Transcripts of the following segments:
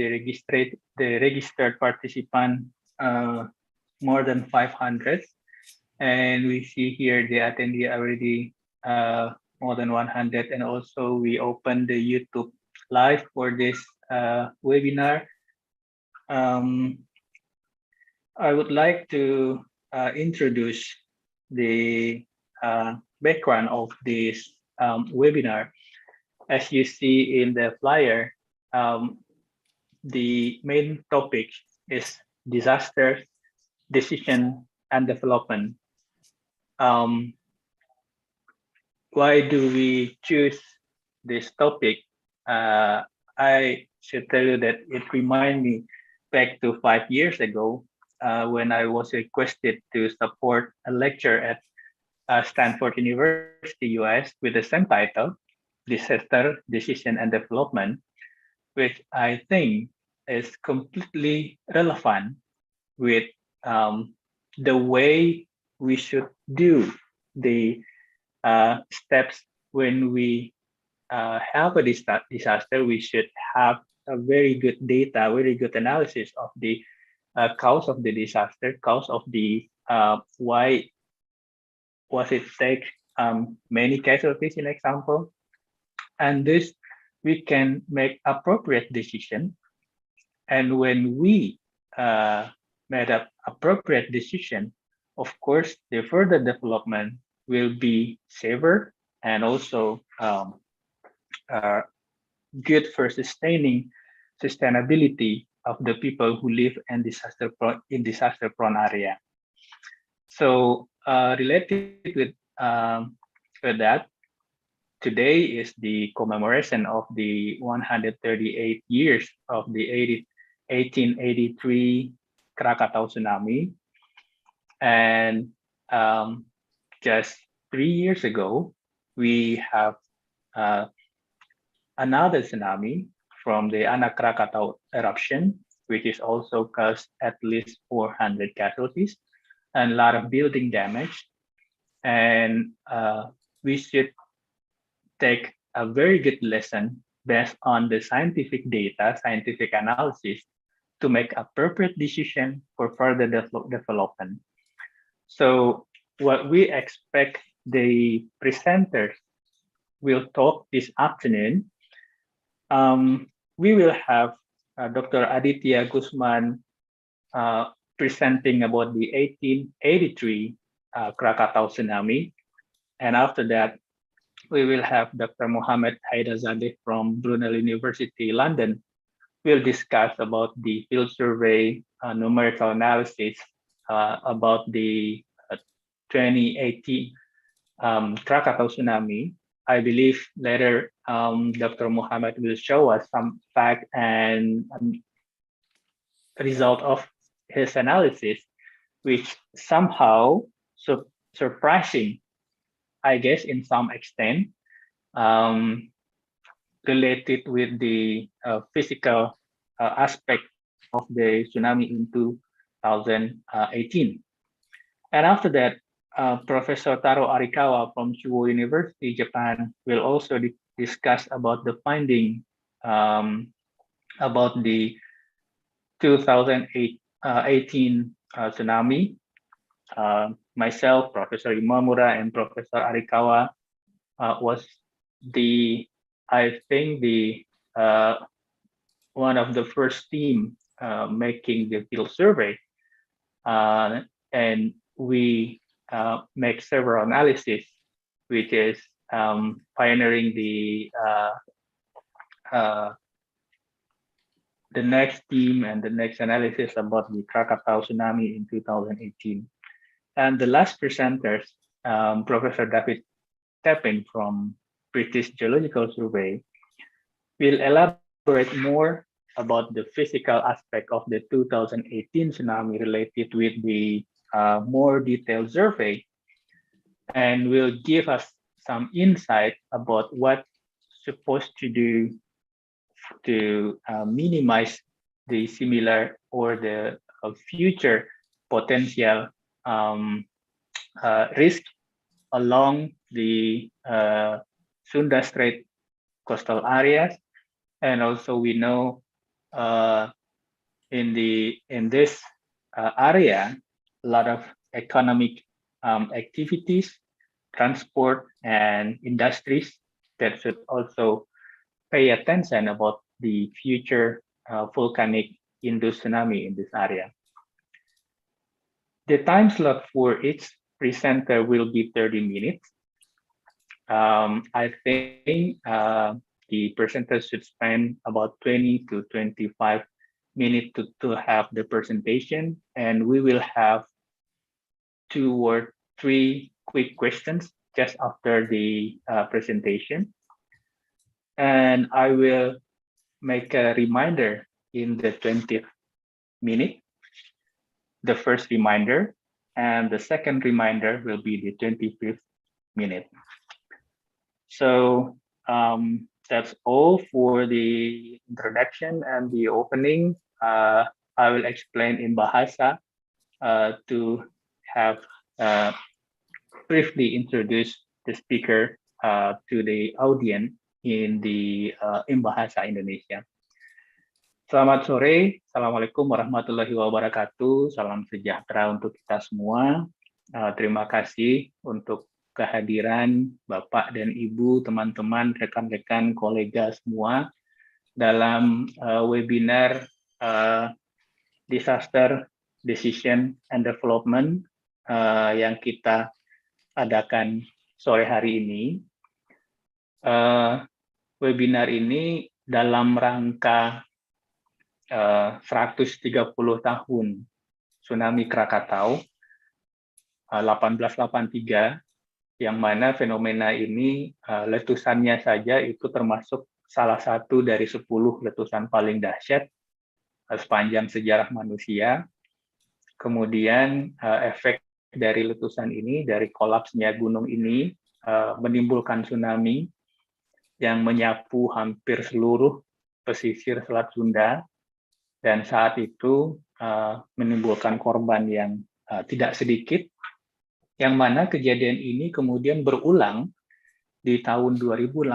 registered participant more than 500, and we see here the attendee already more than 100, and also we opened the YouTube live for this webinar. I would like to introduce the background of this webinar. As you see in the flyer, the main topic is disaster, decision, and development. Why do we choose this topic? I should tell you that it reminds me back to 5 years ago when I was requested to support a lecture at Stanford University, US, with the same title, Disaster, Decision, and Development, which I think is completely relevant with the way we should do the steps when we have a disaster. We should have a very good data, very good analysis of the cause of the disaster, cause of the why was it take many casualties, in example, and this we can make appropriate decision. And when we made up appropriate decision, of course, the further development will be safer and also good for sustaining sustainability of the people who live in disaster-prone area. So related with that, today is the commemoration of the 138 years of the 1883 Krakatau tsunami, and just 3 years ago, we have another tsunami from the Anak Krakatau eruption, which is also caused at least 400 casualties and a lot of building damage. And we should take a very good lesson based on the scientific data, scientific analysis, to make appropriate decision for further development. So what we expect the presenters will talk this afternoon, we will have Dr. Aditya Guzman presenting about the 1883 Krakatau tsunami. And after that, we will have Dr. Mohammed Haidazadeh from Brunel University, London, will discuss about the field survey, numerical analysis about the 2018 Krakatau tsunami. I believe later Dr. Mohammed will show us some fact and result of his analysis, which somehow surprising, I guess, in some extent, related with the physical aspect of the tsunami in 2018. And after that, Professor Taro Arikawa from Chuo University, Japan, will also discuss about the finding about the 2018 tsunami. Myself, Professor Imamura, and Professor Arikawa was I think the one of the first team making the field survey, and we make several analysis, which is pioneering the next team and the next analysis about the Krakatau tsunami in 2018. And the last presenters, Professor David Tapping from British Geological Survey, will elaborate more about the physical aspect of the 2018 tsunami related with the more detailed survey, and will give us some insight about what supposed to do to minimize the similar or the future potential risk along the Sunda Strait coastal areas. And also we know in this area, a lot of economic activities, transport, and industries that should also pay attention about the future volcanic induced tsunami in this area. The time slot for each presenter will be 30 minutes. I think the presenters should spend about 20 to 25 minutes to have the presentation, and we will have 2 or 3 quick questions just after the presentation. And I will make a reminder in the 20th minute, the first reminder, and the second reminder will be the 25th minute. So that's all for the introduction and the opening. I will explain in Bahasa to have briefly introduce the speaker to the audience in Bahasa Indonesia. Selamat sore, Assalamualaikum warahmatullahi wabarakatuh. Salam sejahtera untuk kita semua. Terima kasih untuk kehadiran Bapak dan Ibu, teman-teman, rekan-rekan, kolega semua dalam webinar Disaster Decision and Development yang kita adakan sore hari ini. Webinar ini dalam rangka 130 tahun Tsunami Krakatau 1883, yang mana fenomena ini letusannya saja itu termasuk salah satu dari 10 letusan paling dahsyat sepanjang sejarah manusia. Kemudian efek dari letusan ini, dari kolapsnya gunung ini, menimbulkan tsunami yang menyapu hampir seluruh pesisir Selat Sunda, dan saat itu menimbulkan korban yang tidak sedikit, yang mana kejadian ini kemudian berulang di tahun 2018,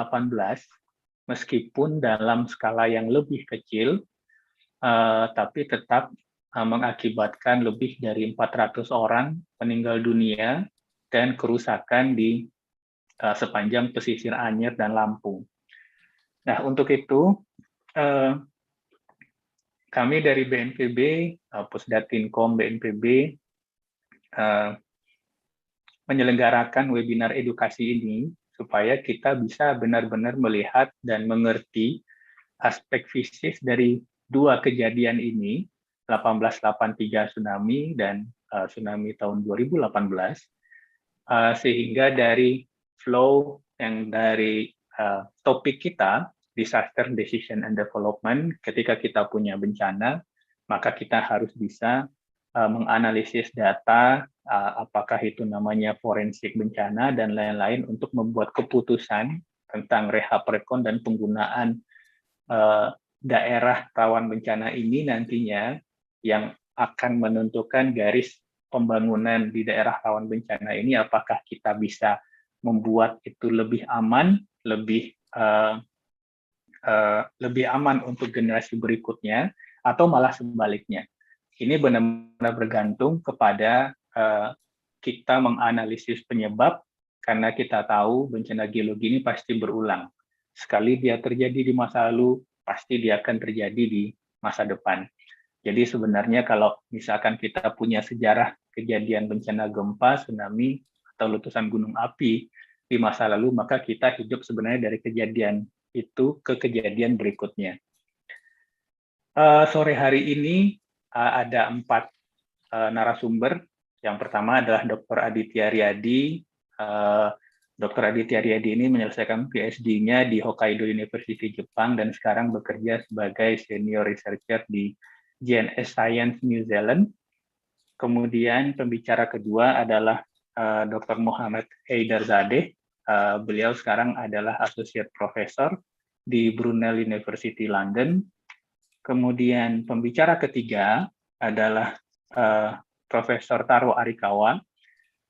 meskipun dalam skala yang lebih kecil, tapi tetap mengakibatkan lebih dari 400 orang meninggal dunia dan kerusakan di sepanjang pesisir Anyer dan Lampung. Nah, untuk itu, kami dari BNPB, Pusdatinkom BNPB, menyelenggarakan webinar edukasi ini supaya kita bisa benar-benar melihat dan mengerti aspek fisik dari dua kejadian ini, 1883 tsunami dan tsunami tahun 2018, sehingga dari flow yang dari topik kita, Disaster Decision and Development, ketika kita punya bencana, maka kita harus bisa menganalisis data, apakah itu namanya forensik bencana, dan lain-lain untuk membuat keputusan tentang rehab rekon dan penggunaan daerah rawan bencana ini nantinya yang akan menentukan garis pembangunan di daerah rawan bencana ini, apakah kita bisa membuat itu lebih aman, lebih aman untuk generasi berikutnya, atau malah sebaliknya. Ini benar-benar bergantung kepada kita menganalisis penyebab, karena kita tahu bencana geologi ini pasti berulang. Sekali dia terjadi di masa lalu, pasti dia akan terjadi di masa depan. Jadi sebenarnya kalau misalkan kita punya sejarah kejadian bencana gempa, tsunami, atau letusan gunung api di masa lalu, maka kita hidup sebenarnya dari kejadian itu ke kejadian berikutnya. Sore hari ini ada 4 narasumber. Yang pertama adalah Dr. Aditya Riyadi. Dr. Aditya Riyadi ini menyelesaikan PhD-nya di Hokkaido University, Jepang, dan sekarang bekerja sebagai senior researcher di GNS Science New Zealand. Kemudian pembicara kedua adalah Dr. Muhammad Haidarzadeh. Beliau sekarang adalah Associate Professor di Brunel University London. Kemudian pembicara ketiga adalah Profesor Taro Arikawa.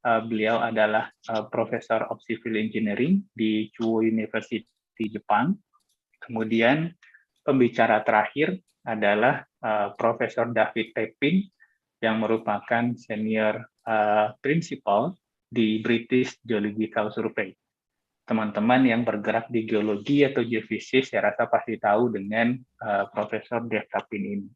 Beliau adalah Professor of Civil Engineering di Chuo University Jepang. Kemudian pembicara terakhir adalah Profesor David Pepin yang merupakan senior principal di British Geological Survey. Teman-teman yang bergerak di geologi atau geofisik, saya rasa pasti tahu dengan Profesor David Pepin ini.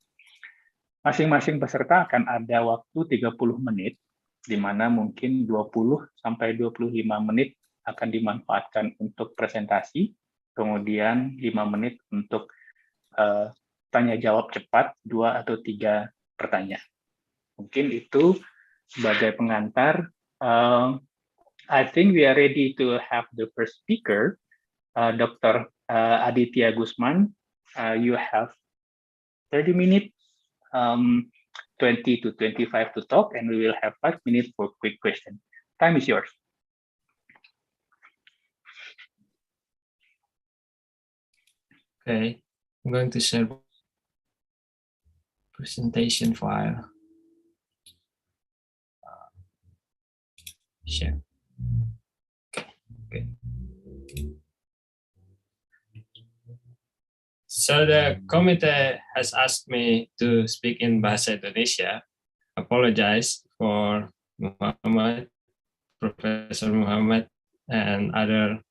Masing-masing peserta akan ada waktu 30 menit, di mana mungkin 20 sampai 25 menit akan dimanfaatkan untuk presentasi, kemudian 5 menit untuk tanya jawab cepat, 2 atau 3 pertanyaan. Mungkin itu sebagai pengantar. I think we are ready to have the first speaker, Dr. Aditya Gusman. You have 30 minutes, 20 to 25 to talk, and we will have 5 minutes for quick question. Time is yours. Okay, I'm going to share presentation file. Share. Okay. So the committee has asked me to speak in Bahasa Indonesia. Apologize for Muhammad, Professor Muhammad, and other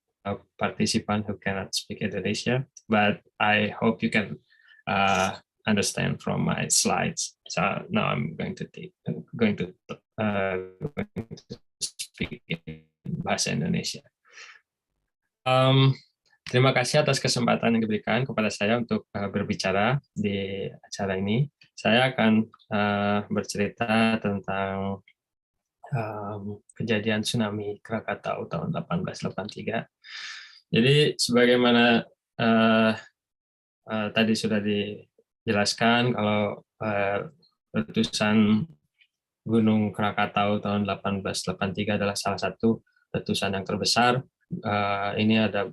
participants who cannot speak Indonesia, but I hope you can understand from my slides. So now I'm going to speak in Bahasa Indonesia. Terima kasih atas kesempatan yang diberikan kepada saya untuk berbicara di acara ini. Saya akan bercerita tentang kejadian tsunami Krakatau tahun 1883. Jadi sebagaimana tadi sudah dijelaskan kalau letusan Gunung Krakatau tahun 1883 adalah salah satu letusan yang terbesar. Ini ada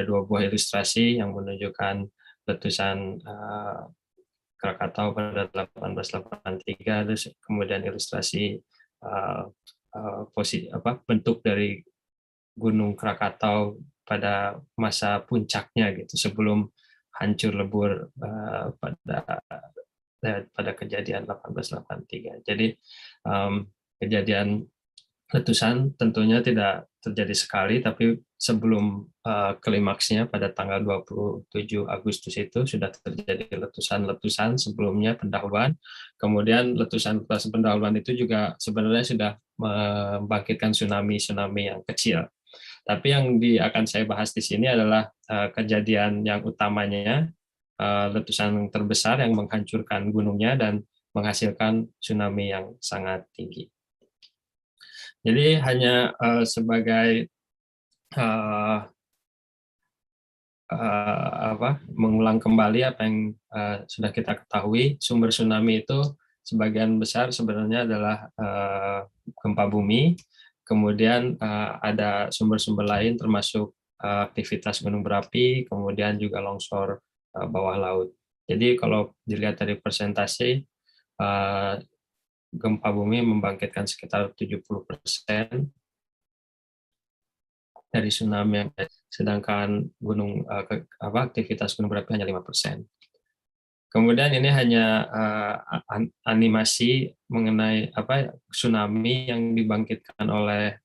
dua buah ilustrasi yang menunjukkan letusan Krakatau pada 1883, terus kemudian ilustrasi bentuk dari Gunung Krakatau pada masa puncaknya gitu, sebelum hancur lebur pada kejadian 1883. Jadi kejadian letusan tentunya tidak terjadi sekali, tapi sebelum klimaksnya pada tanggal 27 Agustus itu sudah terjadi letusan-letusan sebelumnya pendahuluan. Kemudian letusan-letusan pendahuluan itu juga sebenarnya sudah membangkitkan tsunami yang kecil. Tapi yang akan saya bahas di sini adalah kejadian yang utamanya, letusan terbesar yang menghancurkan gunungnya dan menghasilkan tsunami yang sangat tinggi. Jadi hanya sebagai mengulang kembali apa yang sudah kita ketahui, sumber tsunami itu sebagian besar sebenarnya adalah gempa bumi, kemudian ada sumber-sumber lain termasuk aktivitas gunung berapi, kemudian juga longsor bawah laut. Jadi kalau dilihat dari persentase, gempa bumi membangkitkan sekitar 70% dari tsunami yang sedangkan aktivitas gunung berapi hanya 5%. Kemudian ini hanya animasi mengenai tsunami yang dibangkitkan oleh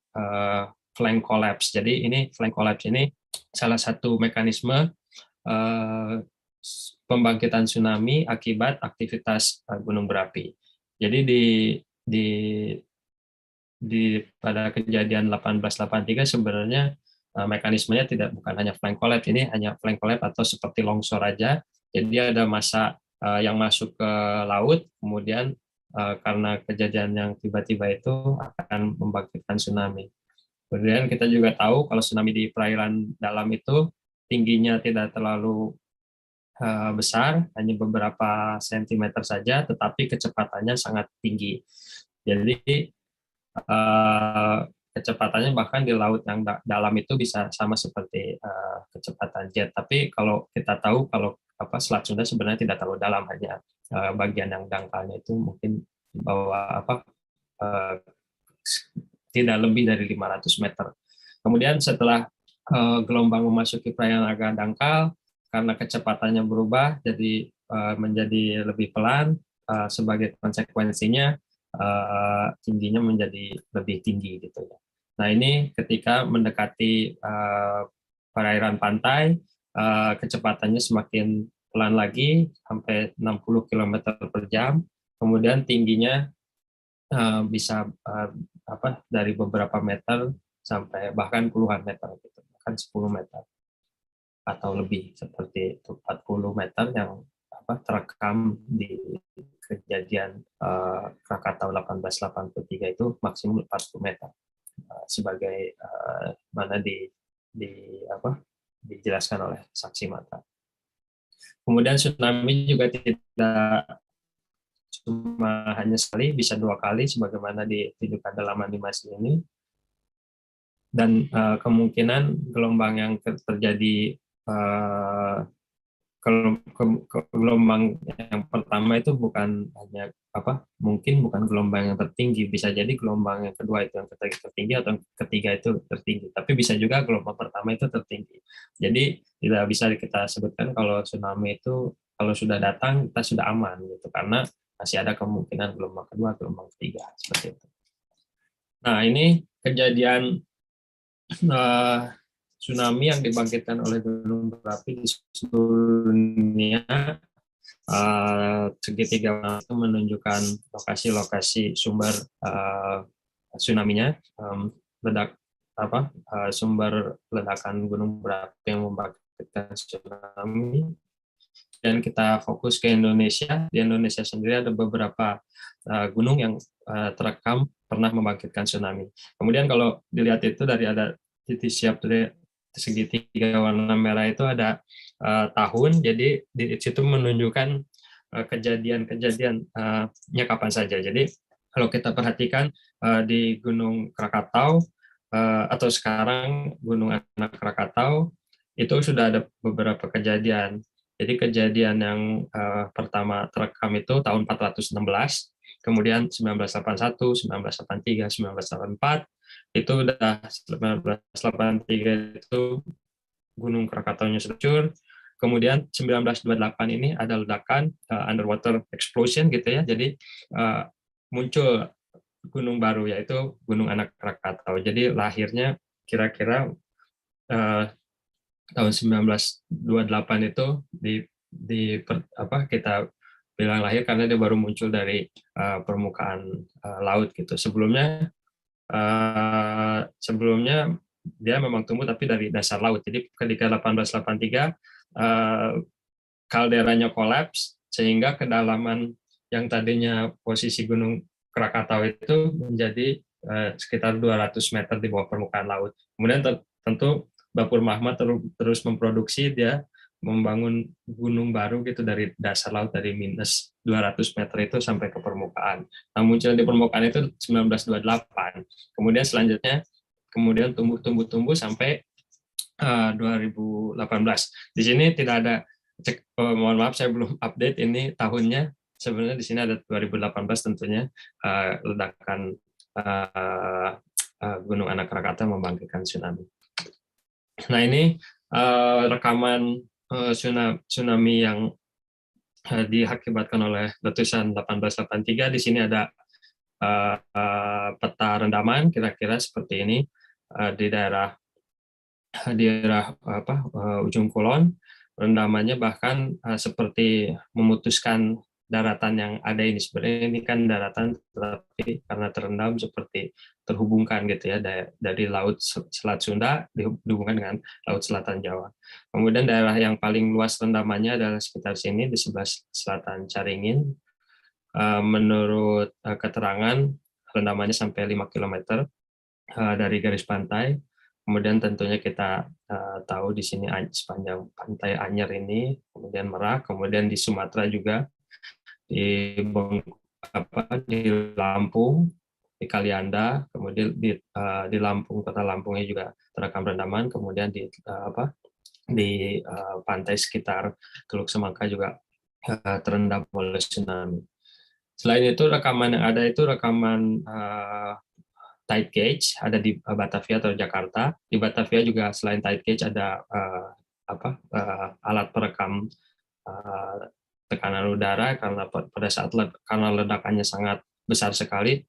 flank collapse. Jadi ini flank collapse ini salah satu mekanisme pembangkitan tsunami akibat aktivitas gunung berapi. Jadi pada kejadian 1883 sebenarnya mekanismenya bukan hanya flank collapse, ini hanya flank collapse atau seperti longsor aja. Jadi ada massa yang masuk ke laut, kemudian karena kejadian yang tiba-tiba itu akan membangkitkan tsunami. Kemudian kita juga tahu kalau tsunami di perairan dalam itu tingginya tidak terlalu besar, hanya beberapa sentimeter saja, tetapi kecepatannya sangat tinggi. Jadi kecepatannya bahkan di laut yang dalam itu bisa sama seperti kecepatan jet. Tapi kalau kita tahu kalau Selat Sunda sebenarnya tidak terlalu dalam, hanya bagian yang dangkalnya itu mungkin di bawah tidak lebih dari 500 meter. Kemudian setelah gelombang memasuki perairan agak dangkal, karena kecepatannya berubah, jadi menjadi lebih pelan, sebagai konsekuensinya tingginya menjadi lebih tinggi gitu ya. Nah ini ketika mendekati perairan pantai, kecepatannya semakin pelan lagi sampai 60 km per jam, kemudian tingginya bisa dari beberapa meter sampai bahkan puluhan meter gitu, bahkan 10 meter atau lebih, seperti itu 40 meter yang terekam di kejadian Krakatau 1883 itu maksimum 40 meter sebagai mana dijelaskan oleh saksi mata. Kemudian tsunami juga tidak cuma hanya sekali, bisa 2 kali sebagaimana ditunjukkan dalam animasi ini. Dan kemungkinan gelombang yang terjadi gelombang yang pertama itu bukan hanya mungkin bukan gelombang yang tertinggi, bisa jadi gelombang yang kedua itu yang tertinggi atau yang ketiga itu tertinggi, tapi bisa juga gelombang pertama itu tertinggi. Jadi tidak bisa kita sebutkan kalau tsunami itu kalau sudah datang kita sudah aman gitu, karena masih ada kemungkinan gelombang kedua, gelombang ketiga seperti itu. Nah ini kejadian tsunami yang dibangkitkan oleh gunung berapi di seluruh dunia. Segitiga itu menunjukkan lokasi-lokasi sumber tsunami-nya, sumber ledakan gunung berapi yang membangkitkan tsunami. Dan kita fokus ke Indonesia. Di Indonesia sendiri ada beberapa gunung yang terekam pernah membangkitkan tsunami. Kemudian kalau dilihat itu dari ada titik siap dari segitiga warna merah itu ada tahun, jadi di situ menunjukkan kejadian-kejadiannya kapan saja. Jadi kalau kita perhatikan di Gunung Krakatau atau sekarang Gunung Anak Krakatau itu sudah ada beberapa kejadian. Jadi kejadian yang pertama terekam itu tahun 416, kemudian 1981, 1983, 1984, itu udah 1983 itu Gunung Krakataunya hancur. Kemudian 1928 ini ada ledakan underwater explosion gitu ya. Jadi muncul gunung baru yaitu Gunung Anak Krakatau. Jadi lahirnya kira-kira tahun 1928 itu kita bilang lahir karena dia baru muncul dari permukaan laut gitu. Sebelumnya dia memang tumbuh tapi dari dasar laut. Jadi ketika 1883 kalderanya kolaps sehingga kedalaman yang tadinya posisi Gunung Krakatau itu menjadi sekitar 200 meter di bawah permukaan laut. Kemudian tentu Bapur Mahmad terus memproduksi, dia membangun gunung baru gitu dari dasar laut, dari minus 200 meter itu sampai ke permukaan. Nah, muncul di permukaan itu 1928. Kemudian selanjutnya tumbuh sampai 2018. Di sini tidak ada mohon maaf saya belum update ini tahunnya. Sebenarnya di sini ada 2018 tentunya ledakan Gunung Anak Krakatau membangkitkan tsunami. Nah ini rekaman tsunami yang diakibatkan oleh letusan 1883. Di sini ada peta rendaman kira-kira seperti ini di daerah ujung kulon. Rendamannya bahkan seperti memutuskan daratan yang ada ini. Sebenarnya ini kan daratan, tetapi karena terendam seperti terhubungkan gitu ya, dari Laut Selat Sunda dihubungkan dengan Laut Selatan Jawa. Kemudian daerah yang paling luas rendamannya adalah sekitar sini di sebelah selatan Caringin. Menurut keterangan rendamannya sampai 5 km dari garis pantai. Kemudian tentunya kita tahu di sini sepanjang pantai Anyer ini, kemudian Merak, kemudian di Sumatera juga, di Lampung, di Kalianda, kemudian di Lampung, kota Lampungnya juga terekam rendaman, kemudian di pantai sekitar Teluk Semangka juga terendam oleh tsunami. Selain itu rekaman yang ada itu rekaman tide gauge, ada di Batavia atau Jakarta. Di Batavia juga selain tide gauge ada alat perekam tekanan udara karena pada saat karena ledakannya sangat besar sekali,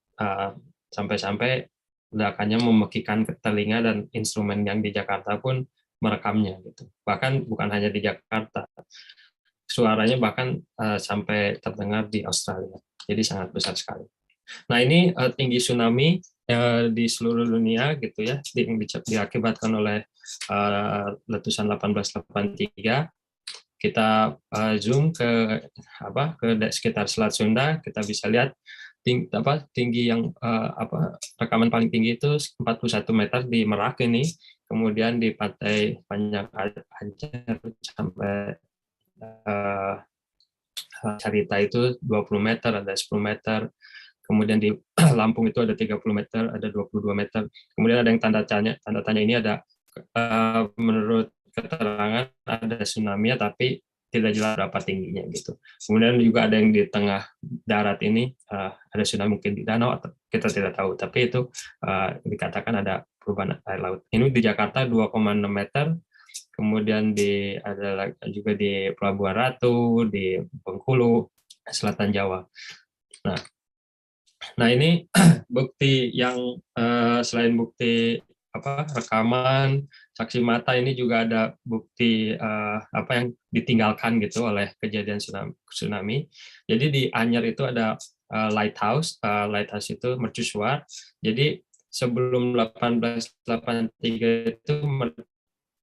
sampai-sampai ledakannya memekikan ke telinga dan instrumen yang di Jakarta pun merekamnya gitu. Bahkan bukan hanya di Jakarta, suaranya bahkan sampai terdengar di Australia. Jadi sangat besar sekali. Nah, ini tinggi tsunami di seluruh dunia gitu ya, diakibatkan oleh letusan 1883. Kita zoom ke sekitar Selat Sunda, kita bisa lihat tinggi yang rekaman paling tinggi itu 41 meter di Merak ini, kemudian di pantai Panjang Anyer sampai Carita itu 20 meter, ada 10 meter. Kemudian di Lampung itu ada 30 meter, ada 22 meter. Kemudian ada yang tanda tanya ini ada menurut keterangan ada tsunami tapi tidak jelas berapa tingginya gitu. Kemudian juga ada yang di tengah darat ini ada tsunami mungkin di danau atau kita tidak tahu, tapi itu dikatakan ada perubahan air laut. Ini di Jakarta 2,6 meter. Kemudian ada juga di Pelabuhan Ratu, di Bengkulu, Selatan Jawa. Nah ini bukti yang selain bukti rekaman, saksi mata, ini juga ada bukti yang ditinggalkan gitu oleh kejadian tsunami. Jadi di Anyer itu ada lighthouse. Lighthouse itu mercusuar. Jadi sebelum 1883 itu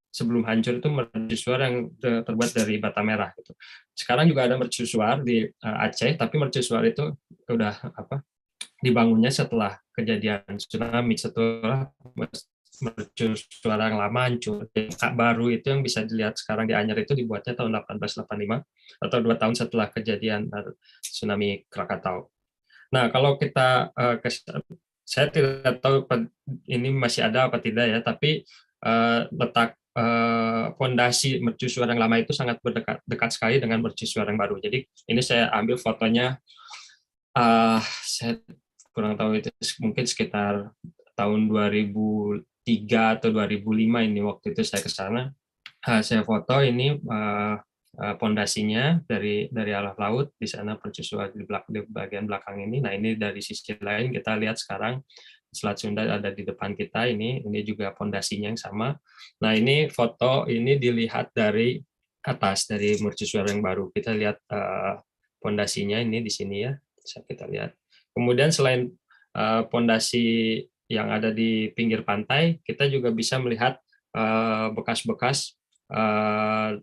sebelum hancur itu mercusuar yang terbuat dari bata merah gitu. Sekarang juga ada mercusuar di Aceh, tapi mercusuar itu udah dibangunnya setelah kejadian tsunami, setelah mercusuar yang lama hancur. Baru itu yang bisa dilihat sekarang di Anyer itu dibuatnya tahun 1885 atau 2 tahun setelah kejadian tsunami Krakatau. Nah, kalau kita saya tidak tahu ini masih ada apa tidak ya, tapi letak fondasi mercusuar yang lama itu sangat dekat sekali dengan mercusuar yang baru. Jadi ini saya ambil fotonya, saya kurang tahu itu mungkin sekitar tahun 2003 atau 2005 ini waktu itu saya ke sana. Saya foto ini pondasinya dari alas laut di sana mercusuar di bagian belakang ini. Nah, ini dari sisi lain kita lihat sekarang Selat Sunda ada di depan kita, ini juga pondasinya yang sama. Nah, ini foto ini dilihat dari atas, dari mercusuar yang baru. Kita lihat pondasinya ini di sini ya, bisa kita lihat. Kemudian selain pondasi yang ada di pinggir pantai, kita juga bisa melihat bekas-bekas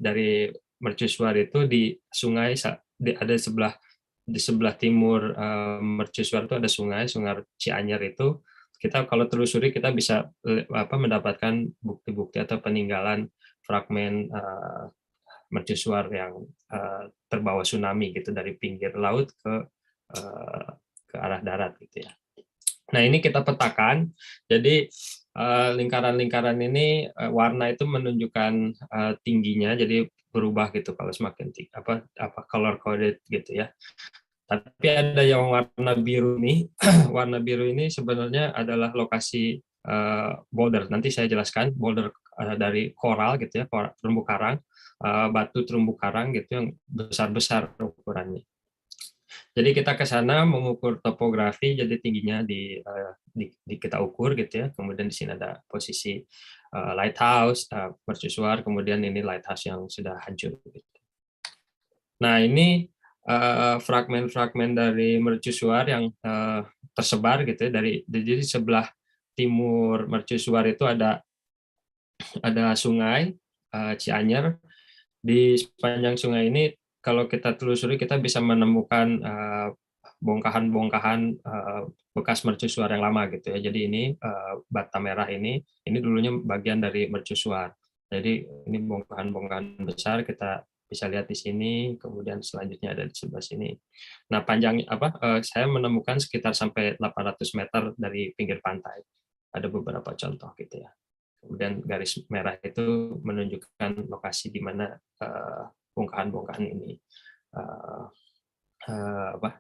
dari mercusuar itu di sungai. Ada di sebelah timur mercusuar itu ada sungai Cianyer itu. Kita kalau telusuri kita bisa mendapatkan bukti-bukti atau peninggalan fragmen mercusuar yang terbawa tsunami gitu dari pinggir laut ke arah darat gitu ya. Nah, ini kita petakan. Jadi lingkaran-lingkaran ini warna itu menunjukkan tingginya, jadi berubah gitu kalau semakin tinggi, color coded gitu ya. Tapi ada yang warna biru nih. Warna biru ini sebenarnya adalah lokasi boulder. Nanti saya jelaskan boulder dari koral gitu ya, terumbu karang, batu terumbu karang gitu yang besar-besar ukurannya. Jadi kita ke sana mengukur topografi, jadi tingginya kita ukur gitu ya. Kemudian di sini ada posisi lighthouse, mercusuar, kemudian ini lighthouse yang sudah hancur. Nah, ini fragmen-fragmen dari mercusuar yang tersebar gitu ya. Jadi sebelah timur mercusuar itu ada sungai Cianyer. Di sepanjang sungai ini kalau kita telusuri kita bisa menemukan bongkahan-bongkahan bekas mercusuar yang lama gitu ya. Jadi ini bata merah ini dulunya bagian dari mercusuar. Jadi ini bongkahan-bongkahan besar kita bisa lihat di sini, kemudian selanjutnya ada di sebelah sini. Nah, panjangnya saya menemukan sekitar sampai 800 meter dari pinggir pantai. Ada beberapa contoh gitu ya. Kemudian garis merah itu menunjukkan lokasi di mana bongkahan-bongkahan ini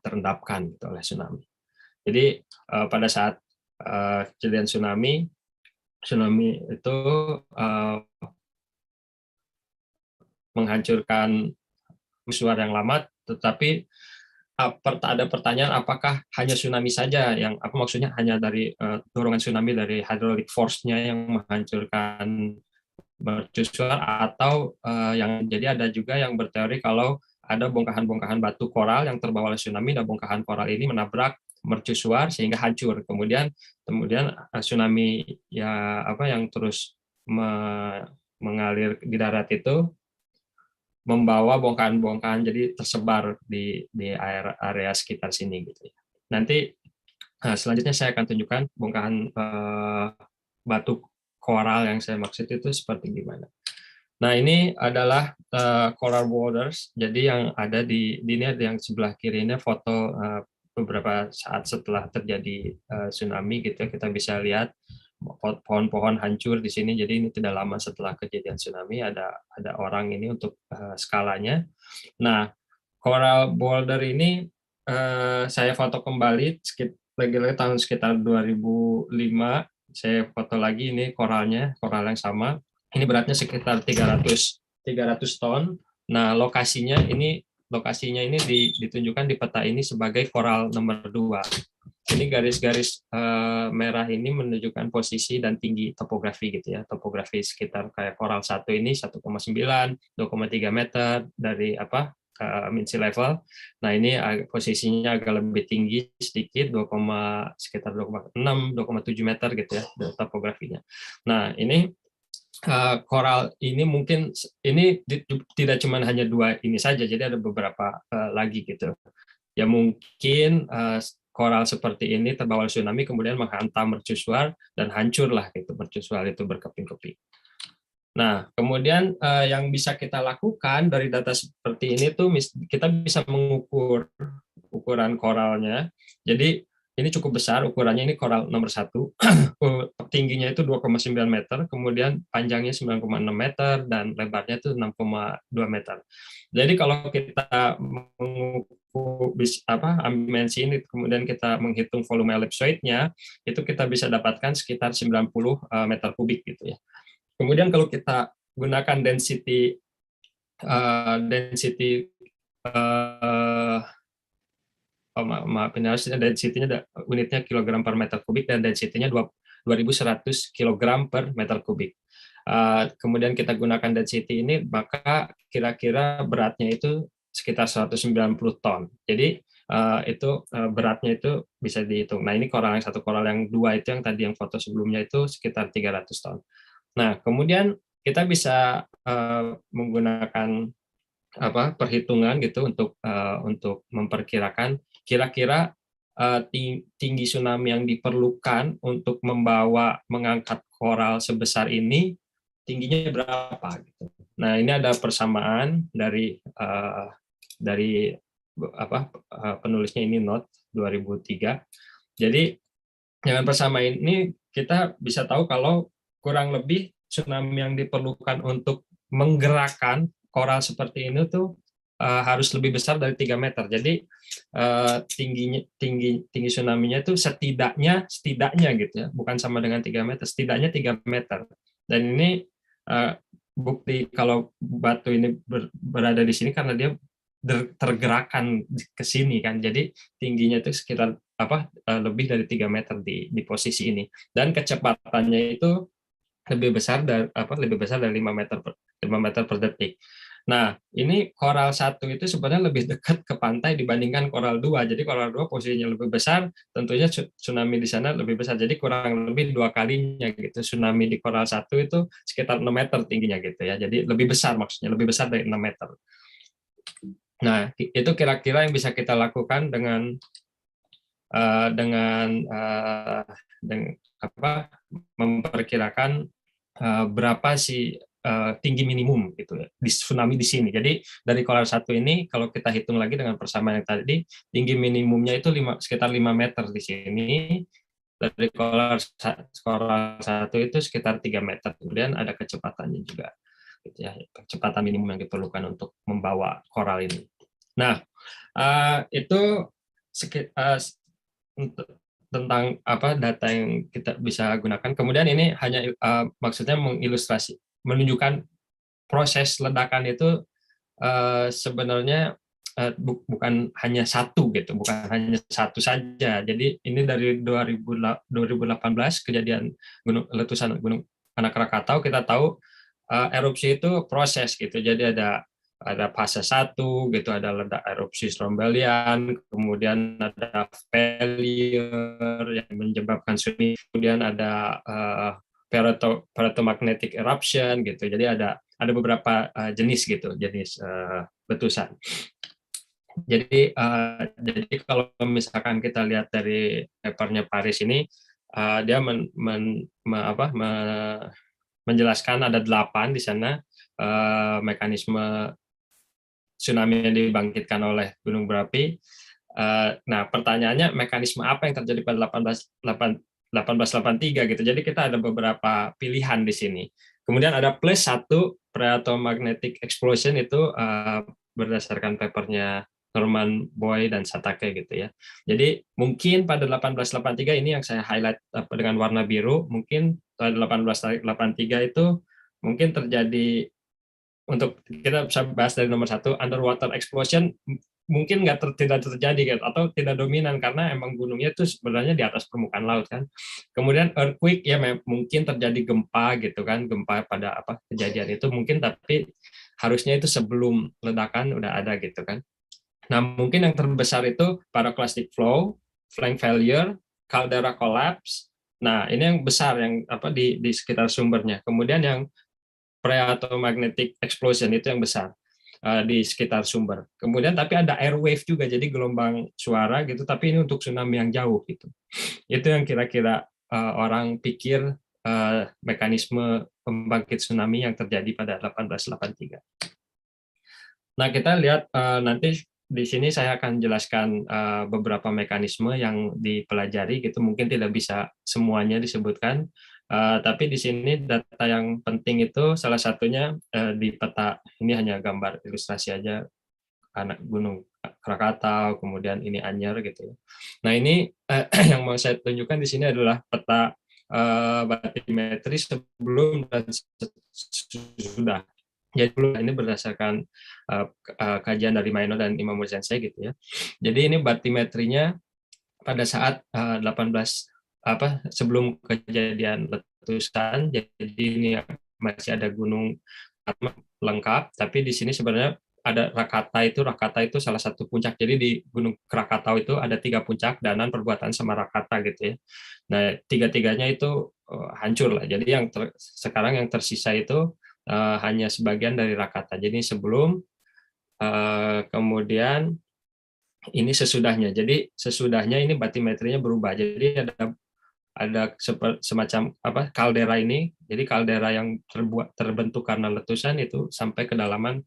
terendapkan gitu oleh tsunami. Jadi pada saat kejadian tsunami itu menghancurkan mercusuar yang lama, Tetapi ada pertanyaan apakah hanya tsunami saja yang maksudnya hanya dari dorongan tsunami dari hydraulic force-nya yang menghancurkan mercusuar, atau yang jadi ada juga yang berteori kalau ada bongkahan-bongkahan batu koral yang terbawa oleh tsunami dan bongkahan koral ini menabrak mercusuar sehingga hancur. Kemudian tsunami yang terus mengalir di darat itu membawa bongkahan-bongkahan jadi tersebar di area sekitar sini gitu. Nanti selanjutnya saya akan tunjukkan bongkahan batu koral yang saya maksud itu seperti gimana. Nah, ini adalah coral boulders. Jadi yang ada di ini ada yang sebelah kiri ini foto beberapa saat setelah terjadi tsunami gitu. Kita bisa lihat pohon-pohon hancur di sini. Jadi ini tidak lama setelah kejadian tsunami, ada orang ini untuk skalanya. Nah, coral boulder ini saya foto kembali lagi tahun sekitar 2005. Saya foto lagi, ini koral yang sama. Ini beratnya sekitar 300 ton. Nah, lokasinya ini ditunjukkan di peta ini sebagai koral nomor 2. Ini garis-garis merah ini menunjukkan posisi dan tinggi topografi gitu ya. Topografi sekitar kayak koral 1 ini 1,9, 2,3 meter dari mean sea level. Nah, ini posisinya agak lebih tinggi sedikit, sekitar 2,6, 2,7 meter gitu ya topografinya. Nah, ini koral ini mungkin ini tidak cuma hanya 2 ini saja, jadi ada beberapa lagi gitu. Ya mungkin koral seperti ini terbawa tsunami kemudian menghantam mercusuar dan hancurlah gitu, mercusuar itu berkeping-keping. Nah, kemudian yang bisa kita lakukan dari data seperti ini tuh kita bisa mengukur ukuran koralnya. Jadi ini cukup besar ukurannya, ini koral nomor 1. Tingginya itu 2,9 meter, kemudian panjangnya 9,6 meter dan lebarnya itu 6,2 meter. Jadi kalau kita mengukur dimensi ini kemudian kita menghitung volume ellipsoidnya, itu kita bisa dapatkan sekitar 90 meter kubik gitu ya. Kemudian kalau kita gunakan density density-nya unitnya kilogram per meter kubik dan density-nya 2100 kilogram per meter kubik. Kemudian kita gunakan density ini, maka kira-kira beratnya itu sekitar 190 ton. Jadi itu beratnya itu bisa dihitung. Nah, ini koral yang 1, koral yang 2 itu yang tadi yang foto sebelumnya itu sekitar 300 ton. Nah, kemudian kita bisa menggunakan perhitungan gitu untuk memperkirakan kira-kira tinggi tsunami yang diperlukan untuk mengangkat koral sebesar ini tingginya berapa gitu. Nah, ini ada persamaan dari penulisnya ini note 2003. Jadi dengan persamaan ini kita bisa tahu kalau kurang lebih tsunami yang diperlukan untuk menggerakkan koral seperti ini tuh harus lebih besar dari 3 meter. Jadi tinggi tsunami-nya itu setidaknya gitu ya, bukan sama dengan 3 meter, setidaknya 3 meter. Dan ini bukti kalau batu ini berada di sini karena dia tergerakkan ke sini kan. Jadi tingginya itu sekitar lebih dari 3 meter di posisi ini. Dan kecepatannya itu lebih besar dari 5 meter per detik. Nah, ini koral 1 itu sebenarnya lebih dekat ke pantai dibandingkan koral 2. Jadi koral 2 posisinya lebih besar, tentunya tsunami di sana lebih besar. Jadi kurang lebih 2 kalinya gitu. Tsunami di koral 1 itu sekitar 6 meter tingginya gitu ya. Jadi lebih besar, maksudnya lebih besar dari 6 meter. Nah, itu kira-kira yang bisa kita lakukan dengan memperkirakan berapa sih tinggi minimum gitu ya di tsunami di sini. Jadi dari koral 1 ini kalau kita hitung lagi dengan persamaan yang tadi, tinggi minimumnya itu sekitar 5 meter di sini. Dari koral 1 itu sekitar 3 meter. Kemudian ada kecepatannya juga gitu ya, kecepatan minimum yang diperlukan untuk membawa koral ini. Nah, itu tentang data yang kita bisa gunakan. Kemudian ini hanya maksudnya menunjukkan proses ledakan itu sebenarnya bukan hanya satu gitu, bukan hanya satu saja. Jadi ini dari 2018 kejadian letusan Gunung Anak Krakatau, kita tahu erupsi itu proses gitu. Jadi ada fase 1 gitu, ada ledak erupsi strombolian, kemudian ada failure yang menyebabkan tsunami, kemudian ada periodomagnetic eruption gitu. Jadi ada beberapa jenis gitu, jenis letusan. Jadi kalau misalkan kita lihat dari papernya Paris ini, dia menjelaskan ada 8 di sana mekanisme tsunami yang dibangkitkan oleh gunung berapi. Nah, pertanyaannya mekanisme apa yang terjadi pada 1883 gitu. Jadi kita ada beberapa pilihan di sini. Kemudian ada plus 1 magnetic explosion itu berdasarkan papernya Norman Boy dan Satake gitu ya. Jadi mungkin pada 1883 ini yang saya highlight dengan warna biru, mungkin pada 1883 itu mungkin terjadi, untuk kita bisa bahas dari nomor 1, underwater explosion mungkin tidak terjadi gitu, atau tidak dominan karena emang gunungnya itu sebenarnya di atas permukaan laut kan. Kemudian earthquake ya mungkin terjadi gempa gitu kan, gempa pada kejadian itu mungkin, tapi harusnya itu sebelum ledakan udah ada gitu kan. Nah, mungkin yang terbesar itu pyroclastic flow, flank failure, caldera collapse. Nah, ini yang besar yang di sekitar sumbernya. Kemudian yang magnetic explosion itu yang besar di sekitar sumber. Kemudian tapi ada air wave juga, jadi gelombang suara gitu, tapi ini untuk tsunami yang jauh gitu. Itu yang kira-kira orang pikir mekanisme pembangkit tsunami yang terjadi pada 1883. Nah, kita lihat nanti di sini saya akan jelaskan beberapa mekanisme yang dipelajari gitu, mungkin tidak bisa semuanya disebutkan. Tapi di sini data yang penting itu salah satunya di peta ini, hanya gambar ilustrasi aja, anak Gunung Krakatau, kemudian ini Anyer gitu ya. Nah, ini yang mau saya tunjukkan di sini adalah peta batimetri sebelum dan sesudah. Jadi ini berdasarkan kajian dari Maino dan Imam Sensei gitu ya. Jadi ini batimetrinya pada saat 18 sebelum kejadian letusan. Jadi ini masih ada gunung lengkap, tapi di sini sebenarnya ada Rakata itu salah satu puncak. Jadi di Gunung Krakatau itu ada 3 puncak, Danan, Perbuatan, sama Rakata gitu ya. Nah, 3-tiganya itu hancur lah. Jadi sekarang yang tersisa itu hanya sebagian dari Rakata. Jadi sebelum, kemudian ini sesudahnya. Jadi sesudahnya ini batimetrinya berubah. Jadi ada semacam kaldera ini. Jadi kaldera yang terbentuk karena letusan itu sampai kedalaman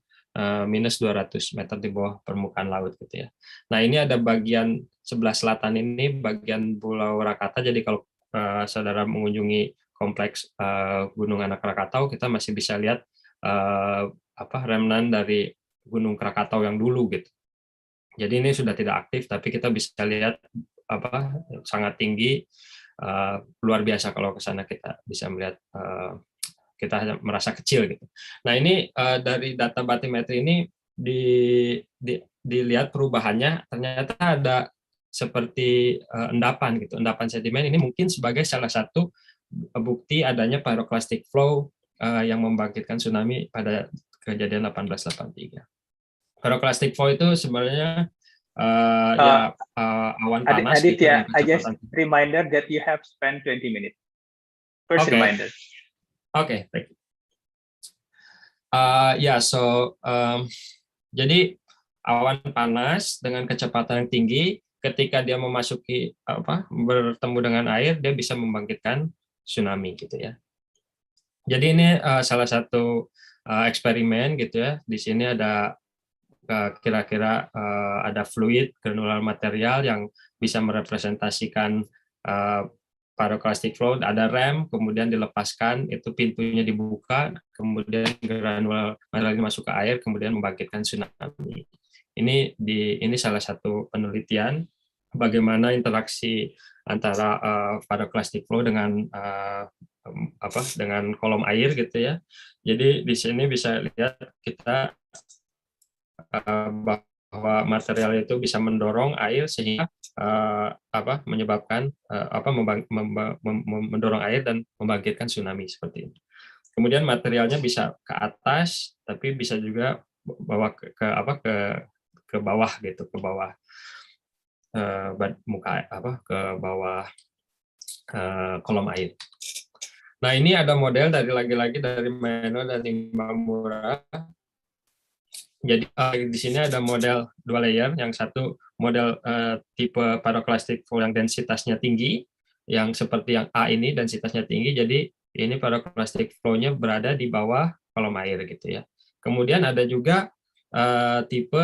minus 200 meter di bawah permukaan laut gitu ya. Nah, ini ada bagian sebelah selatan ini bagian Pulau Rakata. Jadi kalau saudara mengunjungi kompleks Gunung Anak Krakatau, kita masih bisa lihat remnant dari Gunung Krakatau yang dulu gitu. Jadi ini sudah tidak aktif, tapi kita bisa lihat sangat tinggi, luar biasa kalau ke sana kita bisa melihat, kita merasa kecil gitu. Nah, ini dari data batimetri ini dilihat perubahannya, ternyata ada seperti endapan gitu, endapan sedimen. Ini mungkin sebagai salah satu bukti adanya pyroclastic flow yang membangkitkan tsunami pada kejadian 1883. Pyroclastic flow itu sebenarnya awan panas gitu Aditya, dengan I just kecepatan. reminder that you have spent 20 minutes. First reminder. Okay, thank you. Jadi awan panas dengan kecepatan yang tinggi, ketika dia memasuki bertemu dengan air, dia bisa membangkitkan tsunami gitu ya. Jadi ini salah satu eksperimen gitu ya. Di sini ada kira-kira ada fluid granular material yang bisa merepresentasikan pyroclastic flow, ada rem, kemudian dilepaskan, itu pintunya dibuka, kemudian granular material ini masuk ke air, kemudian membangkitkan tsunami. Ini salah satu penelitian bagaimana interaksi antara pyroclastic flow dengan dengan kolom air gitu ya. Jadi di sini bisa lihat kita bahwa material itu bisa mendorong air sehingga menyebabkan mendorong air dan membangkitkan tsunami seperti ini. Kemudian materialnya bisa ke atas, tapi bisa juga bawa ke bawah gitu, ke bawah ke bawah kolom air. Nah, ini ada model lagi-lagi dari Meno dan Imamura. Jadi di sini ada model 2 layer, yang satu model tipe pyroclastic flow yang densitasnya tinggi, yang seperti yang A ini densitasnya tinggi, jadi ini pyroclastic flow-nya berada di bawah kolom air gitu ya. Kemudian ada juga tipe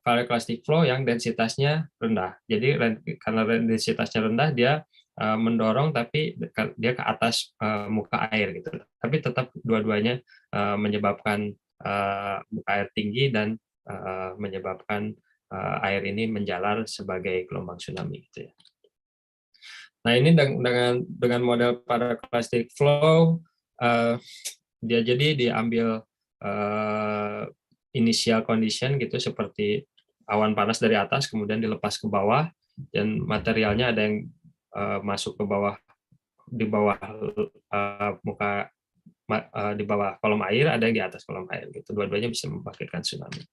pyroclastic flow yang densitasnya rendah. Jadi karena densitasnya rendah, dia mendorong tapi dia ke atas muka air gitu. Tapi tetap dua-duanya menyebabkan muka air tinggi dan menyebabkan air ini menjalar sebagai gelombang tsunami gitu ya. Nah, ini dengan model pyroclastic flow dia jadi diambil initial condition gitu, seperti awan panas dari atas kemudian dilepas ke bawah, dan materialnya ada yang masuk ke bawah, di bawah di bawah kolom air, ada yang di atas kolom air gitu. Dua-duanya bisa membangkitkan tsunami.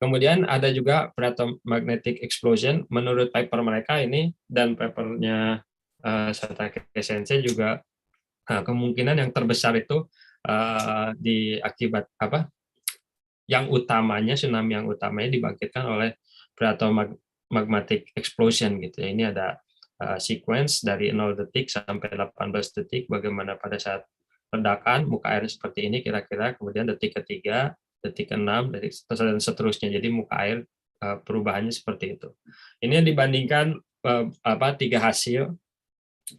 Kemudian ada juga magnetic explosion. Menurut paper mereka ini dan papernya Satake-sensei juga kemungkinan yang terbesar itu yang utamanya, tsunami yang utamanya dibangkitkan oleh magnetic explosion gitu ya. Ini ada sequence dari 0 detik sampai 18 detik, bagaimana pada saat ledakan muka air seperti ini kira-kira, kemudian detik ketiga, detik ke-6, dan seterusnya. Jadi muka air perubahannya seperti itu. Ini dibandingkan 3 hasil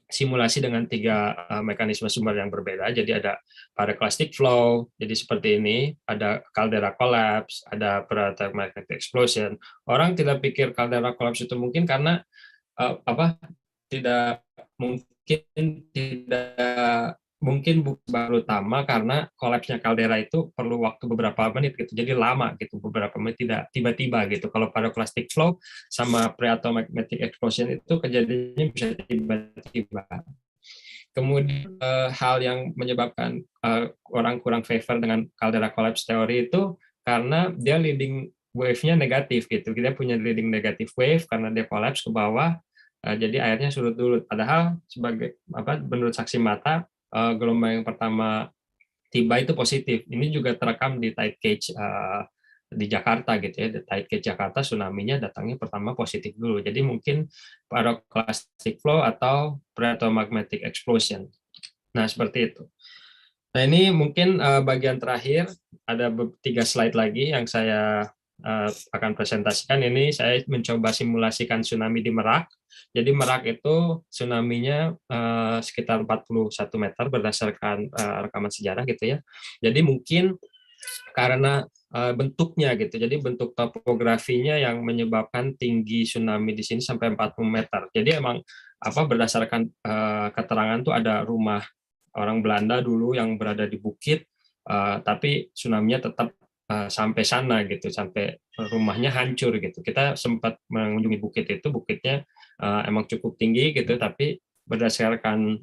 simulasi dengan 3 mekanisme sumber yang berbeda. Jadi ada pyroclastic flow, jadi seperti ini, ada Caldera collapse, ada magnetic explosion. Orang tidak pikir Caldera collapse itu mungkin karena tidak mungkin baru utama, karena kolapsnya Caldera itu perlu waktu beberapa menit gitu, jadi lama gitu, beberapa menit, tidak tiba-tiba gitu. Kalau pyroclastic flow sama pre-magnetic explosion itu kejadiannya bisa tiba-tiba. Kemudian hal yang menyebabkan orang kurang favor dengan Caldera collapse teori itu karena dia leading wave-nya negatif gitu. Kita punya leading negative wave karena dia collapse ke bawah, jadi airnya surut dulu. Padahal menurut saksi mata, gelombang yang pertama tiba itu positif. Ini juga terekam di tide gauge di Jakarta gitu ya. Di tide gauge Jakarta, tsunami-nya datangnya pertama positif dulu. Jadi mungkin pyroclastic flow atau pre-magnetic explosion. Nah, seperti itu. Nah, ini mungkin bagian terakhir, ada 3 slide lagi yang saya akan presentasikan. Ini saya mencoba simulasikan tsunami di Merak. Jadi Merak itu tsunami-nya sekitar 41 meter berdasarkan rekaman sejarah gitu ya. Jadi mungkin karena bentuknya gitu, jadi bentuk topografinya yang menyebabkan tinggi tsunami di sini sampai 40 meter. Jadi emang berdasarkan keterangan tuh ada rumah orang Belanda dulu yang berada di bukit, tapi tsunami-nya tetap sampai sana gitu, sampai rumahnya hancur gitu. Kita sempat mengunjungi bukit itu, bukitnya emang cukup tinggi gitu, tapi berdasarkan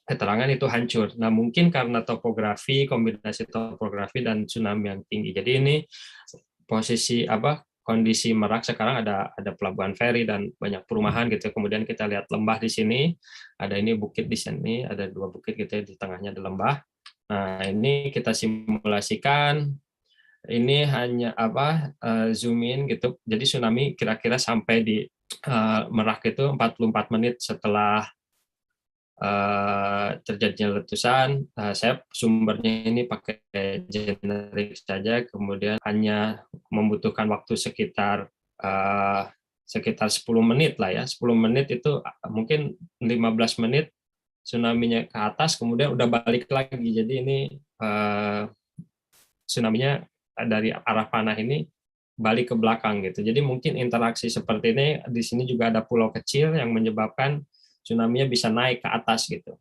keterangan itu hancur. Nah, mungkin karena topografi, kombinasi topografi dan tsunami yang tinggi. Jadi ini posisi kondisi Merak sekarang, ada pelabuhan feri dan banyak perumahan gitu. Kemudian kita lihat lembah di sini, ada ini bukit di sini, ada 2 bukit gitu ya, di tengahnya ada lembah. Nah, ini kita simulasikan. Ini hanya zoom in gitu. Jadi tsunami kira-kira sampai di Merak itu 44 menit setelah terjadinya letusan. Saya sumbernya ini pakai generik saja, kemudian hanya membutuhkan waktu sekitar 10 menit lah ya. 10 menit itu mungkin 15 menit tsunami-nya ke atas, kemudian udah balik lagi. Jadi ini tsunami-nya dari arah panah ini balik ke belakang gitu. Jadi mungkin interaksi seperti ini. Di sini juga ada pulau kecil yang menyebabkan tsunami-nya bisa naik ke atas gitu.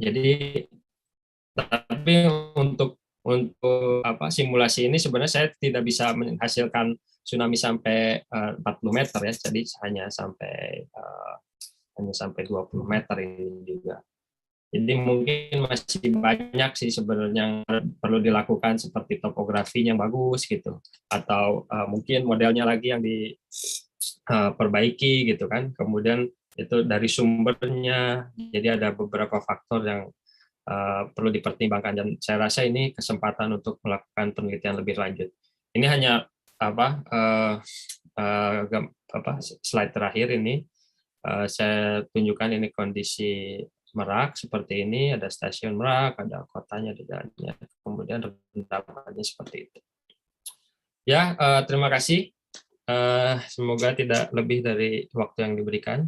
Jadi tapi untuk Untuk simulasi ini sebenarnya saya tidak bisa menghasilkan tsunami sampai 40 meter ya, jadi hanya sampai 20 meter ini juga. Jadi mungkin masih banyak sih sebenarnya yang perlu dilakukan, seperti topografinya yang bagus gitu, atau mungkin modelnya lagi yang diperbaiki gitu kan. Kemudian itu dari sumbernya, jadi ada beberapa faktor yang perlu dipertimbangkan, dan saya rasa ini kesempatan untuk melakukan penelitian lebih lanjut. Ini hanya slide terakhir ini saya tunjukkan ini kondisi Merak seperti ini, ada stasiun Merak, ada kotanya di dalamnya, kemudian rendamannya seperti itu. Ya, terima kasih. Semoga tidak lebih dari waktu yang diberikan.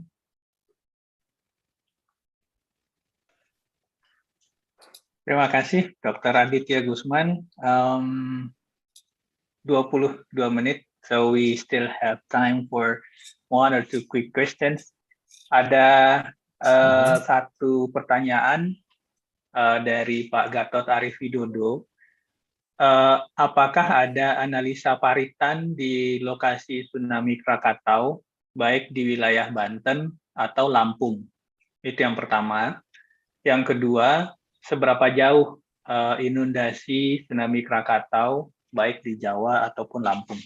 Terima kasih, Dr. Aditya Gusman. 22 menit, so we still have time for 1 or 2 quick questions. Ada satu pertanyaan dari Pak Gatot Arif Widodo. Apakah ada analisa paritan di lokasi tsunami Krakatau, baik di wilayah Banten atau Lampung? Itu yang pertama. Yang kedua, seberapa jauh inundasi tsunami Krakatau, baik di Jawa ataupun Lampung?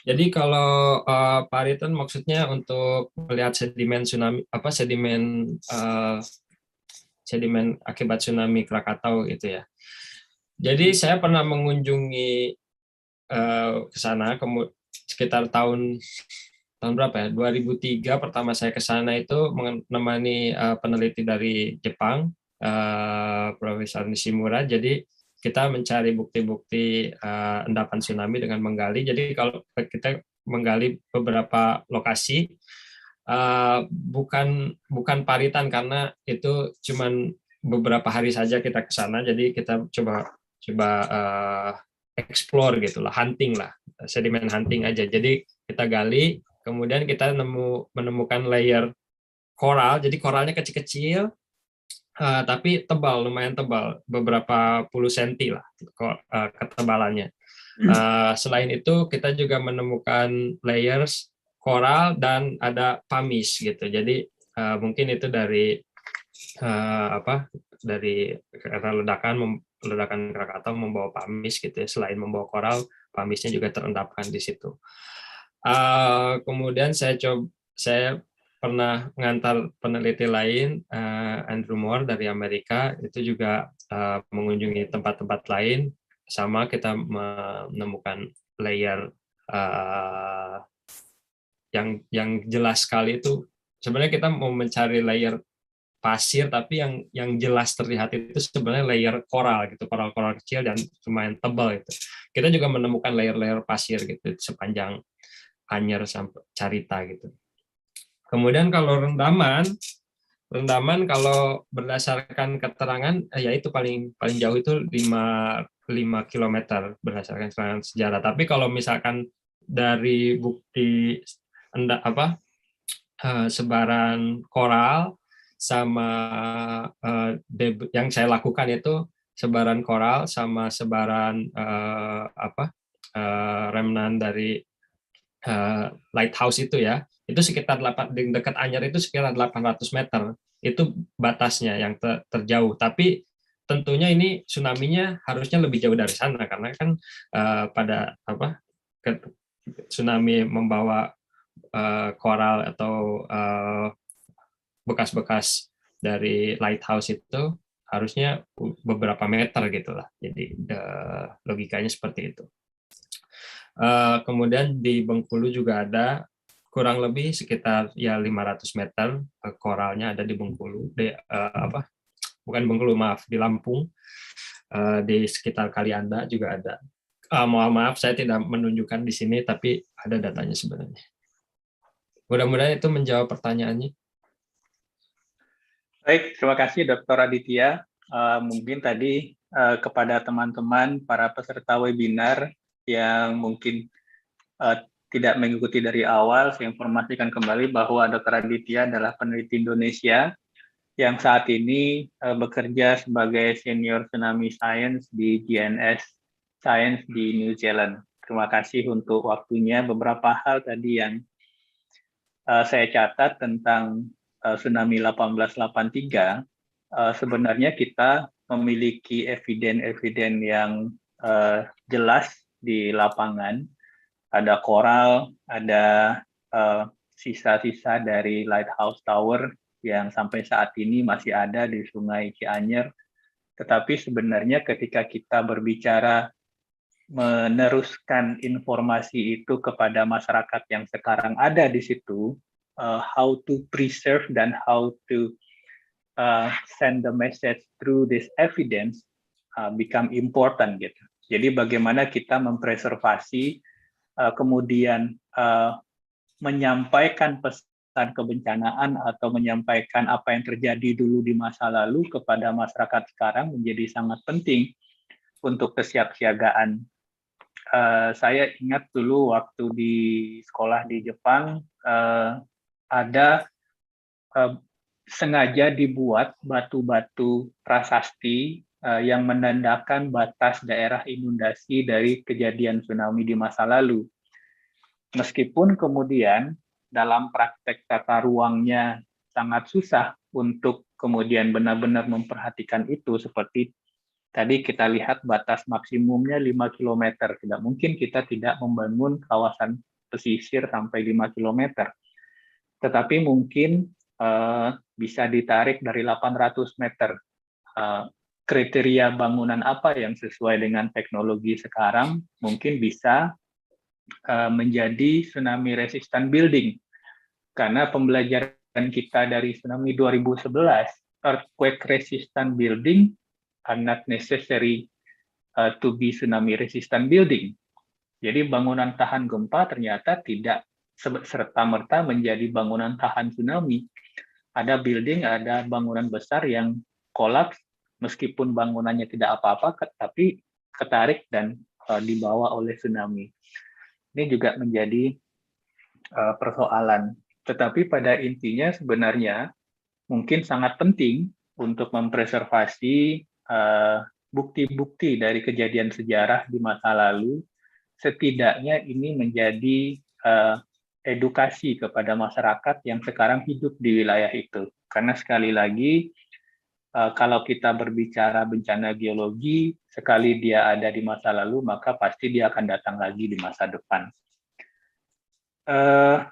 Jadi kalau paritan maksudnya untuk melihat sedimen tsunami, sedimen akibat tsunami Krakatau gitu ya. Jadi saya pernah mengunjungi ke sana sekitar tahun berapa ya? 2003 pertama saya ke sana itu menemani peneliti dari Jepang, Profesor Nishimura. Jadi kita mencari bukti-bukti endapan tsunami dengan menggali. Jadi kalau kita menggali beberapa lokasi, bukan paritan karena itu cuman beberapa hari saja kita ke sana. Jadi kita coba explore gitulah, hunting lah, sedimen hunting aja. Jadi kita gali, kemudian kita menemukan layer koral. Jadi koralnya kecil-kecil, tapi tebal, lumayan tebal, beberapa puluh senti lah ketebalannya. Selain itu kita juga menemukan layers koral dan ada pamis gitu. Jadi mungkin itu dari dari ledakan Krakatau membawa pamis gitu ya. Selain membawa koral, pamisnya juga terendapkan di situ. Kemudian saya pernah mengantar peneliti lain, Andrew Moore dari Amerika, itu juga mengunjungi tempat-tempat lain, sama kita menemukan layer yang jelas sekali itu. Sebenarnya kita mau mencari layer pasir, tapi yang jelas terlihat itu sebenarnya layer koral gitu, koral-koral kecil dan lumayan tebal itu. Kita juga menemukan layer-layer pasir gitu sepanjang Anyer sampai Carita gitu. Kemudian kalau rendaman kalau berdasarkan keterangan ya itu paling jauh itu 5 kilometer berdasarkan keterangan sejarah. Tapi kalau misalkan dari bukti sebaran koral sama yang saya lakukan itu sebaran koral sama sebaran remnant dari lighthouse itu ya, itu sekitar di dekat Anyer itu sekitar 800 meter, itu batasnya yang terjauh. Tapi tentunya ini tsunami-nya harusnya lebih jauh dari sana karena kan tsunami membawa koral atau bekas-bekas dari lighthouse itu harusnya beberapa meter gitulah. Jadi logikanya seperti itu. Kemudian di Bengkulu juga ada kurang lebih sekitar ya 500 meter koralnya ada di Bengkulu, bukan Bengkulu, maaf, di Lampung, di sekitar Kalianda juga ada. Mohon maaf saya tidak menunjukkan di sini, tapi ada datanya sebenarnya. Mudah-mudahan itu menjawab pertanyaannya. Baik, terima kasih Dr. Aditya. Mungkin tadi kepada teman-teman para peserta webinar yang mungkin tidak mengikuti dari awal, saya informasikan kembali bahwa Dr. Aditya adalah peneliti Indonesia yang saat ini bekerja sebagai Senior Tsunami Science di GNS Science di New Zealand. Terima kasih untuk waktunya. Beberapa hal tadi yang saya catat tentang tsunami 1883, sebenarnya kita memiliki eviden yang jelas di lapangan. Ada koral, ada sisa-sisa dari lighthouse tower yang sampai saat ini masih ada di Sungai Cianjur. Tetapi sebenarnya ketika kita berbicara meneruskan informasi itu kepada masyarakat yang sekarang ada di situ, how to preserve dan how to send the message through this evidence become important gitu. Jadi bagaimana kita mempreservasi kemudian menyampaikan pesan kebencanaan atau menyampaikan apa yang terjadi dulu di masa lalu kepada masyarakat sekarang menjadi sangat penting untuk kesiapsiagaan. Saya ingat dulu waktu di sekolah di Jepang ada sengaja dibuat batu-batu prasasti yang menandakan batas daerah inundasi dari kejadian tsunami di masa lalu. Meskipun kemudian dalam praktek tata ruangnya sangat susah untuk kemudian benar-benar memperhatikan itu, seperti tadi kita lihat batas maksimumnya 5 km. Tidak mungkin kita tidak membangun kawasan pesisir sampai 5 km. Tetapi mungkin bisa ditarik dari 800 meter. Kriteria bangunan apa yang sesuai dengan teknologi sekarang mungkin bisa menjadi tsunami resistant building. Karena pembelajaran kita dari tsunami 2011, earthquake resistant building are not necessary to be tsunami resistant building. Jadi bangunan tahan gempa ternyata tidak serta-merta menjadi bangunan tahan tsunami. Ada building, ada bangunan besar yang kolaps meskipun bangunannya tidak apa-apa, tapi ketarik dan dibawa oleh tsunami. Ini juga menjadi persoalan. Tetapi pada intinya sebenarnya mungkin sangat penting untuk mempreservasi bukti-bukti dari kejadian sejarah di masa lalu. Setidaknya ini menjadi edukasi kepada masyarakat yang sekarang hidup di wilayah itu. Karena sekali lagi, kalau kita berbicara bencana geologi, sekali dia ada di masa lalu, maka pasti dia akan datang lagi di masa depan.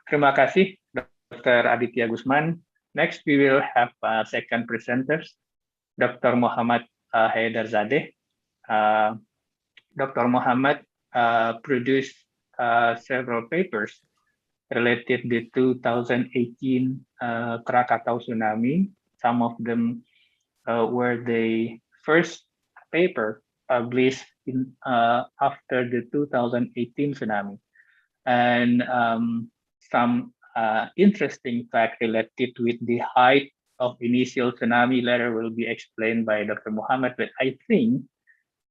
Terima kasih, Dr. Aditya Gusman. Next, we will have second presenters, Dr. Muhammad Haidarzadeh. Dr. Muhammad produced several papers related to 2018 Krakatau tsunami. Some of them were the first paper published after the 2018 tsunami. And some interesting fact related with the height of initial tsunami later will be explained by Dr. Muhammad, but I think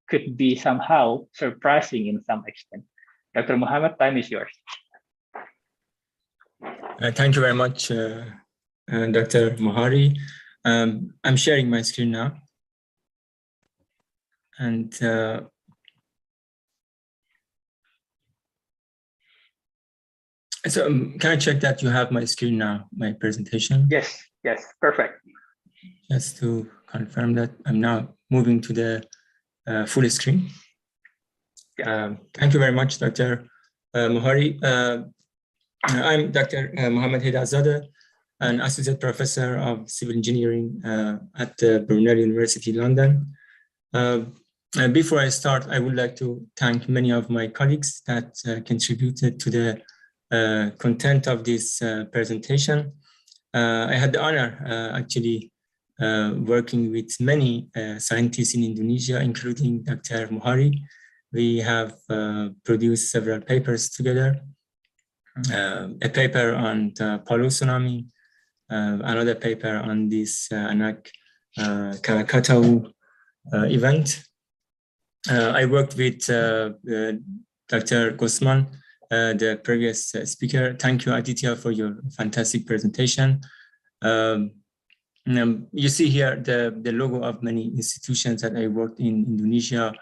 could be somehow surprising in some extent. Dr. Muhammad, time is yours. Thank you very much, Dr. Mohari. I'm sharing my screen now. And so can I check that you have my screen now, my presentation? Yes, perfect. Just to confirm that I'm now moving to the full screen. Thank you very much, Dr. Mohari. I'm Dr. Mohammed Haidarzadeh, an associate professor of civil engineering at Brunel University, London. Before I start, I would like to thank many of my colleagues that contributed to the content of this presentation. I had the honor actually working with many scientists in Indonesia, including Dr. Mohari. We have produced several papers together. A paper on the Palu tsunami, another paper on this Krakatau event. I worked with Dr. Gusman, the previous speaker. Thank you, Aditya, for your fantastic presentation. You see here the logo of many institutions that I worked in Indonesia,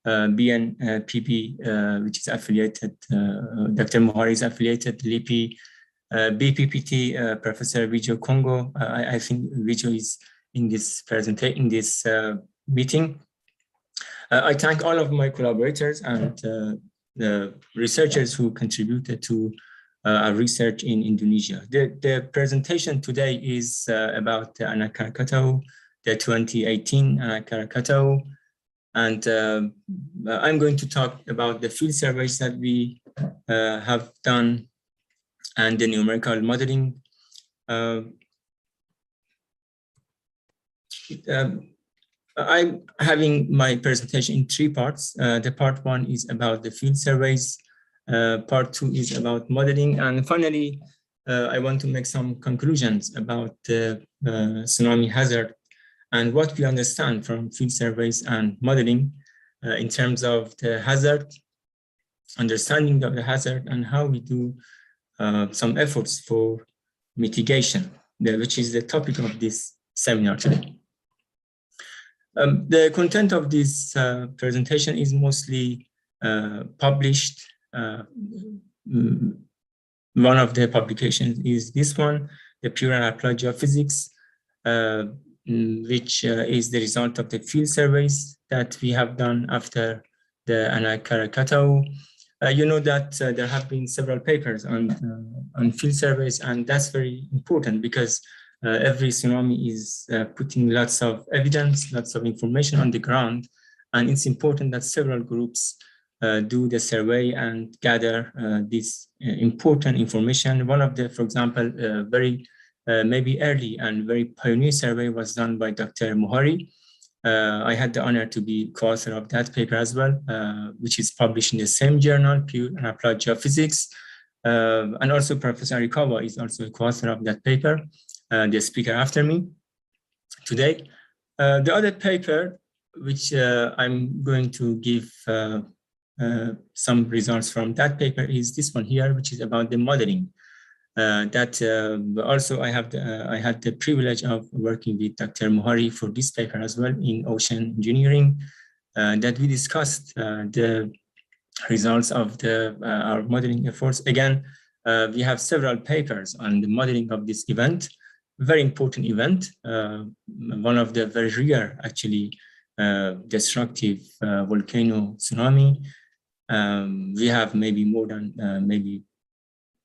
BNPB, which is affiliated, Dr. Mohari is affiliated, LIPI, BPPT, Professor Vijo Kongo. I think Vijo is in this presentation, in this meeting. I thank all of my collaborators and the researchers who contributed to our research in Indonesia. The presentation today is about the Anak Krakatau, the 2018 Anak Krakatau, and I'm going to talk about the field surveys that we have done and the numerical modeling. I'm having my presentation in 3 parts. The part 1 is about the field surveys. Part 2 is about modeling. And finally, I want to make some conclusions about the tsunami hazard and what we understand from field surveys and modeling in terms of the hazard, understanding of the hazard, and how we do some efforts for mitigation, which is the topic of this seminar today. The content of this presentation is mostly published. One of the publications is this one, the Pure and Applied Geophysics, which is the result of the field surveys that we have done after the Anak Krakatau. You know that there have been several papers on field surveys, and that's very important because every tsunami is putting lots of evidence, lots of information on the ground, and it's important that several groups do the survey and gather this important information. One of the, for example, very maybe early and very pioneer survey was done by Dr. Mohari. I had the honor to be co-author of that paper as well, which is published in the same journal, Pure and Applied Geophysics. And also Professor Arikawa is also a co-author of that paper, the speaker after me today. The other paper, which I'm going to give some results from that paper, is this one here, which is about the modeling. Also I had the privilege of working with Dr. Mohari for this paper as well in ocean engineering, that we discussed the results of our modeling efforts. Again, we have several papers on the modeling of this event, very important event, one of the very rare, actually, destructive volcano tsunami. We have maybe more than maybe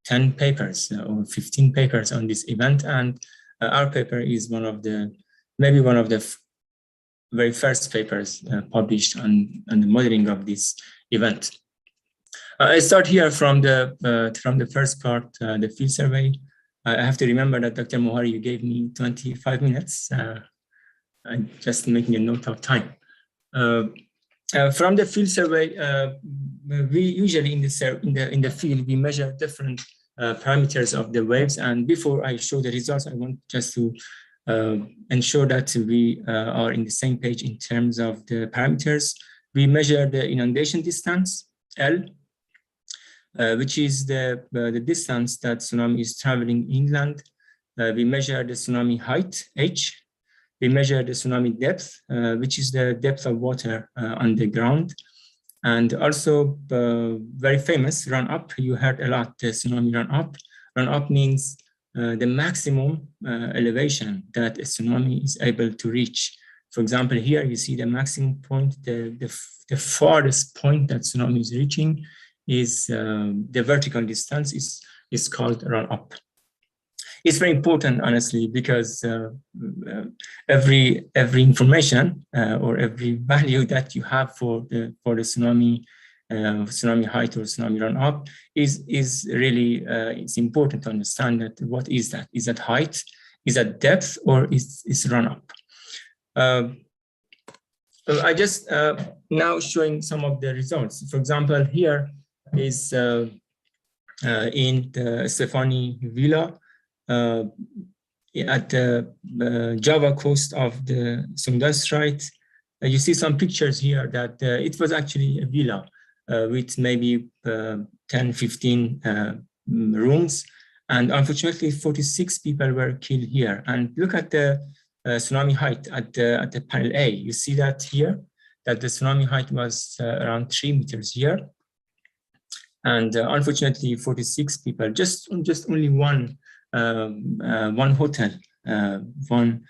10 papers or 15 papers on this event, and our paper is maybe one of the very first papers published on the modeling of this event. I start here from the first part, the field survey. I have to remember that Dr. Mohari, you gave me 25 minutes. I'm just making a note of time. From the field survey, we usually in the field we measure different parameters of the waves. And before I show the results, I want just to ensure that we are in the same page in terms of the parameters. We measure the inundation distance, L, which is the distance that tsunami is traveling inland. We measure the tsunami height, H. We measure the tsunami depth, which is the depth of water on the ground. And also very famous, run up. You heard a lot, the tsunami run up. Run up means the maximum elevation that a tsunami is able to reach. For example, here you see the maximum point, the farthest point that tsunami is reaching is the vertical distance is called run up. It's very important, honestly, because every information or every value that you have for the tsunami height or tsunami run up is really it's important to understand that what is that? Is that height? Is that depth? Or is run up? I just now showing some of the results. For example, here is in the Stefani Villa. At the Java coast of the Sunda Strait. You see some pictures here that it was actually a villa with maybe 10, 15 rooms. And unfortunately, 46 people were killed here. And look at the tsunami height at the panel A. You see that here, that the tsunami height was around 3 meters here. And unfortunately, 46 people, just only one hotel, one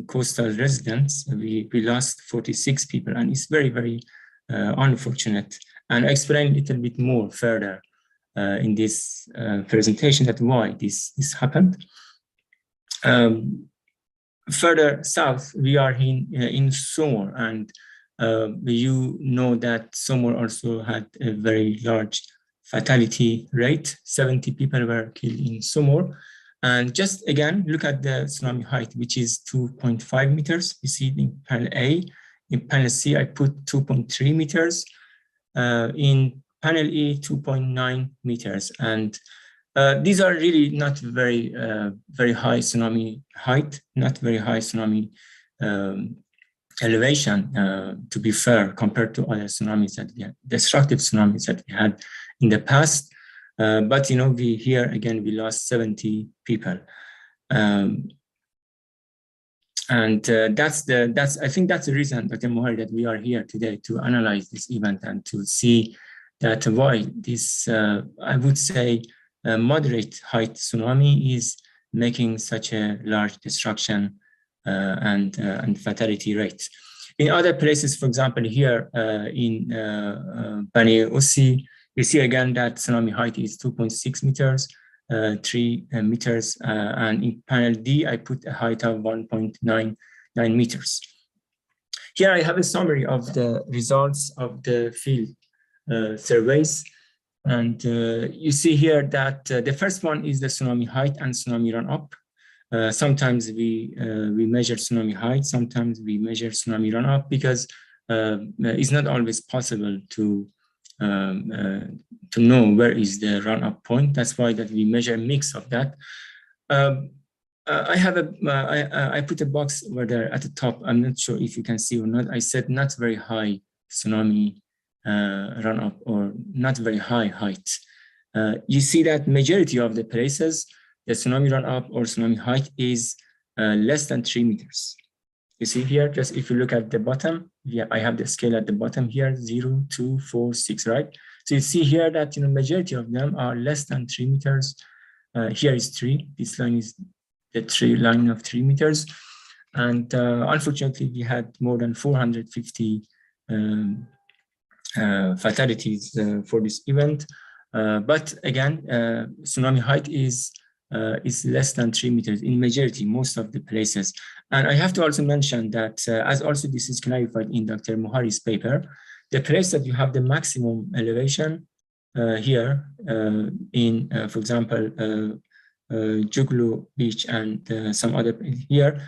coastal residents, we lost 46 people, and it's very, very unfortunate. And I explain a little bit more further in this presentation that why this happened. Further south, we are in Somor, and you know that Somor also had a very large fatality rate. 70 people were killed in Somor. And just again, look at the tsunami height, which is 2.5 meters. You see in panel A. In panel C, I put 2.3 meters. In panel E, 2.9 meters. And these are really not very, very high tsunami height, not very high tsunami elevation, to be fair, compared to other tsunamis that we had, destructive tsunamis that we had in the past. But you know, here again we lost 70 people, and that's I think that's the reason, Dr. Mohari, that we are here today to analyze this event and to see that why this I would say moderate height tsunami is making such a large destruction and fatality rates. In other places, for example, here in Bani Ussi, you see again that tsunami height is 2.6 meters, 3 meters, and in panel D, I put a height of 1.99 meters. Here I have a summary of the results of the field surveys. And you see here that the first one is the tsunami height and tsunami run-up. Sometimes we measure tsunami height, sometimes we measure tsunami run-up, because it's not always possible to know where is the run-up point. That's why that we measure a mix of that. I put a box over there at the top. I'm not sure if you can see or not. I said not very high tsunami run-up or not very high height. You see that majority of the places, the tsunami run-up or tsunami height is less than 3 meters. You see here, just if you look at the bottom, yeah, I have the scale at the bottom here, 0, 2, 4, 6, right? So you see here that, you know, majority of them are less than 3 meters. Here is 3. This line is the line of 3 meters. And unfortunately, we had more than 450 fatalities for this event. But again, tsunami height is less than 3 meters in majority, most of the places. And I have to also mention that, as also this is clarified in Dr. Mohari's paper, the place that you have the maximum elevation here in, for example, Juglu Beach and some other here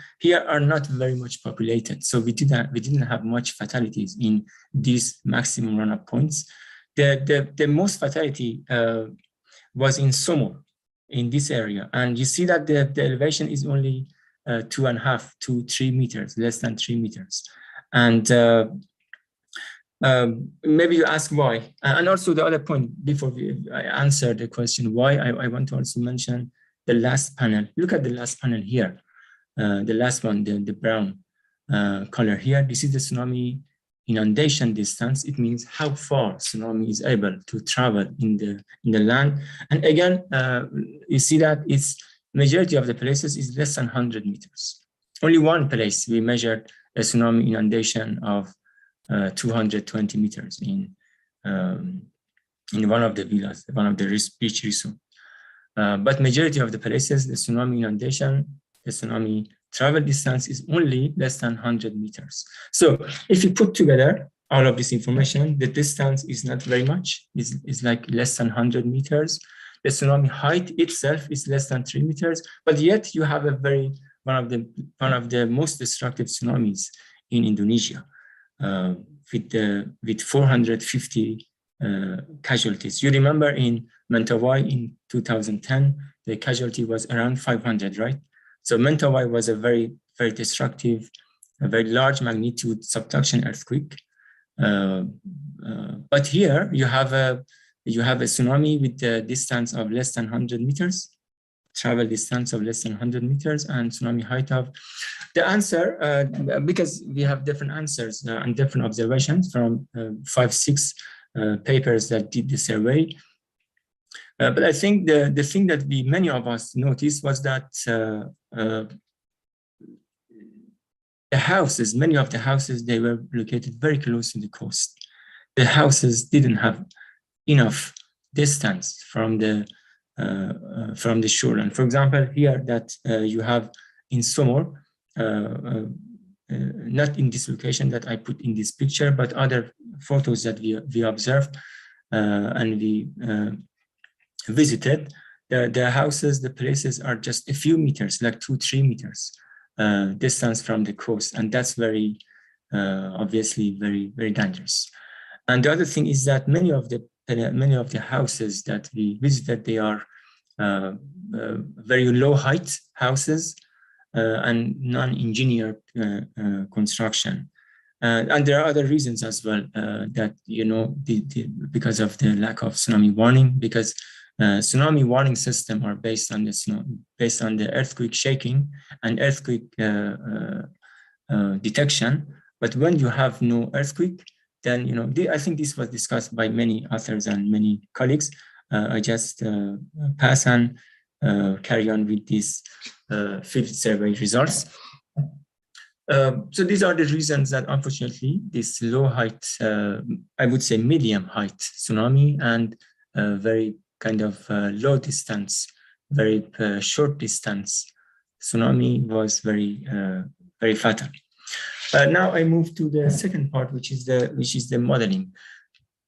are not very much populated. So we didn't have much fatalities in these maximum run-up points. The most fatality was in Somor, in this area. And you see that the elevation is only 2.5 to 3 meters, less than 3 meters. And maybe you ask why. And also the other point, before I answer the question why, I want to also mention the last panel. Look at the last panel here. The last one, the brown color here. This is the tsunami inundation distance. It means how far tsunami is able to travel in the land. And again, you see that it's majority of the places is less than 100 meters. Only one place we measured a tsunami inundation of 220 meters in one of the villas, one of the beach resort. But majority of the places, the tsunami inundation, the tsunami travel distance is only less than 100 meters. So if you put together all of this information, the distance is not very much. It's like less than 100 meters. The tsunami height itself is less than 3 meters, but yet you have one of the most destructive tsunamis in Indonesia, with 450 casualties. You remember in Mentawai in 2010, the casualty was around 500, right? So Mentawai was a very, very destructive, a very large magnitude subduction earthquake. But here you have a tsunami with a distance of less than 100 meters. travel distance of less than 100 meters and tsunami height of. The answer, because we have different answers and different observations from 5-6 papers that did the survey. But I think the thing that many of us noticed was that the houses, many of the houses, they were located very close to the coast. The houses didn't have enough distance from the shore. And for example, here that you have in Somor, not in this location that I put in this picture, but other photos that we observed and we visited, the houses, the places are just a few meters, like 2-3 meters distance from the coast. And that's very, obviously very, very dangerous. And the other thing is that many of the houses that we visited, they are very low height houses and non-engineered construction. And there are other reasons as well that, you know, because of the lack of tsunami warning, because tsunami warning system are based on the earthquake shaking and earthquake detection. But when you have no earthquake, then, you know, I think this was discussed by many authors and many colleagues. I just pass on, carry on with these fifth survey results. So these are the reasons that, unfortunately, this low height, I would say medium height tsunami and very kind of low distance, very short distance tsunami was very, very fatal. Now I move to the second part, which is the modeling.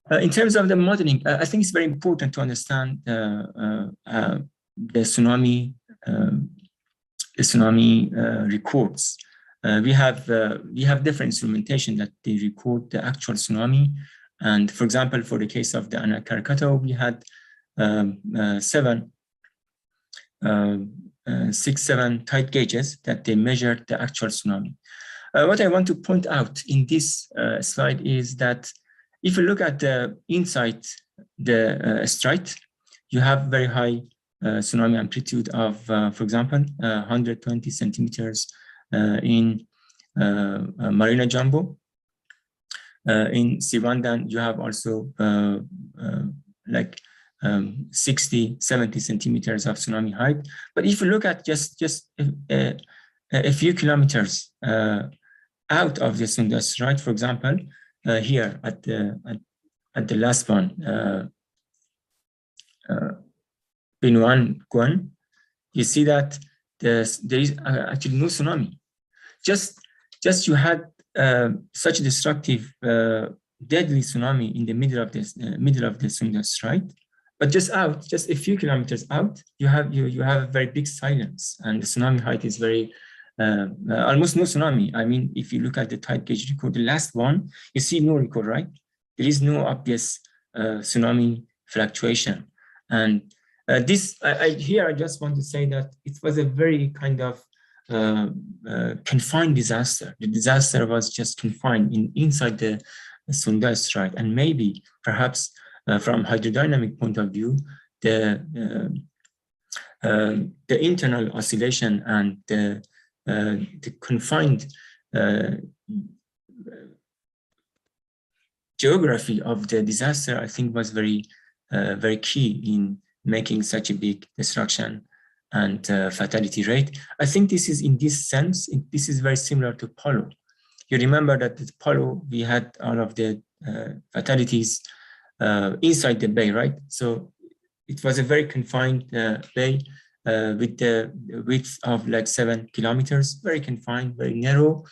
In terms of the modeling, I think it's very important to understand the tsunami records. We have different instrumentation that they record the actual tsunami. And for example, for the case of the Krakatoa, we had 6-7 tide gauges that they measured the actual tsunami. What I want to point out in this slide is that if you look at the inside the strait, you have very high tsunami amplitude of, for example, 120 centimeters in Marina Jumbo. In Siwandan, you have also like 60, 70 centimeters of tsunami height. But if you look at just a few kilometers out of the Sunda Strait, for example, here at the last one, Binuan Guan, you see that there is actually no tsunami. Just you had such destructive, deadly tsunami in the middle of the Sunda Strait, but just a few kilometers out, you have a very big silence, and the tsunami height is very almost no tsunami. I mean, if you look at the tide gauge record, the last one, you see no record, right? There is no obvious tsunami fluctuation, and this here I just want to say that it was a very kind of confined disaster. The disaster was just confined inside the Sunda Strait, and maybe perhaps from hydrodynamic point of view, the internal oscillation and the confined geography of the disaster, I think, was very very key in making such a big destruction and fatality rate. I think this is, in this sense, this is very similar to Polo. You remember that at Polo, we had all of the fatalities inside the bay, right? So it was a very confined bay with the width of like 7 kilometers, very confined, very narrow.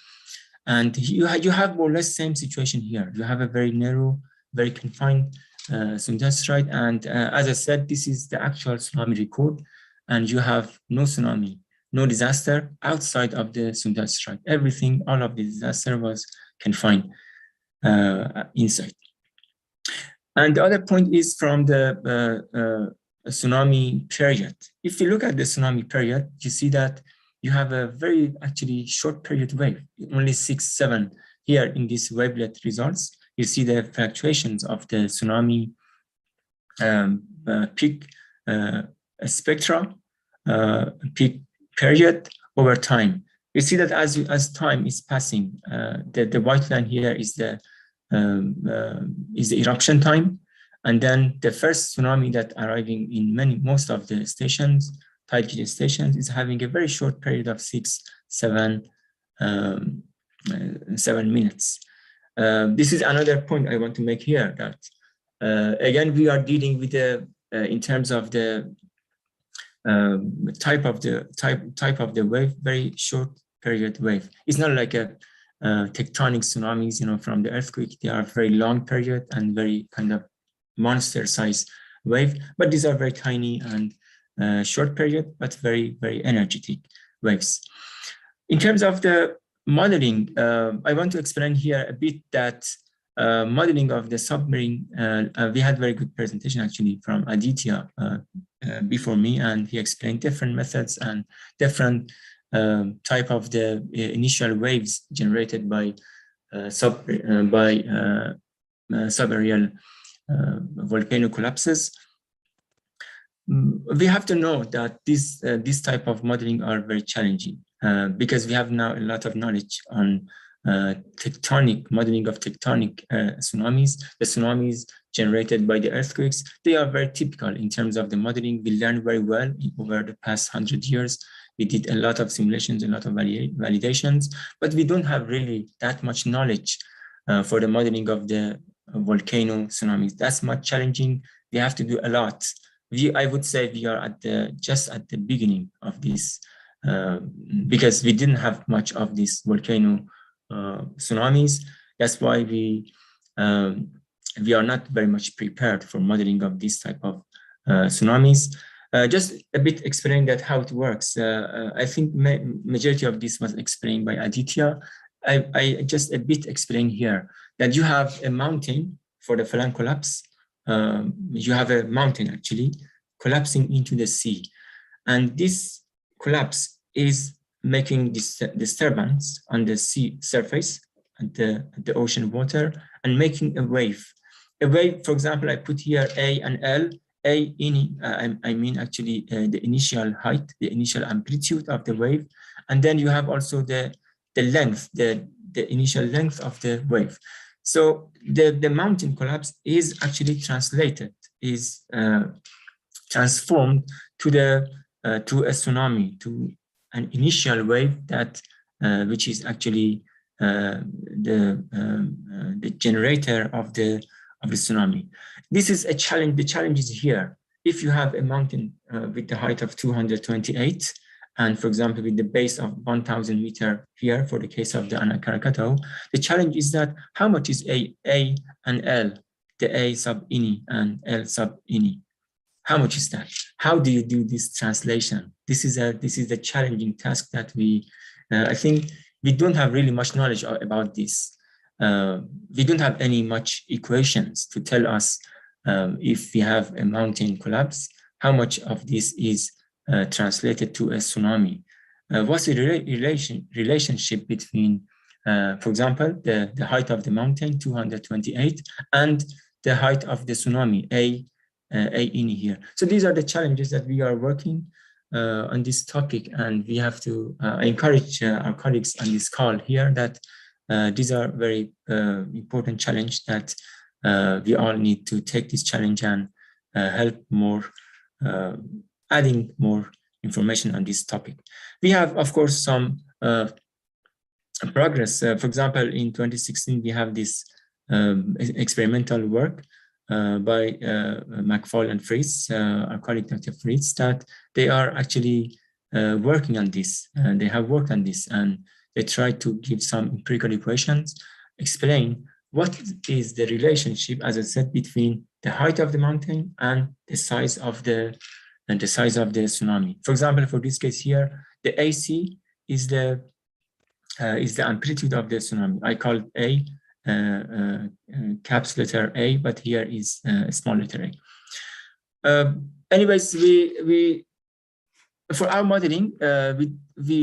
And you have more or less same situation here. You have a very narrow, very confined Sunda Strait. And as I said, this is the actual tsunami record. And you have no tsunami, no disaster outside of the Sunda Strait. Everything, all of the disaster was confined inside. And the other point is from the tsunami period. If you look at the tsunami period, you see that you have a very actually short period wave, only 6-7 here in this wavelet results. You see the fluctuations of the tsunami peak spectra peak period over time. You see that as time is passing, the white line here is the eruption time, and then the first tsunami that arriving in most of the stations, tide gauge stations, is having a very short period of 7 minutes. This is another point I want to make here, that again we are dealing with in terms of the type of the wave, very short period wave. It's not like a tectonic tsunamis, from the earthquake. They are very long period and very kind of monster size wave, but these are very tiny and short period, but very, very energetic waves. In terms of the modeling, I want to explain here a bit that modeling of the submarine, we had very good presentation actually from Aditya before me, and he explained different methods and different type of the initial waves generated by subaerial volcano collapses. We have to know that this type of modeling are very challenging because we have now a lot of knowledge on modeling of tectonic tsunamis. The tsunamis generated by the earthquakes, they are very typical in terms of the modeling. We learned very well over the past 100 years. We did a lot of simulations, a lot of validations, but we don't have really that much knowledge for the modeling of the volcano tsunamis. That's much challenging. We have to do a lot. I would say we are just at the beginning of this because we didn't have much of these volcano tsunamis. That's why we are not very much prepared for modeling of this type of tsunamis. Just a bit explaining that how it works. I think majority of this was explained by Aditya. I just a bit explain here that you have a mountain for the phalanx collapse. You have a mountain actually collapsing into the sea, and this collapse is making this disturbance on the sea surface and the ocean water, and making a wave. A wave, for example, I put here A and L. I mean actually the initial height, the initial amplitude of the wave, and then you have also the length, the initial length of the wave. So the mountain collapse is actually transformed to a tsunami, to an initial wave that which is actually the generator of the tsunami. This is a challenge. The challenge is here. If you have a mountain with the height of 228, and for example, with the base of 1,000 meters here, for the case of the Krakatau, the challenge is that how much is A and L, the A sub ini and L sub ini? How much is that? How do you do this translation? This is a challenging task that I think we don't have really much knowledge about this. We don't have any much equations to tell us if we have a mountain collapse, how much of this is translated to a tsunami. What's the relationship between, for example, the height of the mountain, 228, and the height of the tsunami, A in here. So these are the challenges that we are working on this topic, and we have to encourage our colleagues on this call here that these are very important challenge that we all need to take this challenge and help more, adding more information on this topic. We have, of course, some progress. For example, in 2016, we have this experimental work by McFall and Fritz, our colleague Dr. Fritz, that they are actually working on this. They have worked on this, and they try to give some empirical equations, explain what is the relationship, as I said, between the height of the mountain and the size of the tsunami. For example, for this case here, the AC is the amplitude of the tsunami. I call A caps letter A, but here is a small letter A. Anyways, we for our modeling, we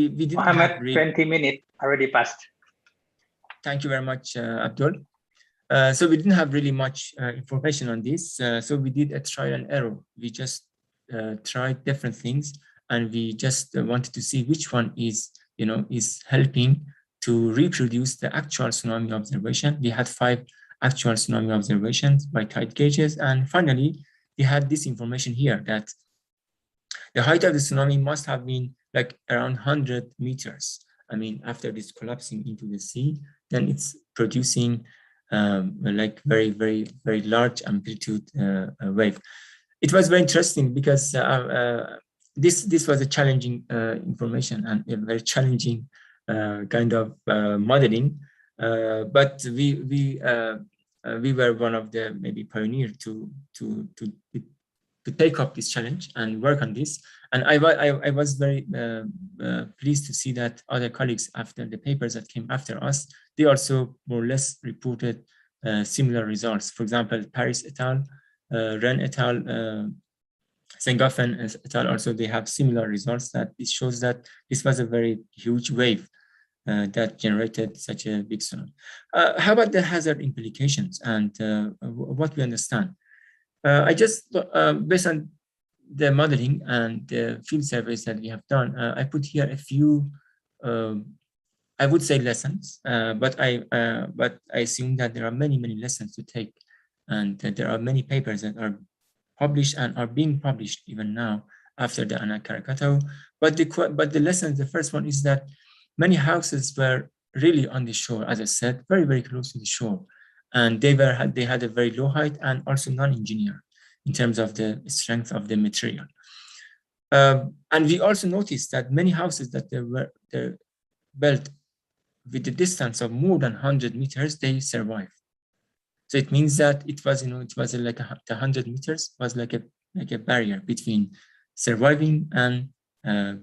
didn't Mohammed, have really... 20 minutes already passed. Thank you very much, Abdul. So we didn't have really much information on this. So we did a trial and error. We just tried different things, and we just wanted to see which one is, is helping to reproduce the actual tsunami observation. We had 5 actual tsunami observations by tide gauges, and finally, we had this information here that the height of the tsunami must have been like around 100 meters. I mean, after this collapsing into the sea, then it's producing like very, very, very large amplitude wave. It was very interesting because this was a challenging information and a very challenging kind of modeling, but we were one of the maybe pioneers to take up this challenge and work on this. And I was very pleased to see that other colleagues after the papers that came after us, they also more or less reported similar results. For example, Paris et al., Ren et al., Sengoffen et al. Also, they have similar results that it shows that this was a very huge wave that generated such a big tsunami. How about the hazard implications and what we understand? I just, based on the modeling and the field surveys that we have done, I put here a few, I would say lessons, but I assume that there are many lessons to take, and that there are many papers that are published and are being published even now after the Anak Krakatau. But the lesson, the first one is that many houses were really on the shore, as I said, very, very close to the shore. And they had a very low height and also non-engineered in terms of the strength of the material. And we also noticed that many houses that were built with the distance of more than 100 meters, they survived. So it means that it was, it was like the 100 meters was like a barrier between surviving and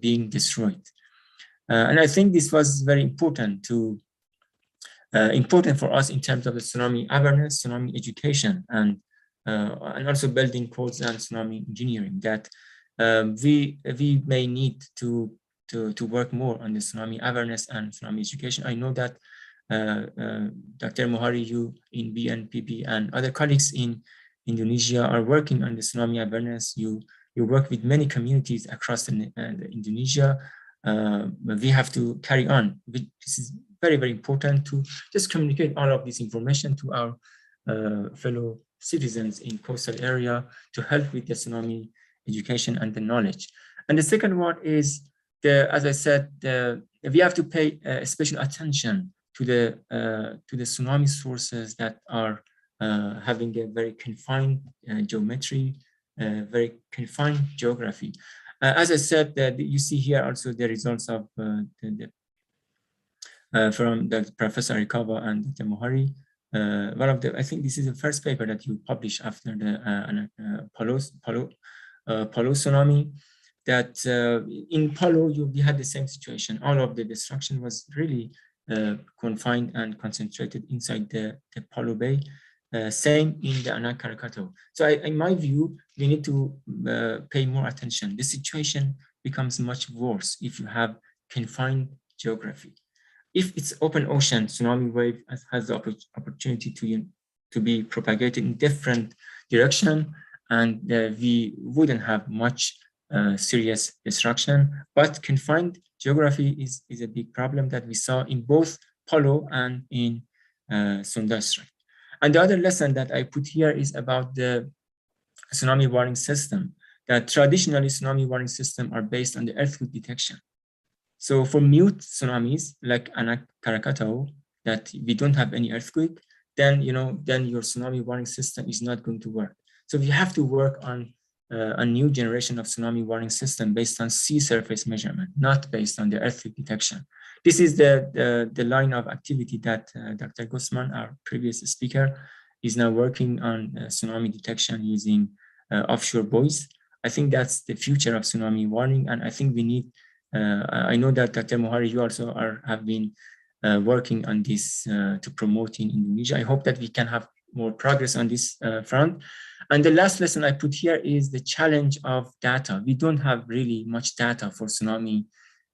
being destroyed. And I think this was very important for us in terms of the tsunami awareness, tsunami education, and also building codes and tsunami engineering. That we may need to work more on the tsunami awareness and tsunami education. I know that Dr. Mohari, you in BNPB and other colleagues in Indonesia are working on the tsunami awareness. You work with many communities across the Indonesia. We have to carry on. This is very, very important to just communicate all of this information to our fellow citizens in coastal area to help with the tsunami education and the knowledge. And the second one is, as I said, we have to pay special attention to the tsunami sources that are having a very confined geometry, very confined geography. As I said, you see here also the results of from the Professor Arikawa and Dr. Mohari. I think this is the first paper that you published after the Palu tsunami. That in Palu, we had the same situation. All of the destruction was really confined and concentrated inside the Palu Bay. Same in the Anak Krakatau. So in my view, we need to pay more attention. The situation becomes much worse if you have confined geography. If it's open ocean, tsunami wave has the opportunity to be propagated in different direction, and we wouldn't have much serious destruction. But confined geography is a big problem that we saw in both Palu and in Sunda Strait. And the other lesson that I put here is about the tsunami warning system, that traditionally tsunami warning systems are based on the earthquake detection. So for mute tsunamis like Anak Krakatau, that we don't have any earthquake, then your tsunami warning system is not going to work. So we have to work on a new generation of tsunami warning system based on sea surface measurement, not based on the earthquake detection. This is the line of activity that Dr. Guzman, our previous speaker, is now working on tsunami detection using offshore buoys. I think that's the future of tsunami warning, and I think we need. I know that Dr. Mohari, you also have been working on this to promote in Indonesia. I hope that we can have more progress on this front. And the last lesson I put here is the challenge of data. We don't have really much data for tsunami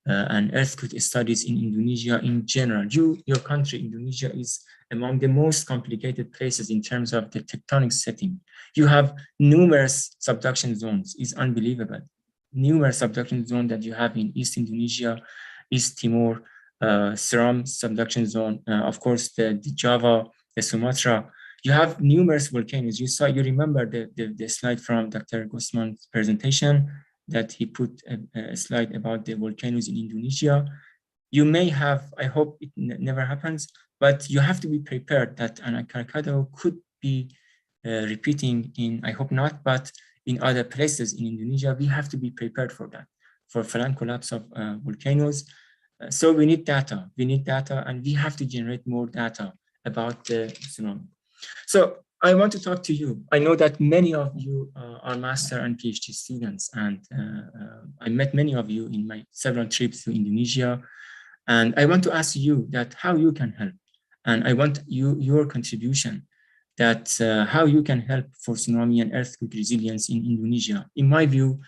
and earthquake studies in Indonesia in general. Your country, Indonesia, is among the most complicated places in terms of the tectonic setting. You have numerous subduction zones. It's unbelievable. numerous subduction zones that you have in East Indonesia, East Timor, Seram subduction zone, of course, the Java, the Sumatra. You have numerous volcanoes. You remember the slide from Dr. Gosman's presentation that he put a slide about the volcanoes in Indonesia. You may have, I hope it never happens, but you have to be prepared that an Krakatau could be repeating in, I hope not, but in other places in Indonesia. We have to be prepared for that, for flank collapse of volcanoes. So we need data, and we have to generate more data about the tsunami. So I want to talk to you. I know that many of you are master and PhD students, and I met many of you in my several trips to Indonesia. And I want to ask you that how you can help. And I want your contribution that how you can help for tsunami and earthquake resilience in Indonesia. In my view,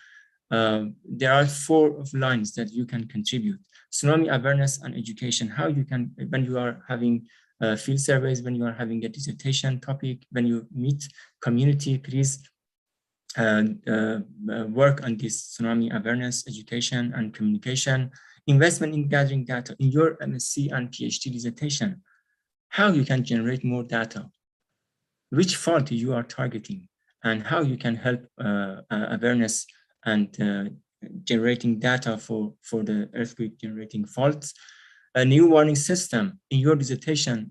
there are 4 lines that you can contribute. Tsunami awareness and education, how you can, when you are having field surveys, when you are having a dissertation topic, when you meet community, please work on this tsunami awareness, education, and communication. Investment in gathering data in your MSc and PhD dissertation, how you can generate more data, which fault you are targeting, and how you can help awareness and generating data for the earthquake generating faults. A new warning system in your dissertation,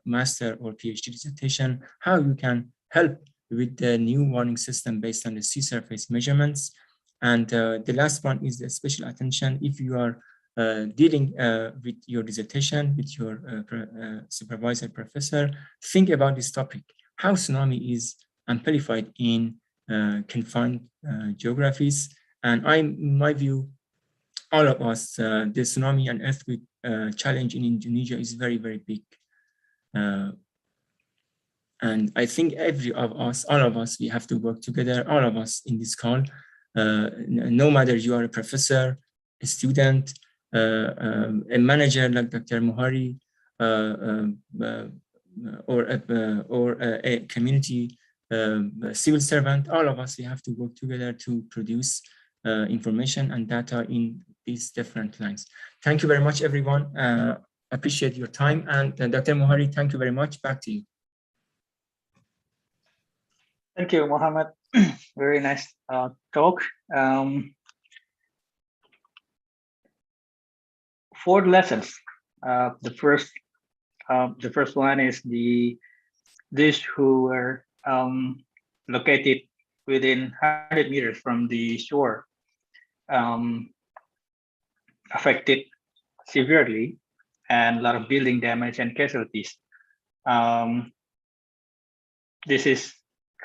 master or PhD dissertation, how you can help with the new warning system based on the sea surface measurements. And the last one is the special attention if you are dealing with your dissertation, with your supervisor professor, think about this topic, how tsunami is amplified in confined geographies. And in my view, all of us, the tsunami and earthquake challenge in Indonesia is very, very big. And I think all of us, we have to work together, all of us in this call, no matter you are a professor, a student, a manager like Dr. Mohari, or a community civil servant, all of us, we have to work together to produce information and data in these different lines. Thank you very much, everyone. Appreciate your time. And Dr. Mohari, thank you very much. Back to you. Thank you, Mohammed. Very nice talk. 4 lessons. The first one is these who were located within 100 meters from the shore affected severely, and a lot of building damage and casualties. This is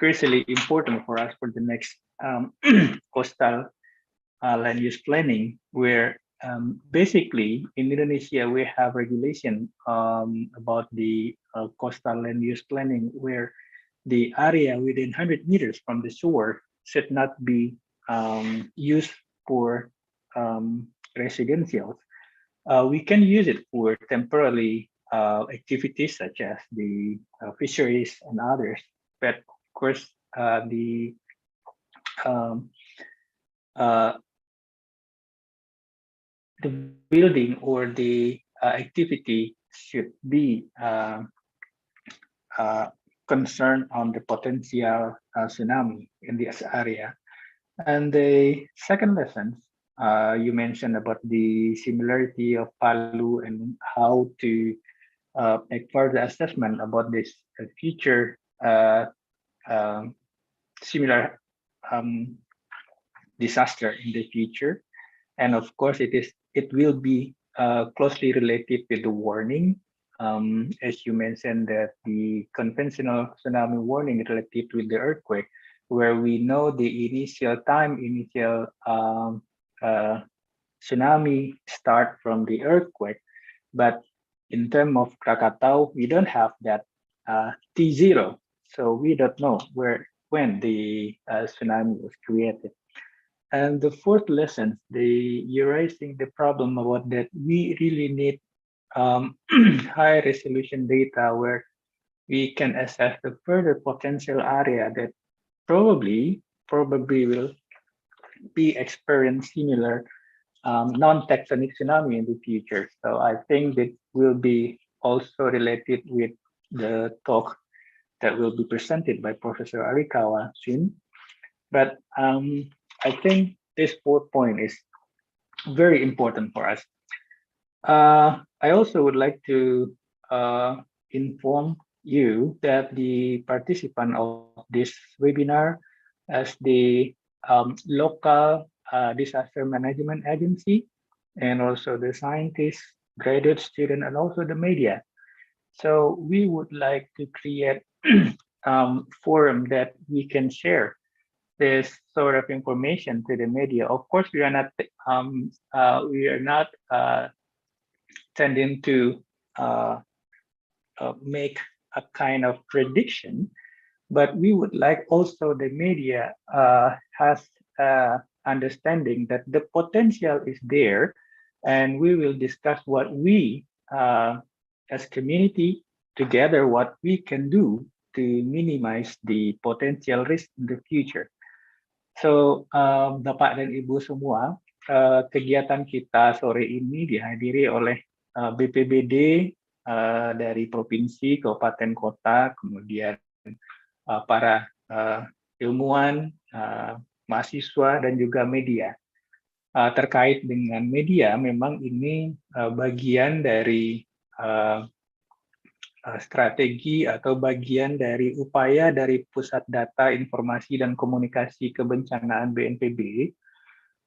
crucially important for us for the next coastal land use planning, where basically in Indonesia we have regulation about the coastal land use planning, where the area within 100 meters from the shore should not be used for residential. We can use it for temporary activities such as the fisheries and others, but of course the building or the activity should be concerned on the potential tsunami in this area. And the second lesson, you mentioned about the similarity of Palu and how to make further assessment about this future similar disaster in the future. And of course, it will be closely related with the warning. As you mentioned, that the conventional tsunami warning related with the earthquake, where we know the initial tsunami start from the earthquake, but in terms of Krakatau, we don't have that T0, so we don't know when the tsunami was created. And the fourth lesson, you're raising the problem about that we really need high resolution data where we can assess the further potential area that probably will be experience similar non-tectonic tsunami in the future. So I think that will be also related with the talk that will be presented by Professor Arikawa soon. But I think this 4th point is very important for us. I also would like to inform you that the participant of this webinar as the local disaster management agency, and also the scientists, graduate student, and also the media. So we would like to create forum that we can share this sort of information to the media. Of course, we are not tending to make a kind of prediction, but we would like also the media has understanding that the potential is there, and we will discuss what we as community together, what we can do to minimize the potential risk in the future. So Bapak dan Ibu semua, kegiatan kita sore ini dihadiri oleh BPBD dari provinsi, kabupaten, kota, kemudian para ilmuwan, mahasiswa, dan juga media. Terkait dengan media, memang ini bagian dari strategi atau bagian dari upaya dari Pusat Data Informasi dan Komunikasi Kebencanaan BNPB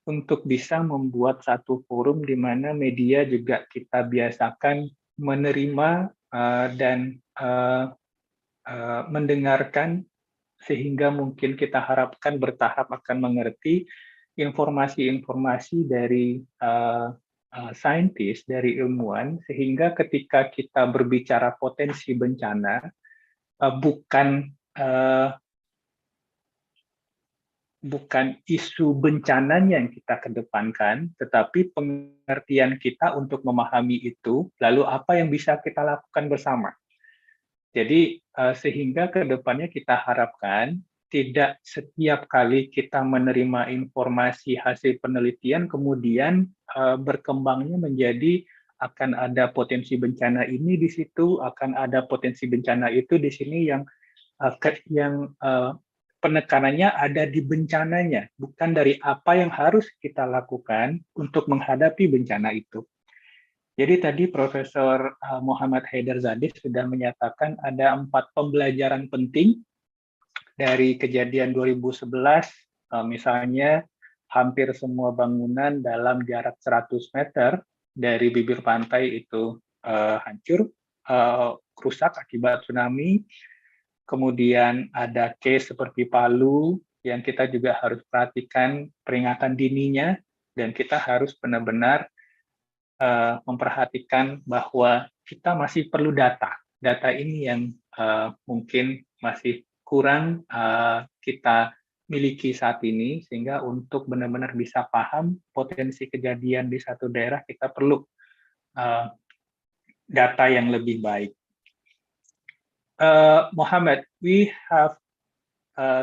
untuk bisa membuat satu forum di mana media juga kita biasakan menerima dan mendengarkan, sehingga mungkin kita harapkan bertahap akan mengerti informasi-informasi dari saintis, dari ilmuwan, sehingga ketika kita berbicara potensi bencana, bukan isu bencananya yang kita kedepankan, tetapi pengertian kita untuk memahami itu, lalu apa yang bisa kita lakukan bersama. Jadi sehingga kedepannya kita harapkan tidak setiap kali kita menerima informasi hasil penelitian kemudian berkembangnya menjadi akan ada potensi bencana ini di situ, akan ada potensi bencana itu di sini, yang penekanannya ada di bencananya, bukan dari apa yang harus kita lakukan untuk menghadapi bencana itu. Jadi tadi Profesor Muhammad Haidar Zadeh sudah menyatakan ada 4 pembelajaran penting dari kejadian 2011, misalnya hampir semua bangunan dalam jarak 100 meter dari bibir pantai itu hancur, rusak akibat tsunami. Kemudian ada case seperti Palu yang kita juga harus perhatikan peringatan dininya, dan kita harus benar-benar memperhatikan bahwa kita masih perlu data. Data ini yang mungkin masih kurang kita miliki saat ini, sehingga untuk benar-benar bisa paham potensi kejadian di satu daerah, kita perlu data yang lebih baik. Muhammad, we have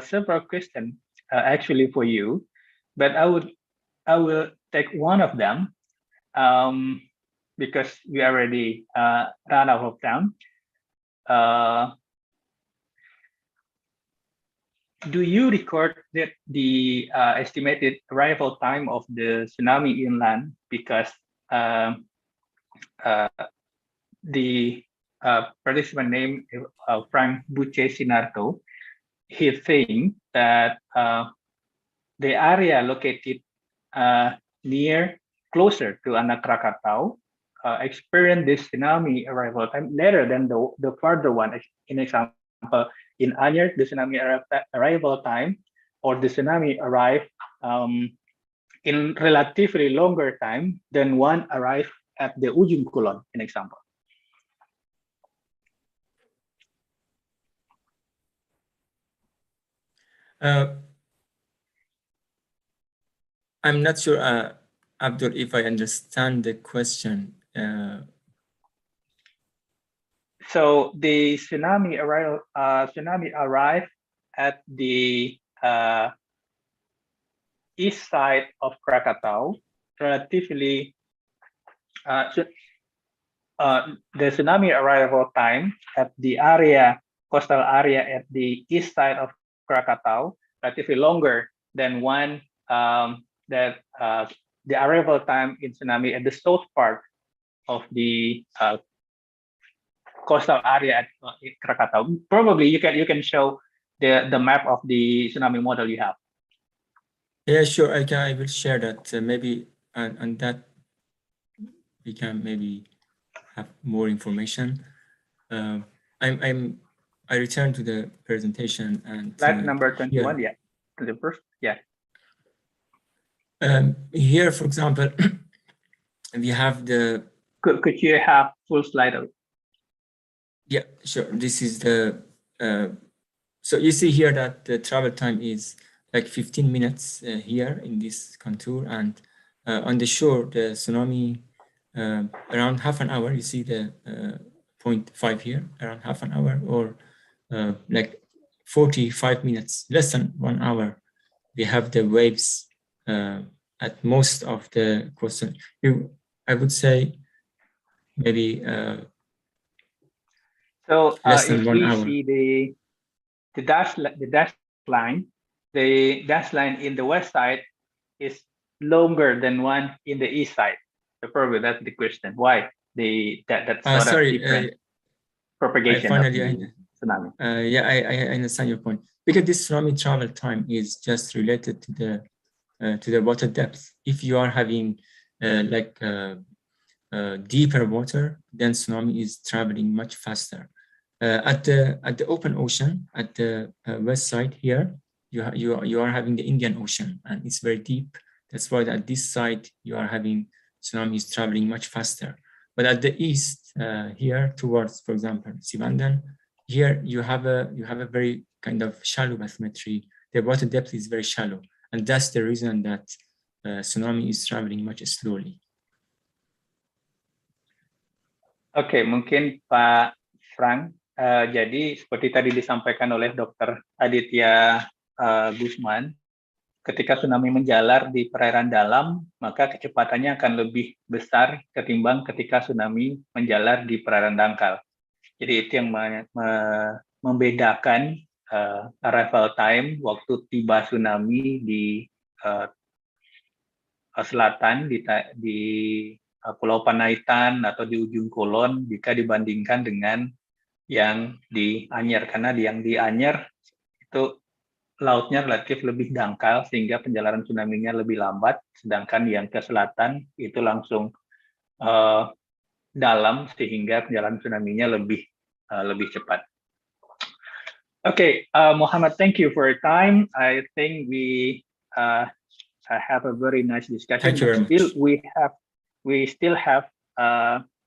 several questions actually for you, but I will take one of them because we already ran out of time. Do you record that the estimated arrival time of the tsunami inland? Because the participant name Frank Buce Sinarto, he's saying that the area located closer to Anak Krakatau experienced this tsunami arrival time later than the further one. In example, in Anyer, the tsunami arrival time, or the tsunami arrived in relatively longer time than one arrived at the Ujung Kulon, an example. I'm not sure, Abdul, if I understand the question. So the tsunami arrived at the east side of Krakatau, relatively the tsunami arrival time at the coastal area at the east side of Krakatau, relatively longer than one that the arrival time in tsunami at the south part of the coastal area at Krakatau. Probably you can show the map of the tsunami model you have. Yeah, sure. I will share that. Maybe on that we can maybe have more information. I return to the presentation and Slide number 21. Yeah, to the first. Yeah. Here, for example, we have the. Could you have full slide out? Yeah, sure. This is the. So you see here that the travel time is like 15 minutes here in this contour, and on the shore, the tsunami around half an hour. You see the 0.5 here, around half an hour, or like 45 minutes, less than 1 hour. We have the waves at most of the coastal. I would say maybe so less than if 1 we hour. See the dash line, the dash line in the west side is longer than one in the east side. So probably that's the question. Why that's sort of different propagation of the tsunami? Yeah, I understand your point, because this tsunami travel time is just related to the water depth. If you are having deeper water, then tsunami is traveling much faster. At the open ocean, at the west side here, you are having the Indian Ocean, and it's very deep. That's why at this side you are having tsunamis traveling much faster. But at the east here, towards, for example, Sivandan, here you have a very kind of shallow bathymetry. The water depth is very shallow, and that's the reason that tsunami is traveling much slowly. Oke, mungkin Pak Frank. Jadi seperti tadi disampaikan oleh Dr. Aditya Gusman, ketika tsunami menjalar di perairan dalam, maka kecepatannya akan lebih besar ketimbang ketika tsunami menjalar di perairan dangkal. Jadi itu yang membedakan arrival time, waktu tiba tsunami di selatan, di Pulau Panaitan atau di ujung Kulon, jika dibandingkan dengan yang di Anyer. Karena yang di Anyer itu lautnya relatif lebih dangkal sehingga penjalaran tsunami-nya lebih lambat, sedangkan yang ke selatan itu langsung dalam sehingga penjalaran tsunami-nya lebih cepat. Okay, Muhammad, thank you for your time. I think we have a very nice discussion. Thank you very much. We still have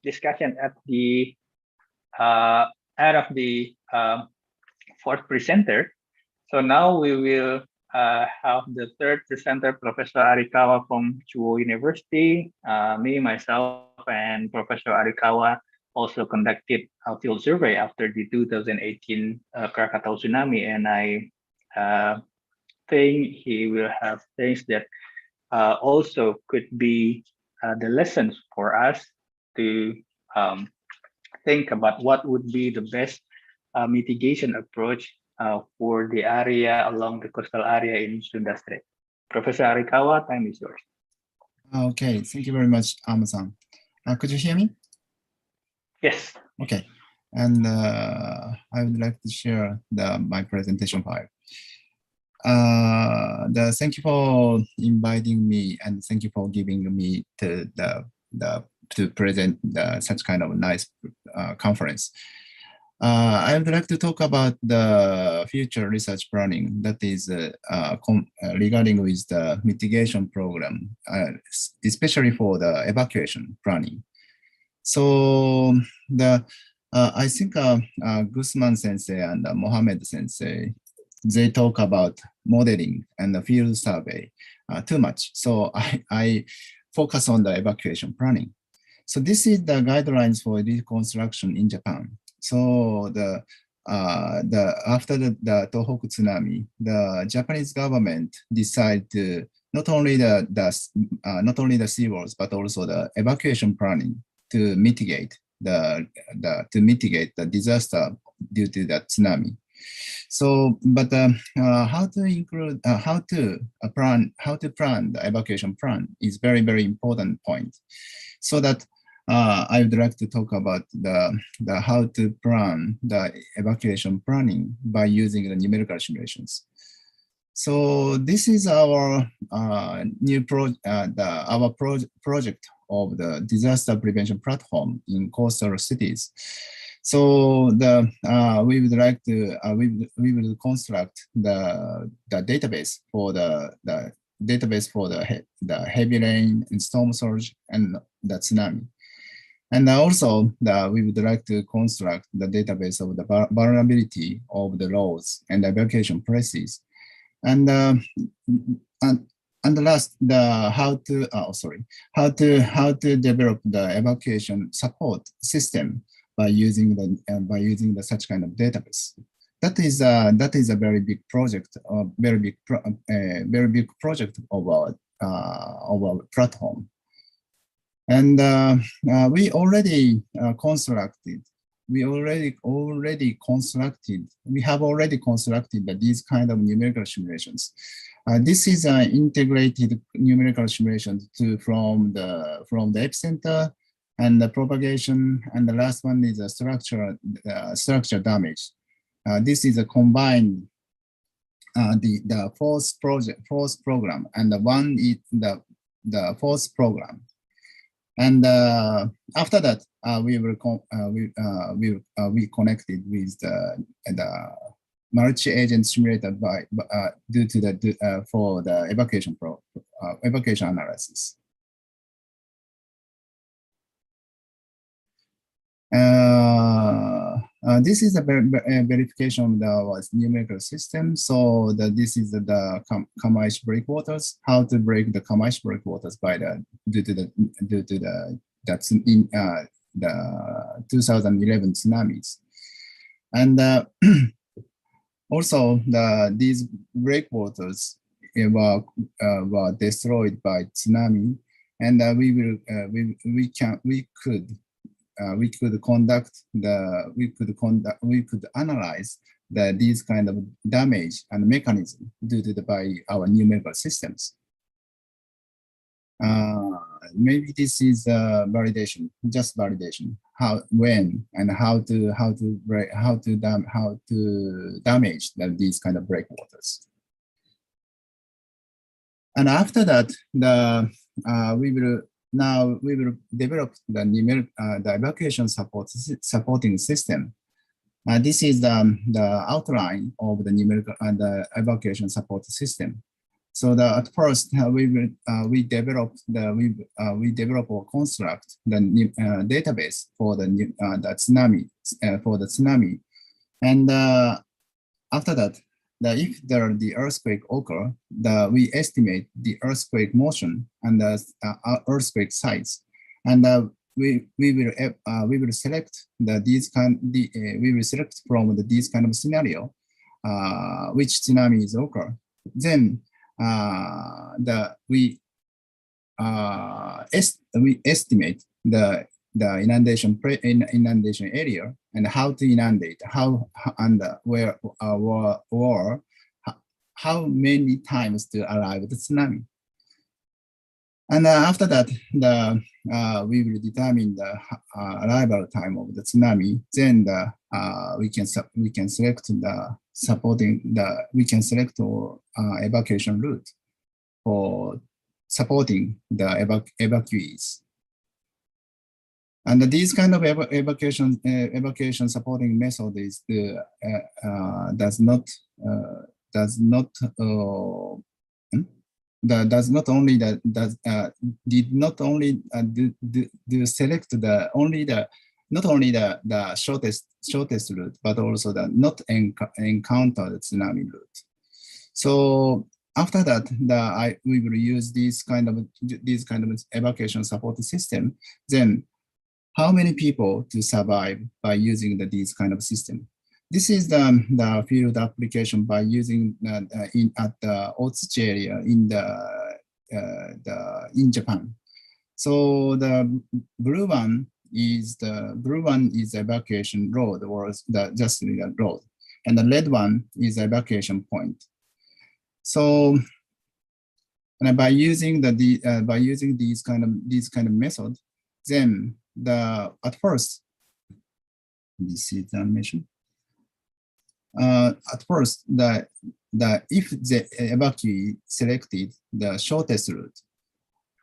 discussion at the end of the fourth presenter. So now we will have the third presenter, Professor Arikawa from Chuo University. Me, myself, and Professor Arikawa also conducted a field survey after the 2018 Krakatau tsunami, and I think he will have things that also could be the lessons for us to think about what would be the best mitigation approach for the area along the coastal area in Sunda Strait. Professor Arikawa, time is yours. Okay, thank you very much, Amazon. Could you hear me? Yes. Okay, and I would like to share my presentation file. Thank you for inviting me, and thank you for giving me to present such kind of nice conference. I would like to talk about the future research planning that is regarding with the mitigation program, especially for the evacuation planning. So I think Guzman Sensei and Mohammed Sensei, they talk about modeling and the field survey too much. So I focus on the evacuation planning. So this is the guidelines for reconstruction in Japan. So after the Tohoku tsunami, the Japanese government decided to not only the seawards, but also the evacuation planning to mitigate the disaster due to the tsunami. So, but how to plan the evacuation plan is very, very important point. So that I would like to talk about the how to plan the evacuation planning by using the numerical simulations. So this is our new project of the disaster prevention platform in coastal cities. So we would like to we will construct the database for the heavy rain and storm surge and the tsunami. And also we would like to construct the database of the vulnerability of the roads and evacuation places. And the last, how to develop the evacuation support system by using the such kind of database. That is a very big project, very big project of our platform. And we already constructed. We have already constructed these kind of numerical simulations. This is an integrated numerical simulation from the epicenter and the propagation, and the last one is a structure damage. This is a combined the fourth program, and the one is the fourth program. And after that, we connected with the multi-agent simulator due to for the evacuation analysis. This is a verification of the numerical system. So this is the Kamaishi breakwaters. How to break the Kamaishi breakwaters due to the 2011 tsunamis, and also these breakwaters were destroyed by tsunami, and we could analyze these kind of damage and mechanism due to by our numerical systems. Maybe this is validation, just validation. When and how to damage these kind of breakwaters. And after that, we will develop the evacuation supporting system. This is the outline of the numerical the evacuation support system. So at first we develop or construct the database for the tsunami, and after that, if the earthquake occur, we estimate the earthquake motion and the earthquake sites, and we will select these from these kind of scenario which tsunami is occur. Then we estimate the inundation area and how to inundate, where or how many times to arrive at the tsunami. And after that, we will determine the arrival time of the tsunami. Then we can select evacuation route for supporting the evacuees. And these kind of evacuation supporting method is did not only select not only the shortest route, but also the not encounter the tsunami route. So after that, we will use these kind of evacuation support system. Then how many people to survive by using these kind of system? This is the field application by using at the Otsuchi area in the in Japan. So the blue one is the evacuation road, or just the road, and the red one is the evacuation point. So, and by using these kind of method, then at first, this is the animation. At first, if the evacuee selected the shortest route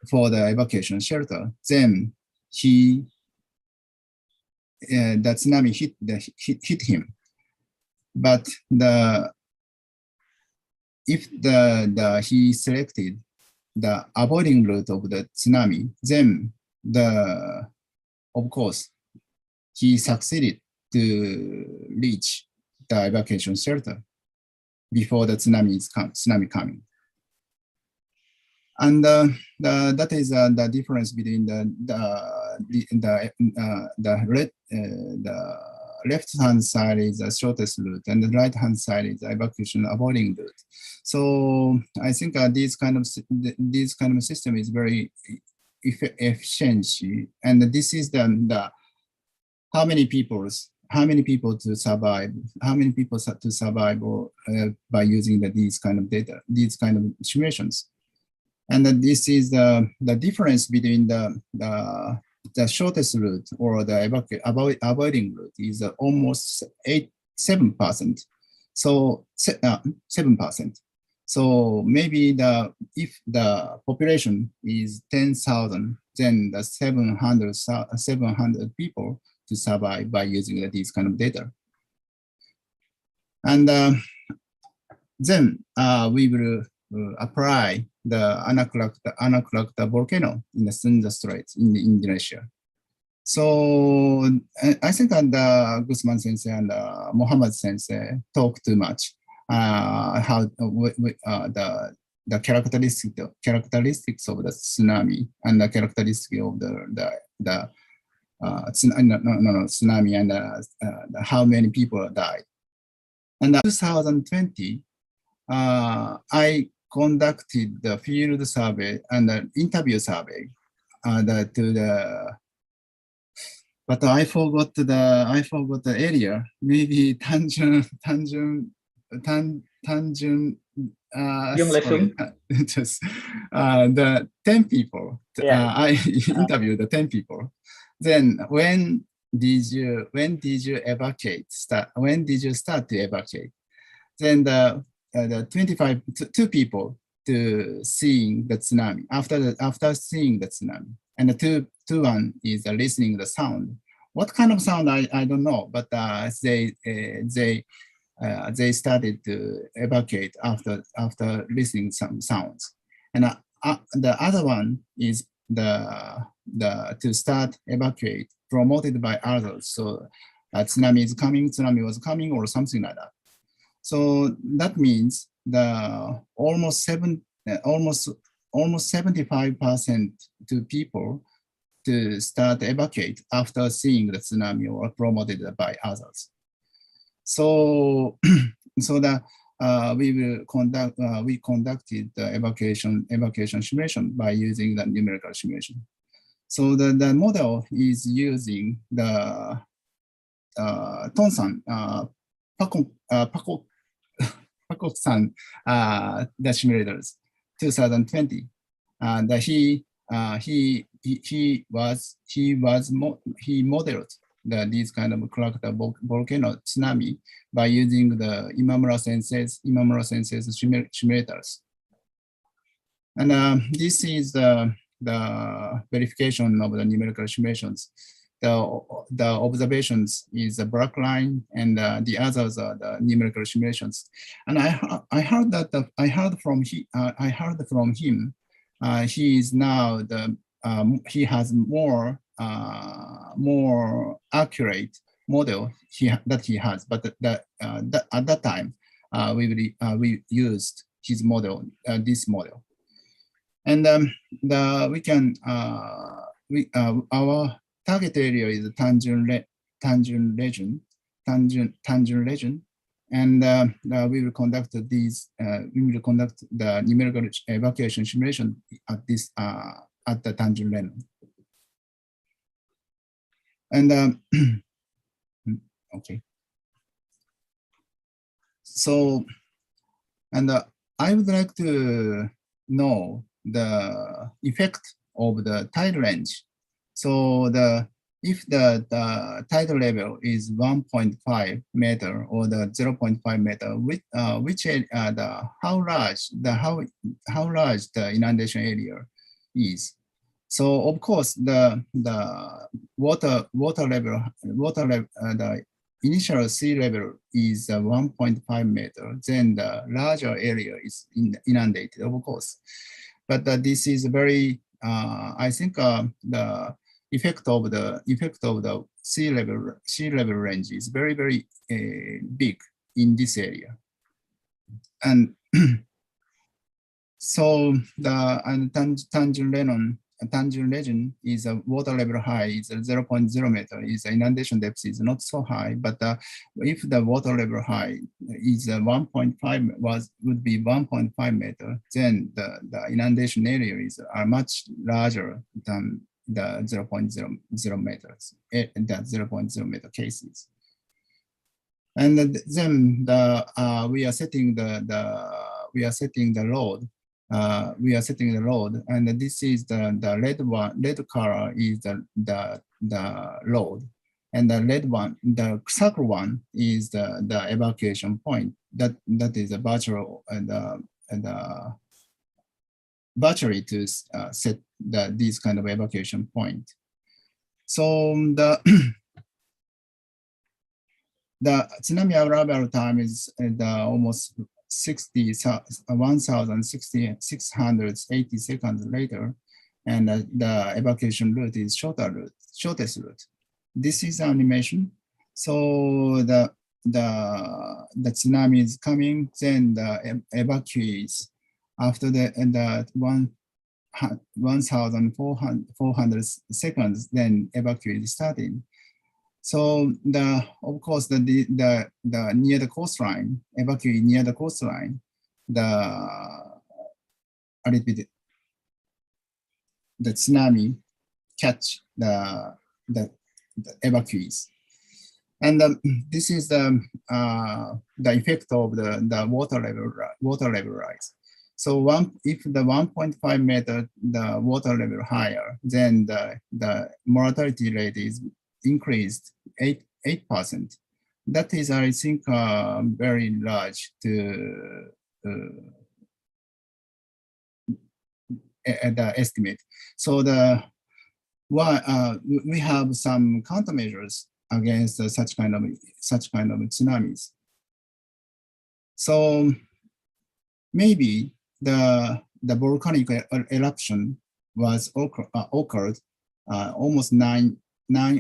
for the evacuation shelter, then the tsunami hit him. But if he selected the avoiding route of the tsunami, then of course he succeeded to reach the evacuation shelter before the tsunami coming. And that is the difference between the left-hand side is the shortest route, and the right-hand side is the evacuation avoiding route. So I think this kind of system is very efficient, and this is the how many people to survive by using these kind of data, these kind of simulations. And this is the difference between the shortest route or the avoiding route is almost 7%. So 7%. So maybe if the population is 10,000, then the 700 people to survive by using these kind of data. And then we will apply the Anak Krakatau volcano in the Sunda Straits in Indonesia. So I think that Guzman Sensei and Mohammed Sensei talk too much how the characteristics of the tsunami and the characteristics of the tsunami and how many people died. And in 2020, I conducted the field survey and the interview survey but I forgot the area. Maybe Tanjung. Just the 10 people. Yeah. I interviewed the 10 people. Then when did you evacuate? When did you start to evacuate? Then the 2 people to seeing the tsunami after seeing the tsunami, and the two one is listening the sound. What kind of sound I don't know, but they started to evacuate after listening some sounds, and the other one is to start evacuate promoted by others. So tsunami was coming, or something like that. So that means almost 75% to people to start evacuate after seeing the tsunami or promoted by others. So we conducted the evacuation simulation by using the numerical simulation. So the model is using the Ton-san, Pakok-san, the simulators, 2020. He modeled these kind of Krakatoa volcano tsunami by using the Imamura Sensei's simulators. And this is the verification of the numerical simulations. The observations is the black line, and the others are the numerical simulations. And I heard from him. He is now he has more accurate model that he has, but at that time we used his model, this model, and our target area is Tanjung region, And we will conduct the numerical evacuation simulation at the Tanjung. And okay. So, and I would like to know the effect of the tide range. So if the tide level is 1.5 meter or the 0.5 meter, how large the inundation area is. So of course the water level, the initial sea level is 1.5 meter. Then the larger area is inundated, of course. But this is very, I think the effect of the sea level range is very, very big in this area. And so the Tanjung region is a water level high, is 0.0 meter, is inundation depth is not so high, but if the water level high is 1.5 would be 1.5 meter, then the inundation areas are much larger than the 0.00 meters, the 0.0 meter cases. And then we are setting the load. We are setting the load, and this is the red color is the load, and the red one, the circle one is the evacuation point. That is a virtual virtually to set this kind of evacuation point. So the tsunami arrival time is almost 1,680 seconds later, and the evacuation route is shortest route. This is animation. So the tsunami is coming, then the evacuees after the 1,400 seconds, then evacuate starting. So of course the near the coastline, evacuee near the coastline, the tsunami catch the evacuees, and this is the effect of the water level rise. So if the 1.5 meter the water level higher, then the mortality rate is increased 8%. That is, I think, very large to the estimate. So we have some countermeasures against such kind of tsunamis. So maybe the volcanic eruption was occurred almost 9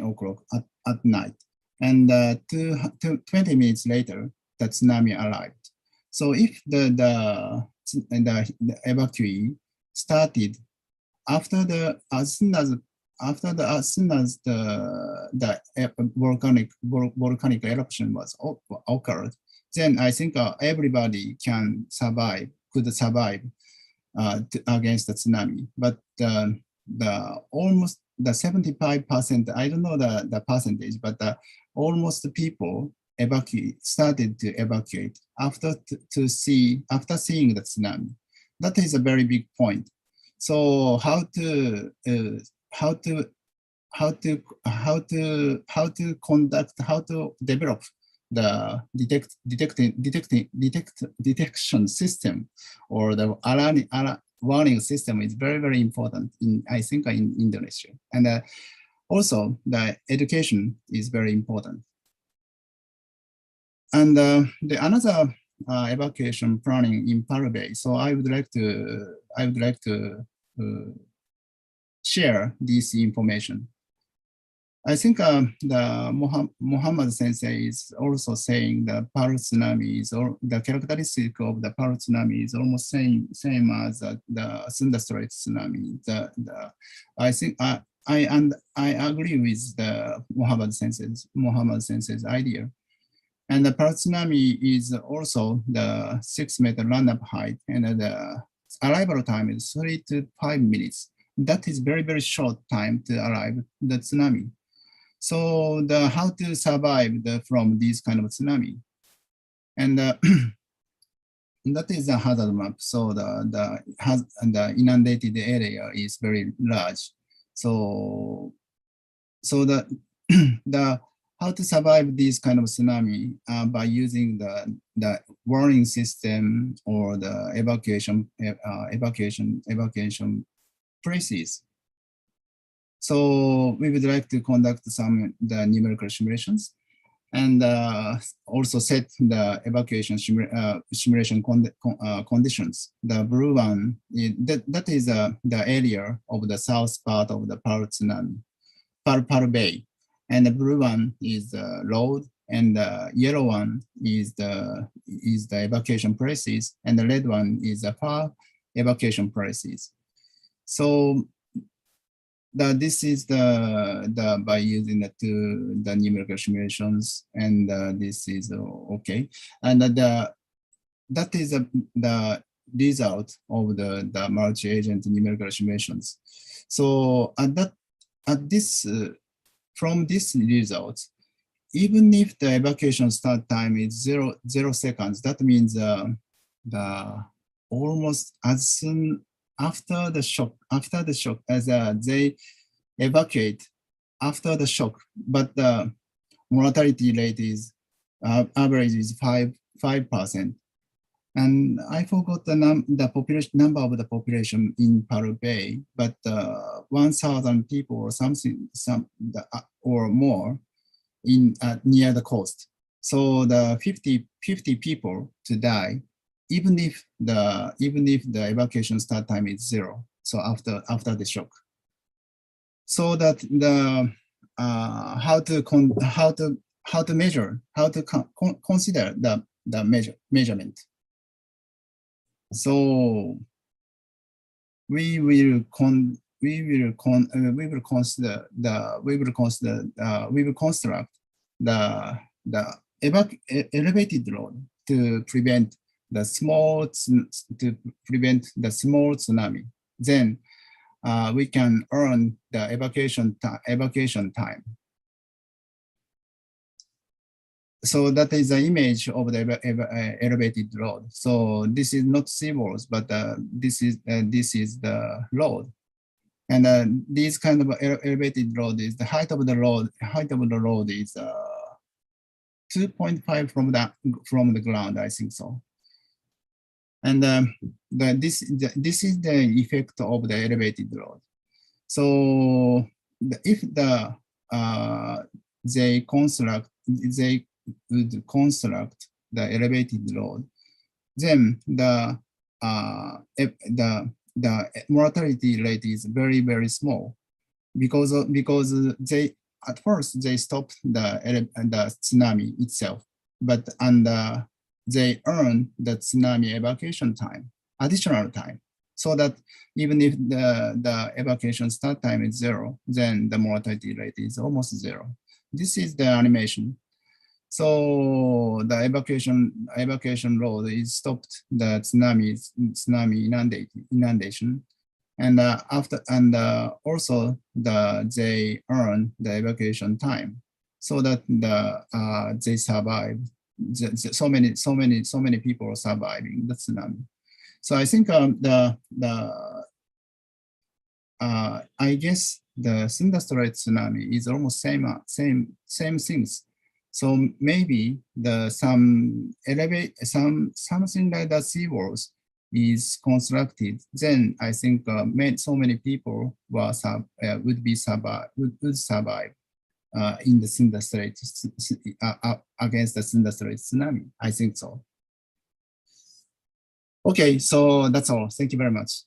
o'clock at night, and 20 minutes later, the tsunami arrived. So if the evacuee started as soon as the volcanic eruption was occurred, then I think everybody could survive against the tsunami. But almost the 75%, I don't know the percentage, but almost the people started to evacuate after seeing the tsunami. That is a very big point. So how to develop the detection system or the warning system is very, very important I think in Indonesia. And also the education is very important. And another evacuation planning in Paraguay. So I would like to share this information. I think the Muhammad Sensei is also saying the Palu tsunami is, or the characteristic of the Palu tsunami is almost same as the Sunda Strait tsunami. I think I agree with the Muhammad Sensei's idea, And the Pearl tsunami is also the 6-meter run-up height, and the arrival time is 3 to 5 minutes. That is very, very short time to arrive the tsunami. So how to survive from this kind of tsunami. And that is a hazard map. So the inundated area is very large. So the how to survive this kind of tsunami by using the warning system or the evacuation places. So we would like to conduct the numerical simulations and also set the evacuation simulation conditions. The blue one, that is the area of the south part of the Pearl tsunami, Pearl Bay. And the blue one is the road, and the yellow one is the evacuation places, and the red one is the far evacuation places. So this is by using the numerical simulations, and this is okay. And that is the result of the multi-agent numerical simulations. So from this result, even if the evacuation start time is 0 seconds, that means almost as soon after the shock, as they evacuate after the shock, but the mortality rate is average is 5%. And I forgot the population number of the population in Pearl Bay, but 1,000 people or something, or more in near the coast. So the 50 people to die, even if the evacuation start time is 0. So after the shock. So that the how to measure, how to consider the measurement. So we will construct the elevated load to prevent the small tsunami. Then we can earn the evacuation time. So that is the image of the elevated load. So this is not seawalls, but this is the load. And this kind of elevated load is the height of the load. Height of the load is 2.5 from the ground, I think so. And this is the effect of the elevated load. So if they would construct the elevated load, then the mortality rate is very, very small, because they at first they stopped the tsunami itself, but they earn the tsunami evacuation time, additional time, so that even if the evacuation start time is 0, then the mortality rate is almost 0. This is the animation. So the evacuation load is stopped the tsunami inundation, and also they earn the evacuation time, so that they survive. So many people are surviving the tsunami. So I think I guess the Sunda-Strait tsunami is almost same things. So maybe something like the seawalls is constructed. Then I think so many people would survive in the Sunda-Strait against the Sunda-Strait tsunami. I think so. Okay, so that's all. Thank you very much.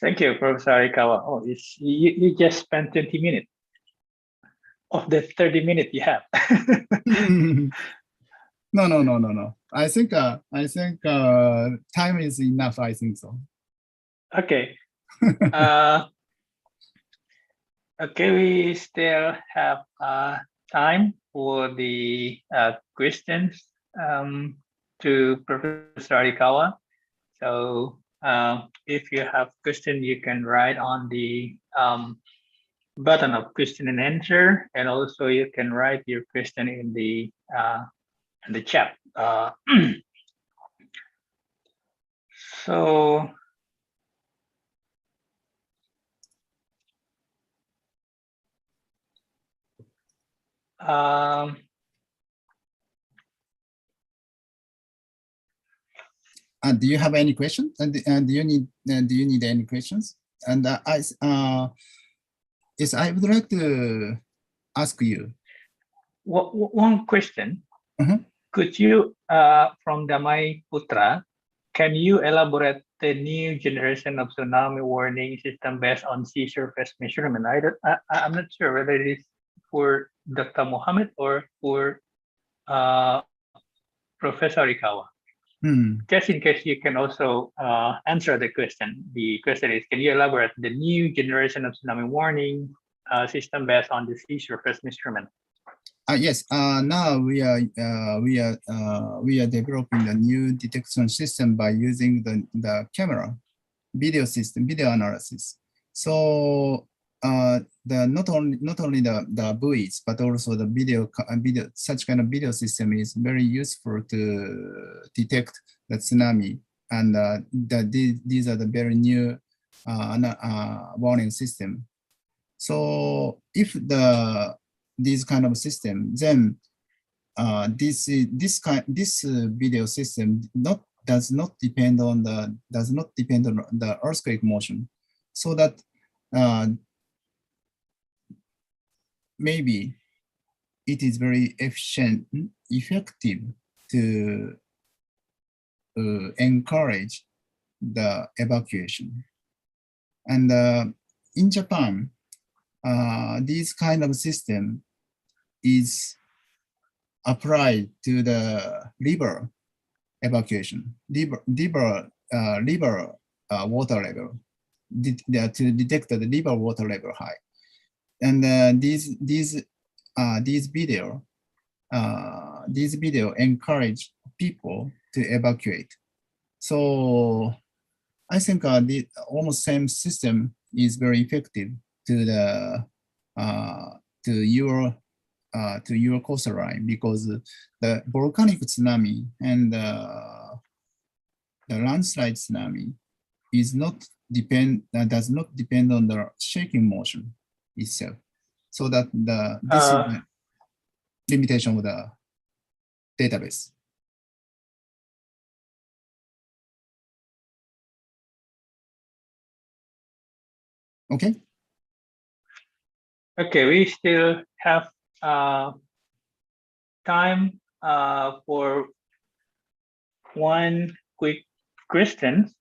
Thank you, Professor Arikawa. Oh, you just spent 20 minutes of the 30 minutes you have. No. I think time is enough. I think so. Okay. Okay, we still have time for the questions to Professor Arikawa. So if you have question, you can write on the button of question and answer, and also you can write your question in the chat. So do you have any questions? And do you need any questions? And yes, I would like to ask you. one question. Mhm. Could you, from Damai Putra, can you elaborate the new generation of tsunami warning system based on sea surface measurement? I'm not sure whether it is for Dr. Mohammed or for Professor Arikawa. Just in case you can also answer the question. The question is, can you elaborate the new generation of tsunami warning system based on the sea surface measurement? Yes. Now we are developing a new detection system by using the camera video system, video analysis. So not only the buoys, but also the video such kind of video system is very useful to detect the tsunami, and these are the very new warning system. So if this kind of system, then this video system does not depend on the earthquake motion, so that maybe it is very effective to encourage the evacuation. And in Japan, this kind of system is applied to the river evacuation, river water level, to detect the river water level high. And these video encourage people to evacuate. So I think the almost same system is very effective to the to your coastal line, because the volcanic tsunami and the landslide tsunami is does not depend on the shaking motion itself. So that this is the limitation of the database. Okay. Okay, we still have time for one quick question.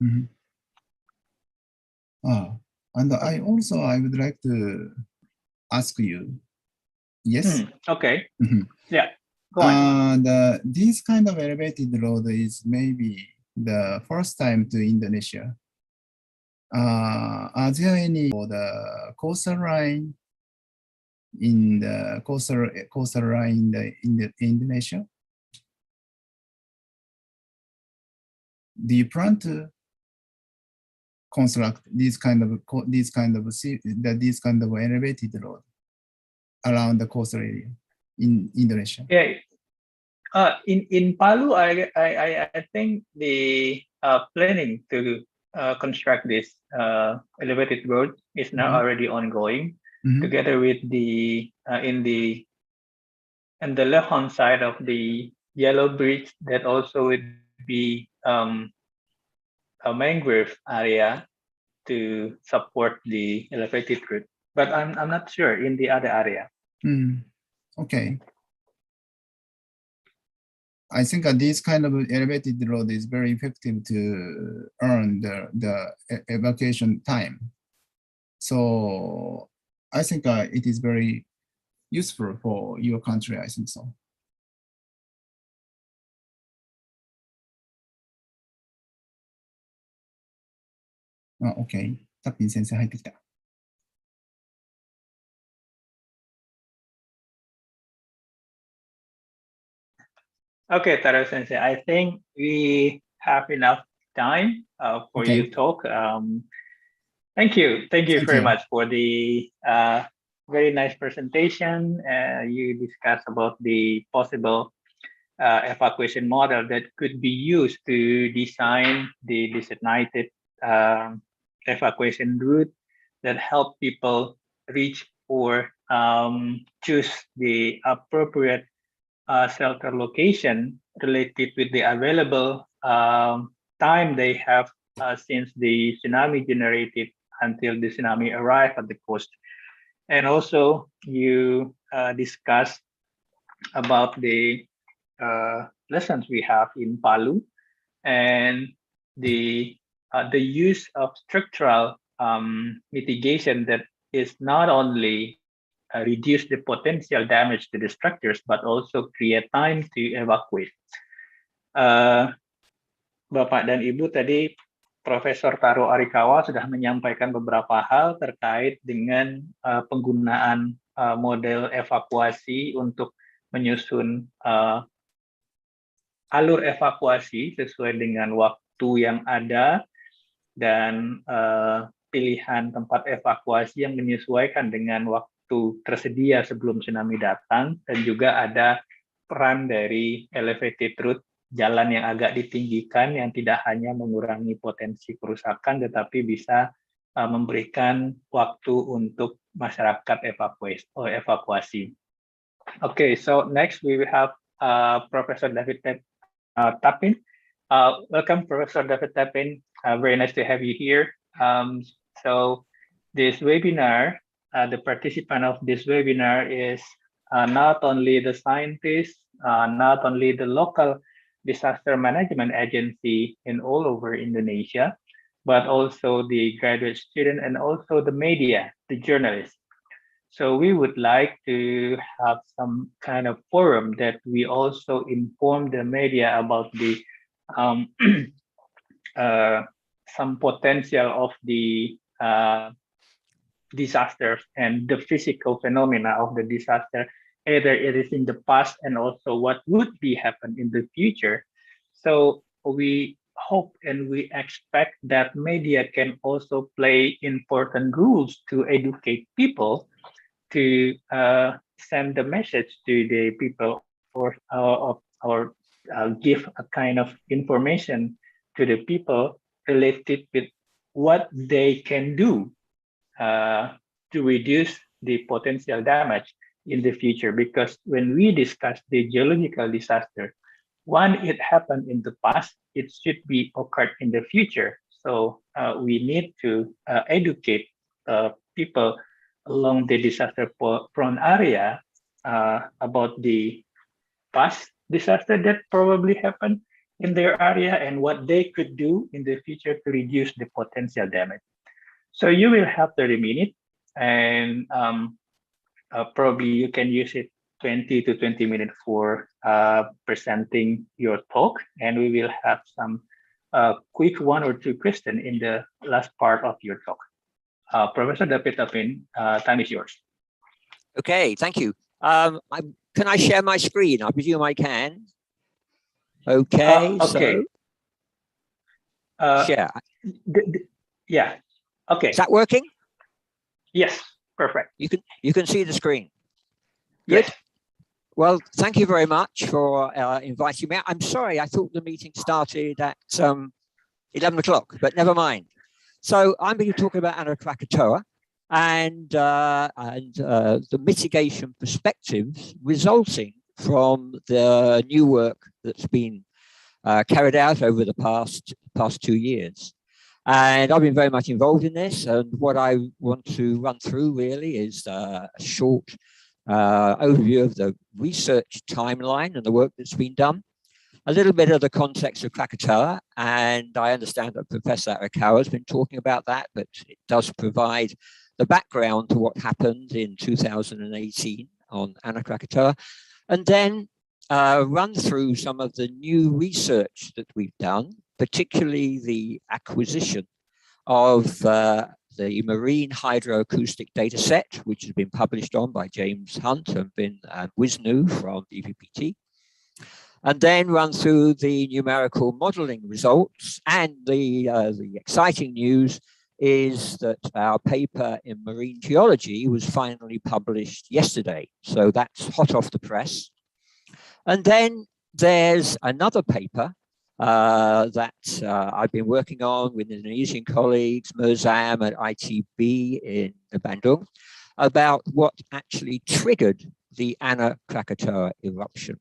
Mm-hmm. And I would like to ask you. Yes. Okay. Mm-hmm. Yeah. Go on. This kind of elevated road is maybe the first time to Indonesia. Are there any for the coastal line in the coastal line in Indonesia? Do you plan to construct this kind of elevated road around the coastal area in Indonesia? Yeah. In Palu, I think the planning to construct this elevated road is now already ongoing, together with the in the left-hand side of the yellow bridge that also would be a mangrove area to support the elevated route. But I'm not sure in the other area. Okay. I think this kind of elevated road is very effective to earn the evacuation time. So I think it is very useful for your country, I think so. OK。タッピン先生入ってきた。Okay, Taro Sensei, I think we have enough time for Okay. you to talk. Thank you. Thank you Thank very you. much for the very nice presentation. You discussed about the possible evacuation model that could be used to design the designated evacuation route that help people reach or choose the appropriate shelter location related with the available time they have since the tsunami generated until the tsunami arrived at the coast. And also you discussed about the lessons we have in Palu and the use of structural mitigation that is not only reduce the potential damage to the structures, but also create time to evacuate. Bapak dan Ibu tadi Profesor Taro Arikawa sudah menyampaikan beberapa hal terkait dengan penggunaan model evakuasi untuk menyusun alur evakuasi sesuai dengan waktu yang ada dan pilihan tempat evakuasi yang menyesuaikan dengan waktu tersedia sebelum tsunami datang, dan juga ada peran dari elevated route, jalan yang agak ditinggikan yang tidak hanya mengurangi potensi kerusakan tetapi bisa memberikan waktu untuk masyarakat evakuasi. Okay, so next we will have Professor David Tapin. Welcome, Professor David Tapin. Very nice to have you here. So this webinar, the participant of this webinar is not only the scientists, not only the local disaster management agency in all over Indonesia, but also the graduate student and also the media, the journalists. So we would like to have some kind of forum that we also inform the media about the some potential of the disasters and the physical phenomena of the disaster, either it is in the past and also what would be happen in the future. So we hope and we expect that media can also play important roles to educate people, to send the message to the people, or give a kind of information to the people related with what they can do to reduce the potential damage in the future. Because when we discuss the geological disaster, when it happened in the past, it should be occurred in the future. So we need to educate people along the disaster prone area about the past disaster that probably happened in their area and what they could do in the future to reduce the potential damage. So you will have 30 minutes, and probably you can use it 20 to 20 minutes for presenting your talk, and we will have some quick 1 or 2 questions in the last part of your talk. Professor David Tapin, time is yours. Okay, thank you. Can I share my screen? I presume I can. Okay, okay. So share. Yeah. Okay. Is that working? Yes, perfect. You can see the screen. Good. Yes. Well, thank you very much for inviting me. I'm sorry, I thought the meeting started at 11 o'clock, but never mind. So I'm going to be talking about Krakatoa and the mitigation perspectives resulting from the new work that's been carried out over the past 2 years. And I've been very much involved in this. And what I want to run through really is a short overview of the research timeline and the work that's been done, a little bit of the context of Krakatoa, and I understand that Professor Arikawa has been talking about that, but it does provide the background to what happened in 2018 on Krakatoa, and then run through some of the new research that we've done, particularly the acquisition of the marine hydroacoustic data set, which has been published on by James Hunt and Wisnu from EVPT. And then run through the numerical modeling results. And the exciting news is that our paper in marine geology was finally published yesterday. So that's hot off the press. And then there's another paper that I've been working on with Indonesian colleagues, Merzam at ITB in Bandung, about what actually triggered the Anak Krakatoa eruption.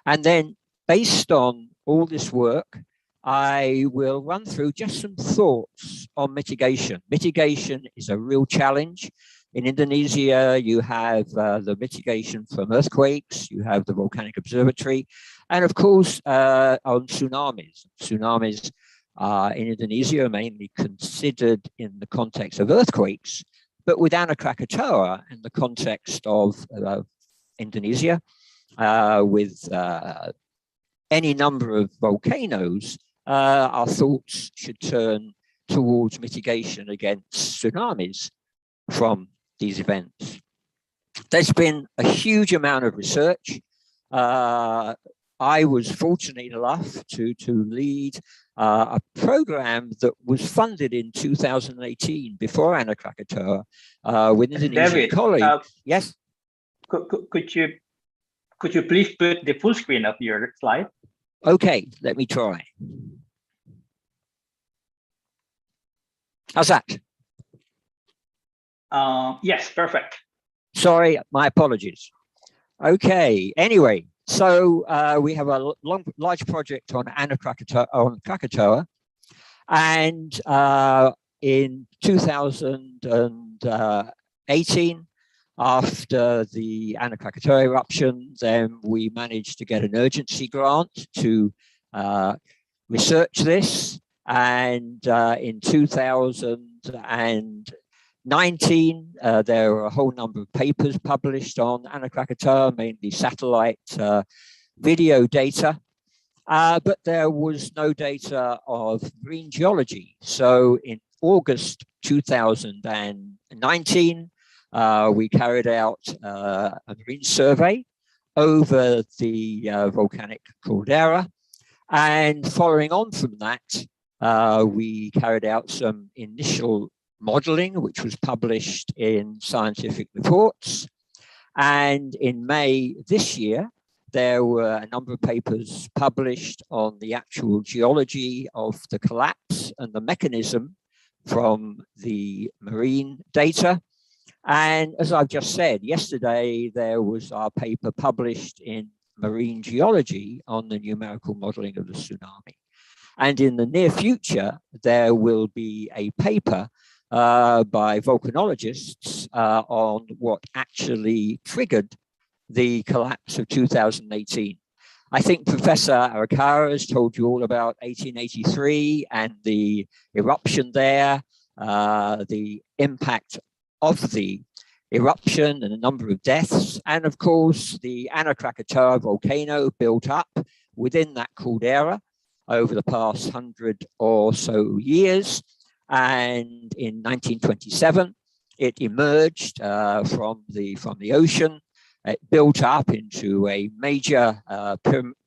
And then based on all this work, I will run through just some thoughts on mitigation. Mitigation is a real challenge. In Indonesia, you have the mitigation from earthquakes, you have the volcanic observatory, and of course, on tsunamis. Tsunamis in Indonesia are mainly considered in the context of earthquakes, but with Anak Krakatoa in the context of Indonesia, with any number of volcanoes, our thoughts should turn towards mitigation against tsunamis from these events. There's been a huge amount of research. I was fortunate enough to lead a program that was funded in 2018 before Anak Krakatoa with Indonesian colleagues. Yes? Could you please put the full screen of your slide? Okay, let me try. How's that? Yes, perfect. Sorry, my apologies. Okay, anyway, so we have a large project on Krakatoa, and in 2018, after the Anak Krakatoa eruption, then we managed to get an urgency grant to research this. And in 2019, there were a whole number of papers published on Anak Krakatoa, mainly satellite video data. But there was no data of marine geology. So in August 2019, we carried out a marine survey over the volcanic Caldera. And following on from that, we carried out some initial modeling, which was published in scientific reports. And in May this year, there were a number of papers published on the actual geology of the collapse and the mechanism from the marine data. And as I've just said, yesterday, there was our paper published in Marine Geology on the numerical modeling of the tsunami. And in the near future, there will be a paper by volcanologists on what actually triggered the collapse of 2018. I think Professor Arakawa has told you all about 1883 and the eruption there, the impact of the eruption and a number of deaths. And of course, the Anak Krakatoa volcano built up within that caldera over the past 100 or so years. And in 1927, it emerged from the ocean. It built up into a major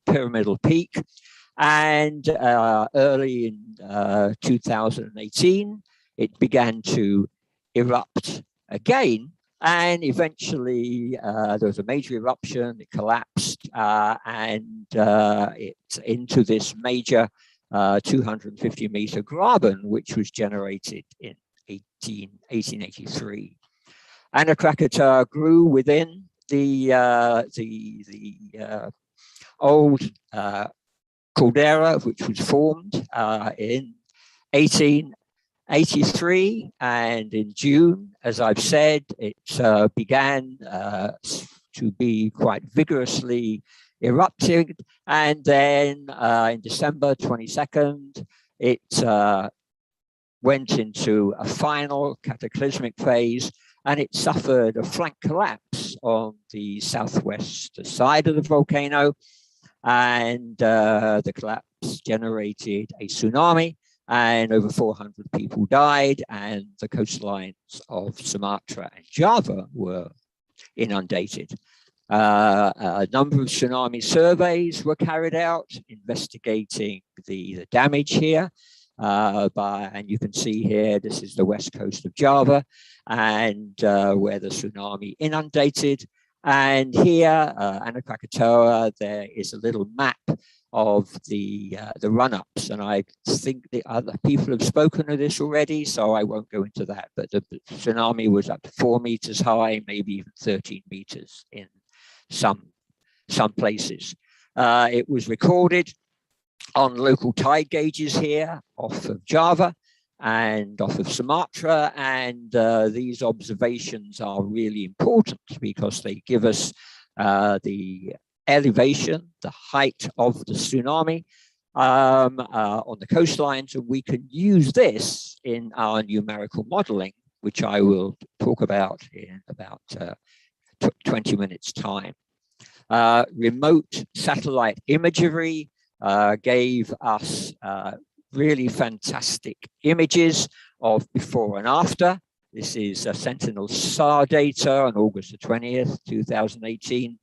pyramidal peak. And early in 2018, it began to erupt again. And eventually, there was a major eruption, it collapsed, and it's into this major 250-meter graben, which was generated in 1883. Anak Krakatoa grew within the old caldera, which was formed in 1883, and in June, as I've said, it began to be quite vigorously erupting, and then in December 22nd, it went into a final cataclysmic phase, and it suffered a flank collapse on the southwest side of the volcano, and the collapse generated a tsunami, and over 400 people died, and the coastlines of Sumatra and Java were inundated. A number of tsunami surveys were carried out investigating the damage here. And you can see here, this is the west coast of Java, and where the tsunami inundated. And here, Anak Krakatoa, there is a little map of the run-ups, and I think the other people have spoken of this already, so I won't go into that. But the tsunami was up to 4 meters high, maybe even 13 meters in some places. It was recorded on local tide gauges here off of Java and off of Sumatra, and these observations are really important because they give us the elevation, the height of the tsunami on the coastlines, and we can use this in our numerical modeling, which I will talk about in about 20 minutes time. Remote satellite imagery gave us really fantastic images of before and after. This is Sentinel SAR data on August the 20th, 2018.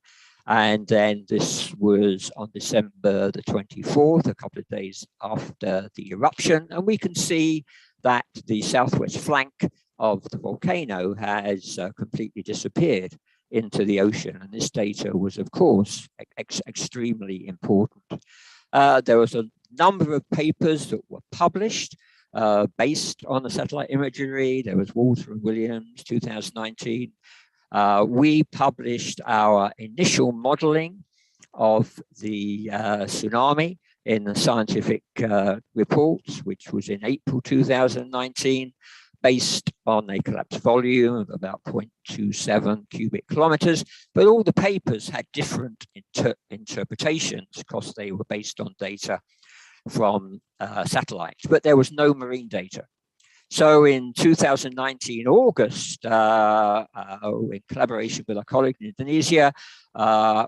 And then this was on December the 24th, a couple of days after the eruption. And we can see that the southwest flank of the volcano has completely disappeared into the ocean. And this data was, of course, extremely important. There was a number of papers that were published based on the satellite imagery. There was Walter and Williams, 2019. We published our initial modeling of the tsunami in the scientific reports, which was in April 2019, based on a collapsed volume of about 0.27 cubic kilometers. But all the papers had different interpretations because they were based on data from satellites, but there was no marine data. So in 2019, August, in collaboration with our colleague in Indonesia,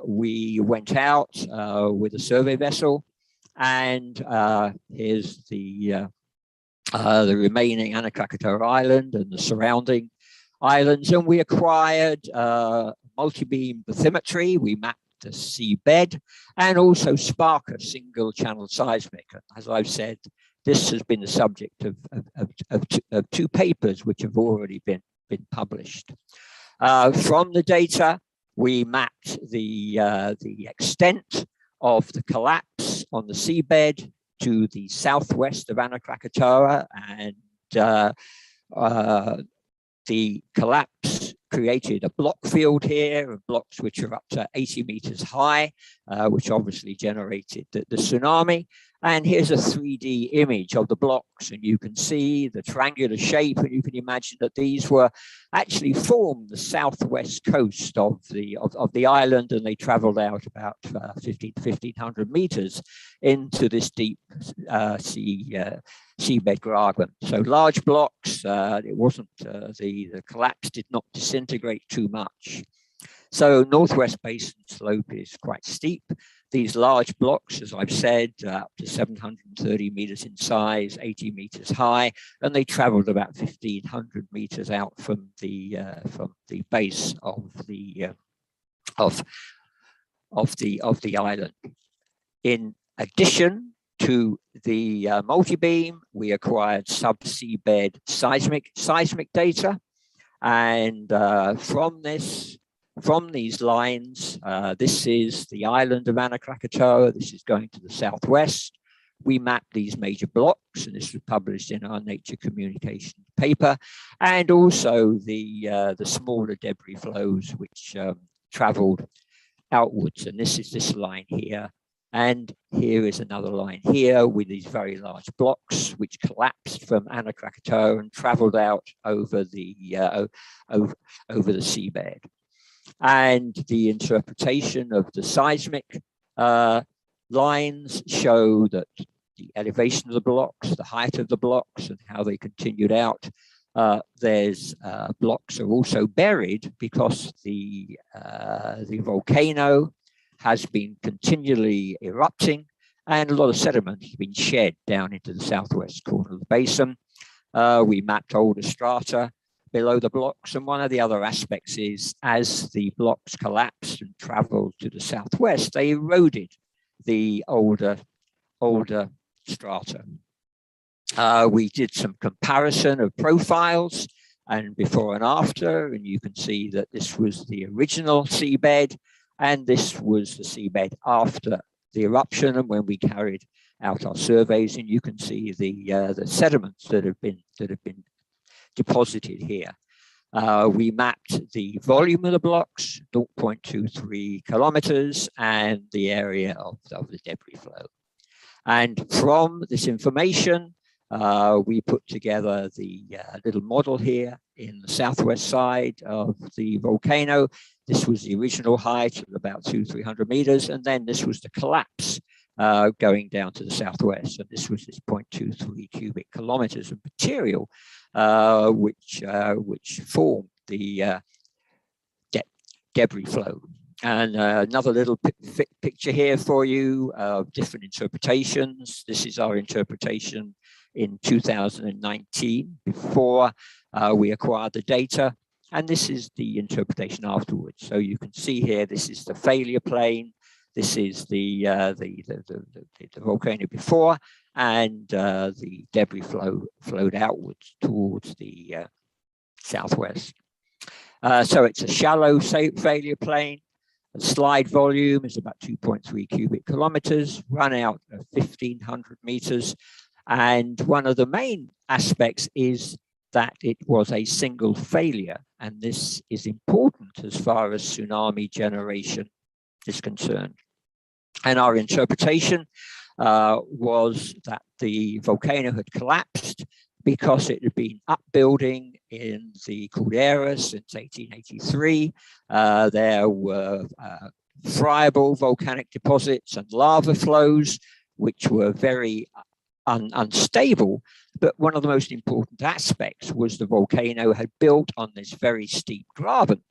we went out with a survey vessel, and here's the remaining Anak Krakatau Island and the surrounding islands, and we acquired multi-beam bathymetry. We mapped the seabed and also Sparker single channel seismic. As I've said, this has been the subject of two papers which have already been published. From the data, we mapped the extent of the collapse on the seabed to the southwest of Anak Krakatoa, and the collapse created a block field here of blocks which are up to 80 meters high, which obviously generated the tsunami. And here's a 3D image of the blocks, and you can see the triangular shape, and you can imagine that these were actually formed the southwest coast of the island, and they traveled out about 1,500 meters into this deep seabed graben. So large blocks. It wasn't the collapse did not disintegrate too much. So northwest basin slope is quite steep. These large blocks, as I've said, up to 730 meters in size, 80 meters high, and they traveled about 1,500 meters out from the base of the island. In addition to the multi-beam, we acquired subseabed seismic data, and from these lines, this is the island of Anak Krakatau. This is going to the southwest. We mapped these major blocks, and this was published in our Nature Communication paper, and also the smaller debris flows which traveled outwards. And this is this line here. And here is another line here with these very large blocks which collapsed from Anak Krakatau and traveled out over the seabed. And the interpretation of the seismic lines show that the elevation of the blocks, the height of the blocks, and how they continued out. There's blocks are also buried because the volcano has been continually erupting, and a lot of sediment has been shed down into the southwest corner of the basin. We mapped older strata below the blocks, and one of the other aspects is as the blocks collapsed and traveled to the southwest, they eroded the older strata. We did some comparison of profiles and before and after, and you can see that this was the original seabed, and this was the seabed after the eruption, and when we carried out our surveys, and you can see the sediments that have been deposited here. We mapped the volume of the blocks, 0.23 kilometers, and the area of the debris flow. And from this information, we put together the little model here in the southwest side of the volcano. This was the original height of about 200-300 meters, and then this was the collapse going down to the southwest. And this was this 0.23 cubic kilometers of material, which formed the debris flow. And another little picture here for you of different interpretations. This is our interpretation in 2019 before we acquired the data. And this is the interpretation afterwards. So you can see here, this is the failure plane. This is the volcano before, and the debris flowed outwards towards the southwest. So it's a shallow failure plane. The slide volume is about 2.3 cubic kilometers, run out of 1,500 meters. And one of the main aspects is that it was a single failure. And this is important as far as tsunami generation is concerned. And our interpretation was that the volcano had collapsed because it had been upbuilding in the Caldera since 1883. There were friable volcanic deposits and lava flows, which were very unstable. But one of the most important aspects was the volcano had built on this very steep graben.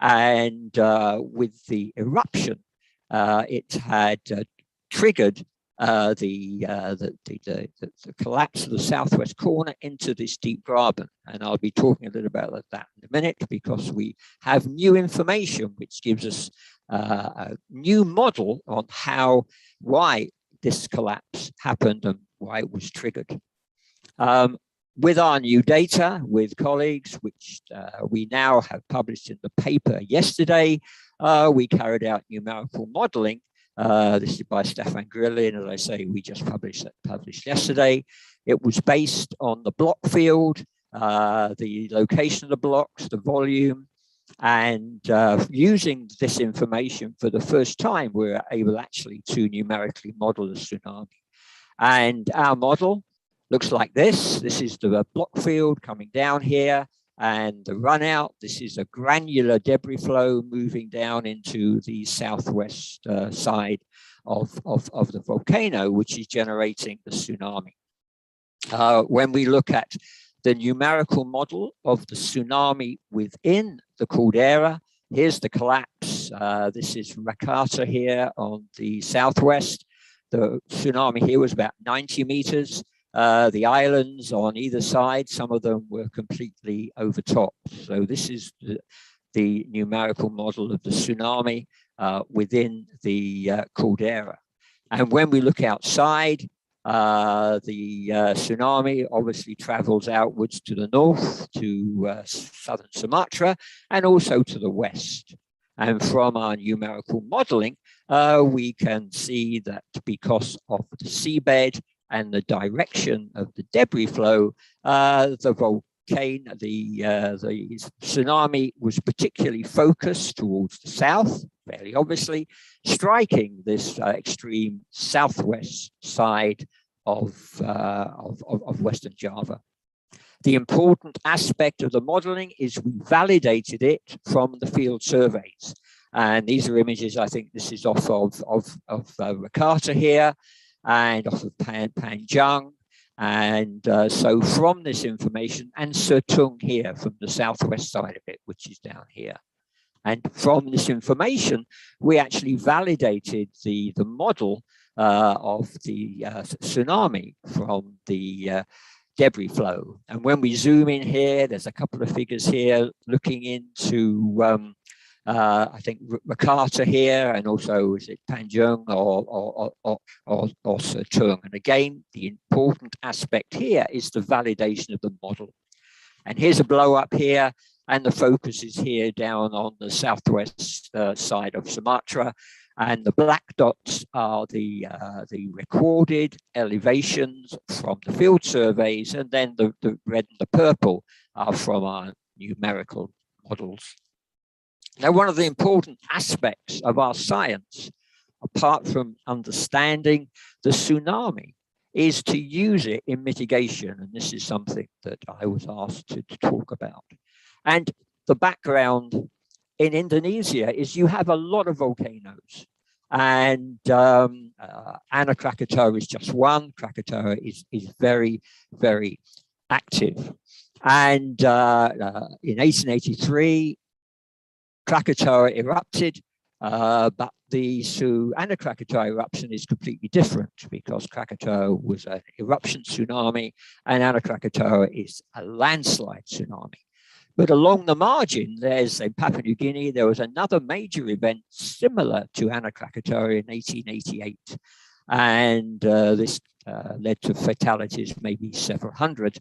And with the eruption, it had triggered the collapse of the southwest corner into this deep graben. And I'll be talking a little about that in a minute, because we have new information which gives us a new model on why this collapse happened and why it was triggered. With our new data, with colleagues, which we now have published in the paper yesterday, we carried out numerical modeling. This is by Stefan Grilli, and as I say, we just published yesterday. It was based on the block field, the location of the blocks, the volume, and using this information for the first time, we were able actually to numerically model the tsunami. And our model looks like this. This is the block field coming down here, and the run out. This is a granular debris flow moving down into the southwest side of the volcano, which is generating the tsunami. When we look at the numerical model of the tsunami within the Caldera, here's the collapse. This is Rakata here on the southwest. The tsunami here was about 90 meters. The islands on either side, some of them were completely overtopped. So this is the numerical model of the tsunami within the Caldera. And when we look outside, the tsunami obviously travels outwards to the north, to southern Sumatra, and also to the west. And from our numerical modeling, we can see that because of the seabed and the direction of the debris flow, the tsunami was particularly focused towards the south, fairly obviously, striking this extreme southwest side of Western Java. The important aspect of the modeling is we validated it from the field surveys. And these are images, I think this is off of Rakata here, and off of Panjang. And so from this information, and Sertung here from the southwest side of it, which is down here. And from this information, we actually validated the model of the tsunami from the debris flow. And when we zoom in here, there's a couple of figures here looking into, I think, Rakata here, and also is it Tanjung or Sertung. And again, the important aspect here is the validation of the model. And here's a blow up here, and the focus is here down on the southwest side of Sumatra. And the black dots are the recorded elevations from the field surveys, and then the red and the purple are from our numerical models. Now, one of the important aspects of our science, apart from understanding the tsunami, is to use it in mitigation. And this is something that I was asked to talk about. And the background in Indonesia is you have a lot of volcanoes, and Anak Krakatau is just one. Krakatoa is very, very active. And in 1883, Krakatoa erupted, but the Anak Krakatau eruption is completely different, because Krakatoa was an eruption tsunami and Anak Krakatau is a landslide tsunami. But along the margin, there's in Papua New Guinea, there was another major event similar to Anak Krakatau in 1888. And this led to fatalities, maybe several hundred.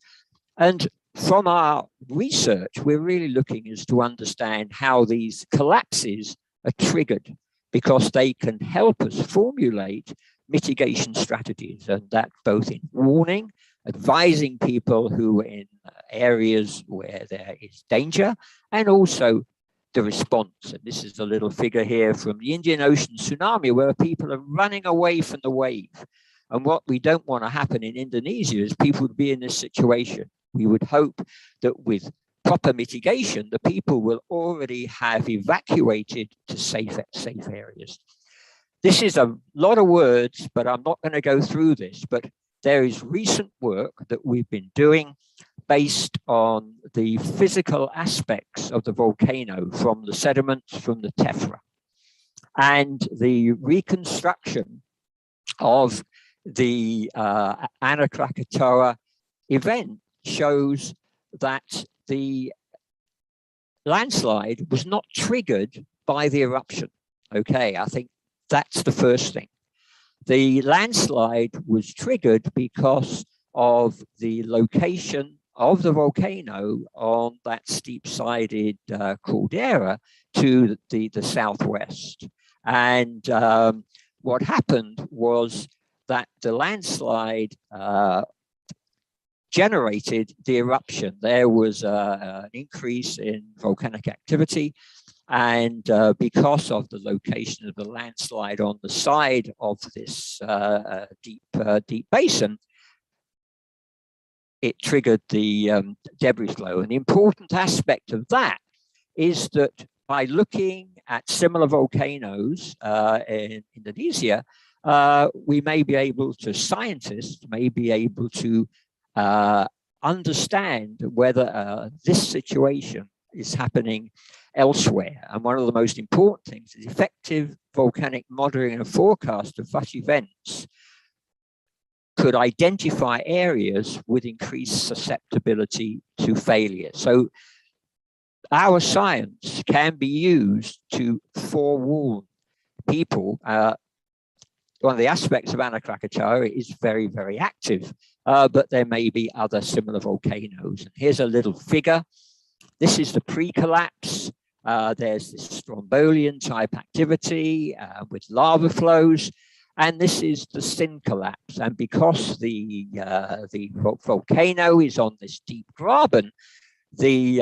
And from our research, we're really looking as to understand how these collapses are triggered, because they can help us formulate mitigation strategies, and that both in warning, advising people who are in areas where there is danger, and also the response. And this is a little figure here from the Indian Ocean tsunami, where people are running away from the wave. And what we don't want to happen in Indonesia is people to be in this situation. We would hope that with proper mitigation, the people will already have evacuated to safe areas. This is a lot of words, but I'm not going to go through this, but there is recent work that we've been doing based on the physical aspects of the volcano, from the sediments, from the tephra, and the reconstruction of the Anak Krakatoa event shows that the landslide was not triggered by the eruption. Okay, I think that's the first thing. The landslide was triggered because of the location of the volcano on that steep-sided caldera to the southwest. And what happened was that the landslide generated the eruption. There was an increase in volcanic activity, and because of the location of the landslide on the side of this deep basin, it triggered the debris flow. And the important aspect of that is that by looking at similar volcanoes in Indonesia, we may be able to, scientists may be able to understand whether this situation is happening elsewhere. And one of the most important things is effective volcanic modeling and forecast of such events could identify areas with increased susceptibility to failure. So our science can be used to forewarn people. One of the aspects of Anak Krakatau is very, very active, but there may be other similar volcanoes. And here's a little figure. This is the pre-collapse. There's this strombolian type activity with lava flows. And this is the syncollapse. And because the volcano is on this deep graben, the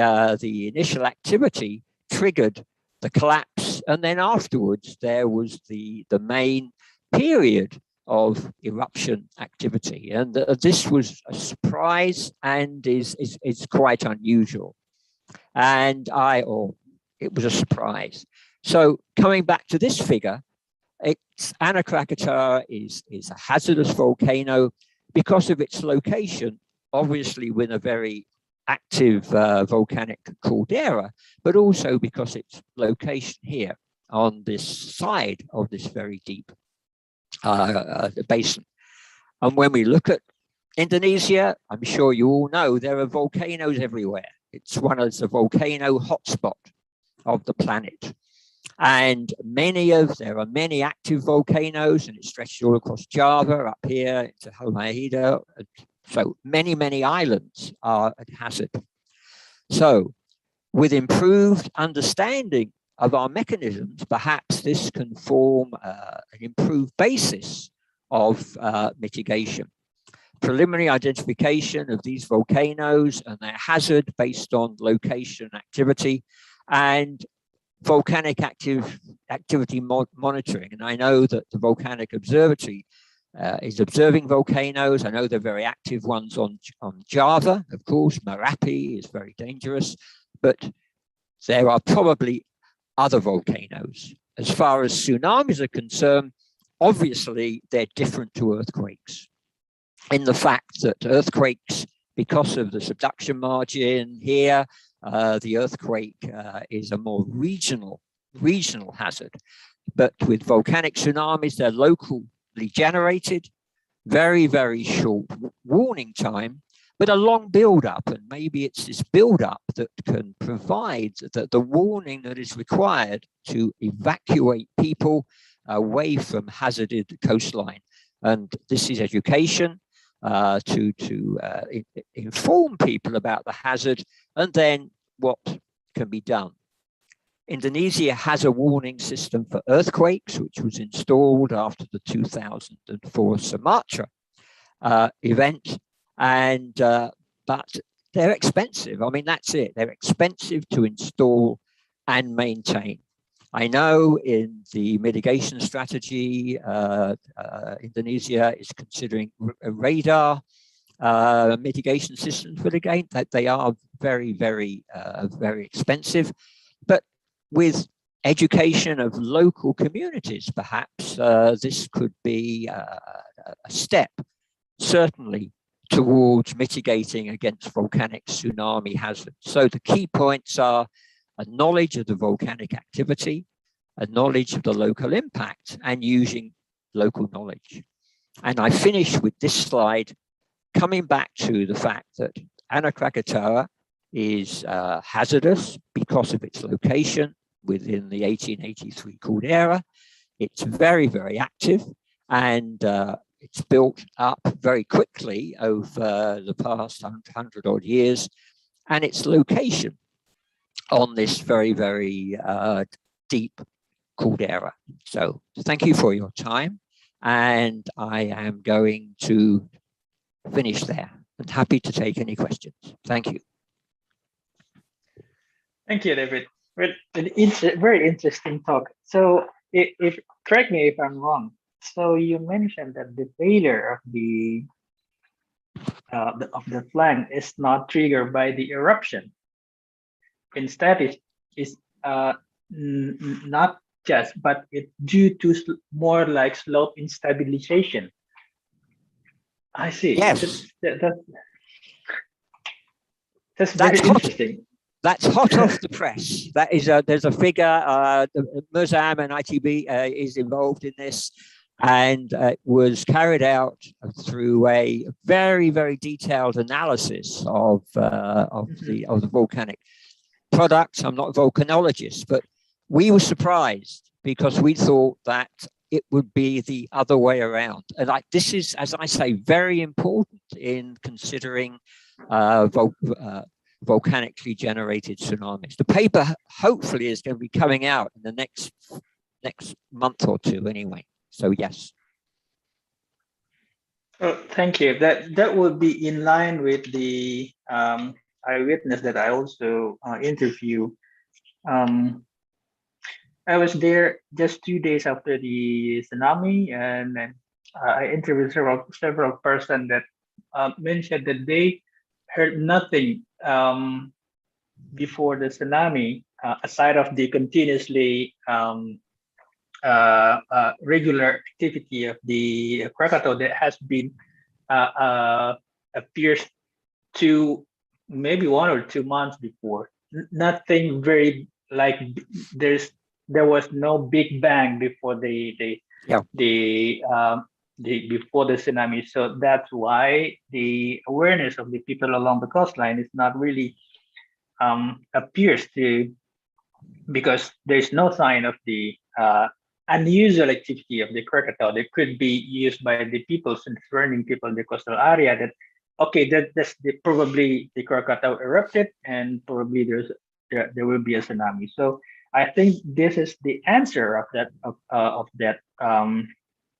initial activity triggered the collapse. And then afterwards, there was the main period of eruption activity. And this was a surprise and is quite unusual. And it was a surprise. So coming back to this figure, Anak Krakatau is a hazardous volcano because of its location, obviously with a very active volcanic caldera, but also because its location here on this side of this very deep basin. And when we look at Indonesia, I'm sure you all know there are volcanoes everywhere. It's the volcano hotspot of the planet. And there are many active volcanoes, and it stretches all across Java, up here to Halmahera. So many islands are at hazard. So with improved understanding of our mechanisms, perhaps this can form an improved basis of mitigation. Preliminary identification of these volcanoes and their hazard based on location activity, and volcanic activity monitoring. And I know that the Volcanic Observatory is observing volcanoes. I know they're very active ones on Java, of course. Merapi is very dangerous, but there are probably other volcanoes. As far as tsunamis are concerned, obviously they're different to earthquakes, in the fact that earthquakes, because of the subduction margin here, the earthquake is a more regional hazard. But with volcanic tsunamis, they're locally generated, very short warning time, but a long build-up. And maybe it's this build-up that can provide the warning that is required to evacuate people away from hazarded coastline. And this is education to inform people about the hazard, and then what can be done. Indonesia has a warning system for earthquakes, which was installed after the 2004 Sumatra event, and but they're expensive. I mean, that's it. They're expensive to install and maintain. I know in the mitigation strategy, Indonesia is considering a radar mitigation systems, but again, that they are very expensive. But with education of local communities, perhaps this could be a step, certainly, towards mitigating against volcanic tsunami hazards. So the key points are a knowledge of the volcanic activity, a knowledge of the local impact, and using local knowledge. And I finish with this slide, coming back to the fact that Anak Krakatoa is hazardous because of its location within the 1883 Caldera. It's very active, and it's built up very quickly over the past 100 odd years, and its location on this very deep caldera. So thank you for your time, and I am going to finish there and happy to take any questions. Thank you. Thank you, David. Very interesting talk. So if correct me if I'm wrong. So you mentioned that the failure of the flank is not triggered by the eruption. Instead, it's not just, but it's due to more like slope instabilization. I see. Yes. That's very interesting. That's hot off the press. That is there's a figure. Murzam and ITB is involved in this, and it was carried out through a very detailed analysis of the volcanic products. I'm not a volcanologist, but we were surprised because we thought that it would be the other way around. And this is, as I say, very important in considering volcanically generated tsunamis. The paper hopefully is going to be coming out in the next month or two anyway. So yes. Oh, thank you. That would be in line with the eyewitness that I also interviewed. I was there just 2 days after the tsunami, and I interviewed several persons that mentioned that they heard nothing before the tsunami, aside of the continuously regular activity of the Krakatoa that has been appears to maybe 1 or 2 months before. Nothing very like there was no big bang before the before the tsunami. So that's why the awareness of the people along the coastline is not really appears to, because there's no sign of the unusual activity of the Krakatoa that could be used by the people, surrounding people in the coastal area, that okay, that's probably the Krakatoa erupted and probably there will be a tsunami. So I think this is the answer of that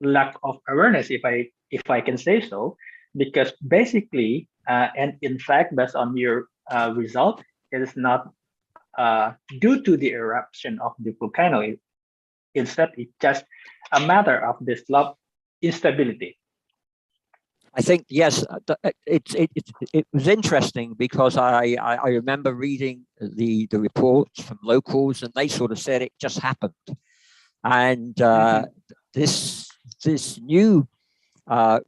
lack of awareness, if I can say so, because basically and in fact, based on your result, it is not due to the eruption of the volcano. Instead, it's just a matter of the slope instability. I think, yes, it was interesting because I remember reading the reports from locals, and they sort of said it just happened. And this new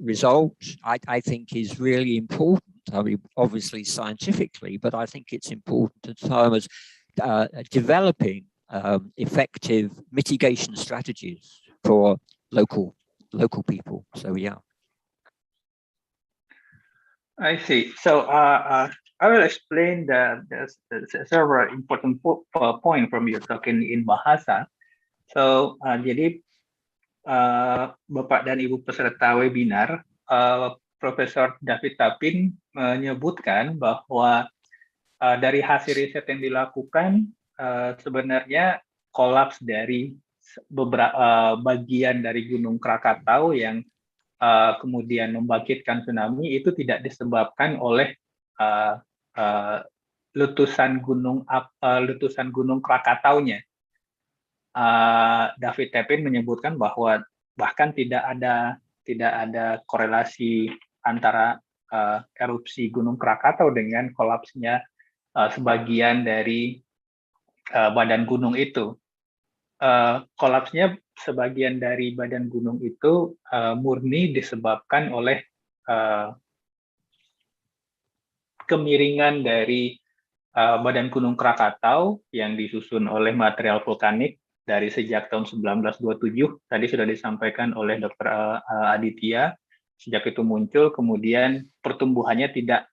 result, I think, is really important. I mean, obviously scientifically, but I think it's important in terms of developing effective mitigation strategies for local people. So yeah. I see. So I will explain the several important point from your talk in bahasa. So jadi Bapak dan Ibu peserta webinar, Profesor David Tapin menyebutkan bahwa dari hasil riset yang dilakukan sebenarnya kolaps dari beberapa bagian dari Gunung Krakatau yang kemudian membangkitkan tsunami itu tidak disebabkan oleh letusan gunung Krakataunya. David Tapin menyebutkan bahwa bahkan tidak ada korelasi antara erupsi Gunung Krakatau dengan kolapsnya sebagian dari badan gunung itu. Kolapsnya sebagian dari badan gunung itu murni disebabkan oleh kemiringan dari badan gunung Krakatau yang disusun oleh material vulkanik dari sejak tahun 1927. Tadi sudah disampaikan oleh Dr. Aditya. Sejak itu muncul, kemudian pertumbuhannya tidak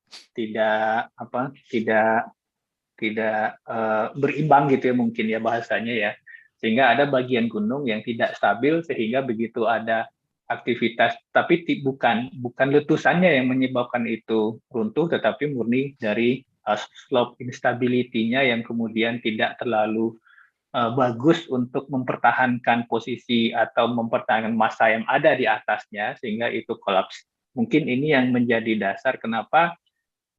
berimbang gitu ya, mungkin ya bahasanya ya. Sehingga ada bagian gunung yang tidak stabil, sehingga begitu ada aktivitas, tapi bukan letusannya yang menyebabkan itu runtuh, tetapi murni dari slope instability-nya yang kemudian tidak terlalu bagus untuk mempertahankan posisi atau mempertahankan massa yang ada di atasnya, sehingga itu kolaps. Mungkin ini yang menjadi dasar kenapa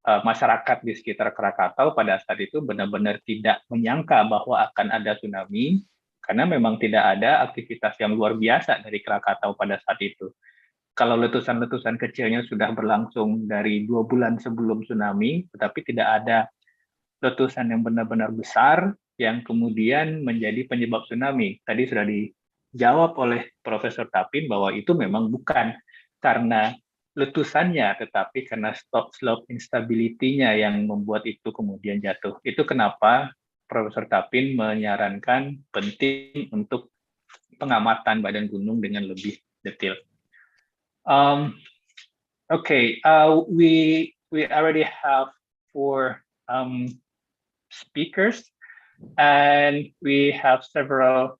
masyarakat di sekitar Krakatau pada saat itu benar-benar tidak menyangka bahwa akan ada tsunami, karena memang tidak ada aktivitas yang luar biasa dari Krakatau pada saat itu. Kalau letusan-letusan kecilnya sudah berlangsung dari 2 bulan sebelum tsunami, tetapi tidak ada letusan yang benar-benar besar yang kemudian menjadi penyebab tsunami. Tadi sudah dijawab oleh Profesor Tapin bahwa itu memang bukan karena letusannya, tetapi karena slope instability-nya yang membuat itu kemudian jatuh. Itu kenapa Profesor Tapin menyarankan penting untuk pengamatan badan gunung dengan lebih detail. Okay, we already have 4 speakers, and we have several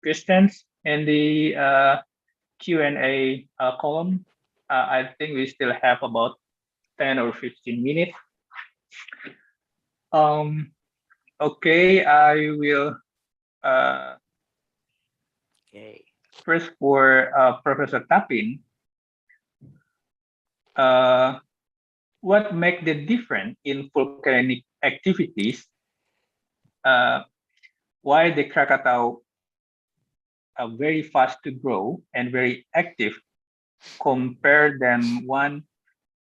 questions in the Q&A column. I think we still have about 10 or 15 minutes. Okay, I will first for Professor Tapin. What make the difference in volcanic activities? Why the Krakatau are very fast to grow and very active compared than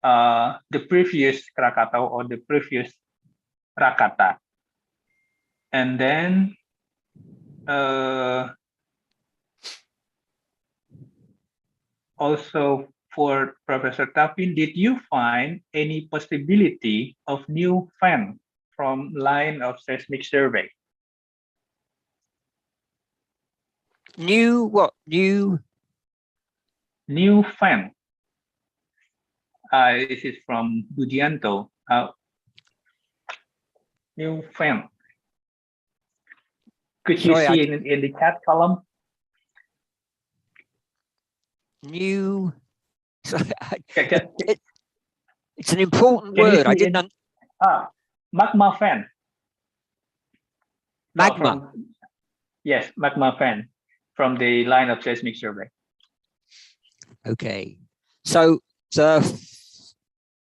the previous Krakatau or the previous Rakata? And then also for Professor Tapin, did you find any possibility of new fan from line of seismic survey? New what? New fan. This is from Budianto. New fan. Could you Sorry, see in the chat column? new. Sorry, Can it's an important you word. I see didn't. magma fan. Magma. Yes, magma fan from the line of seismic survey. Okay. So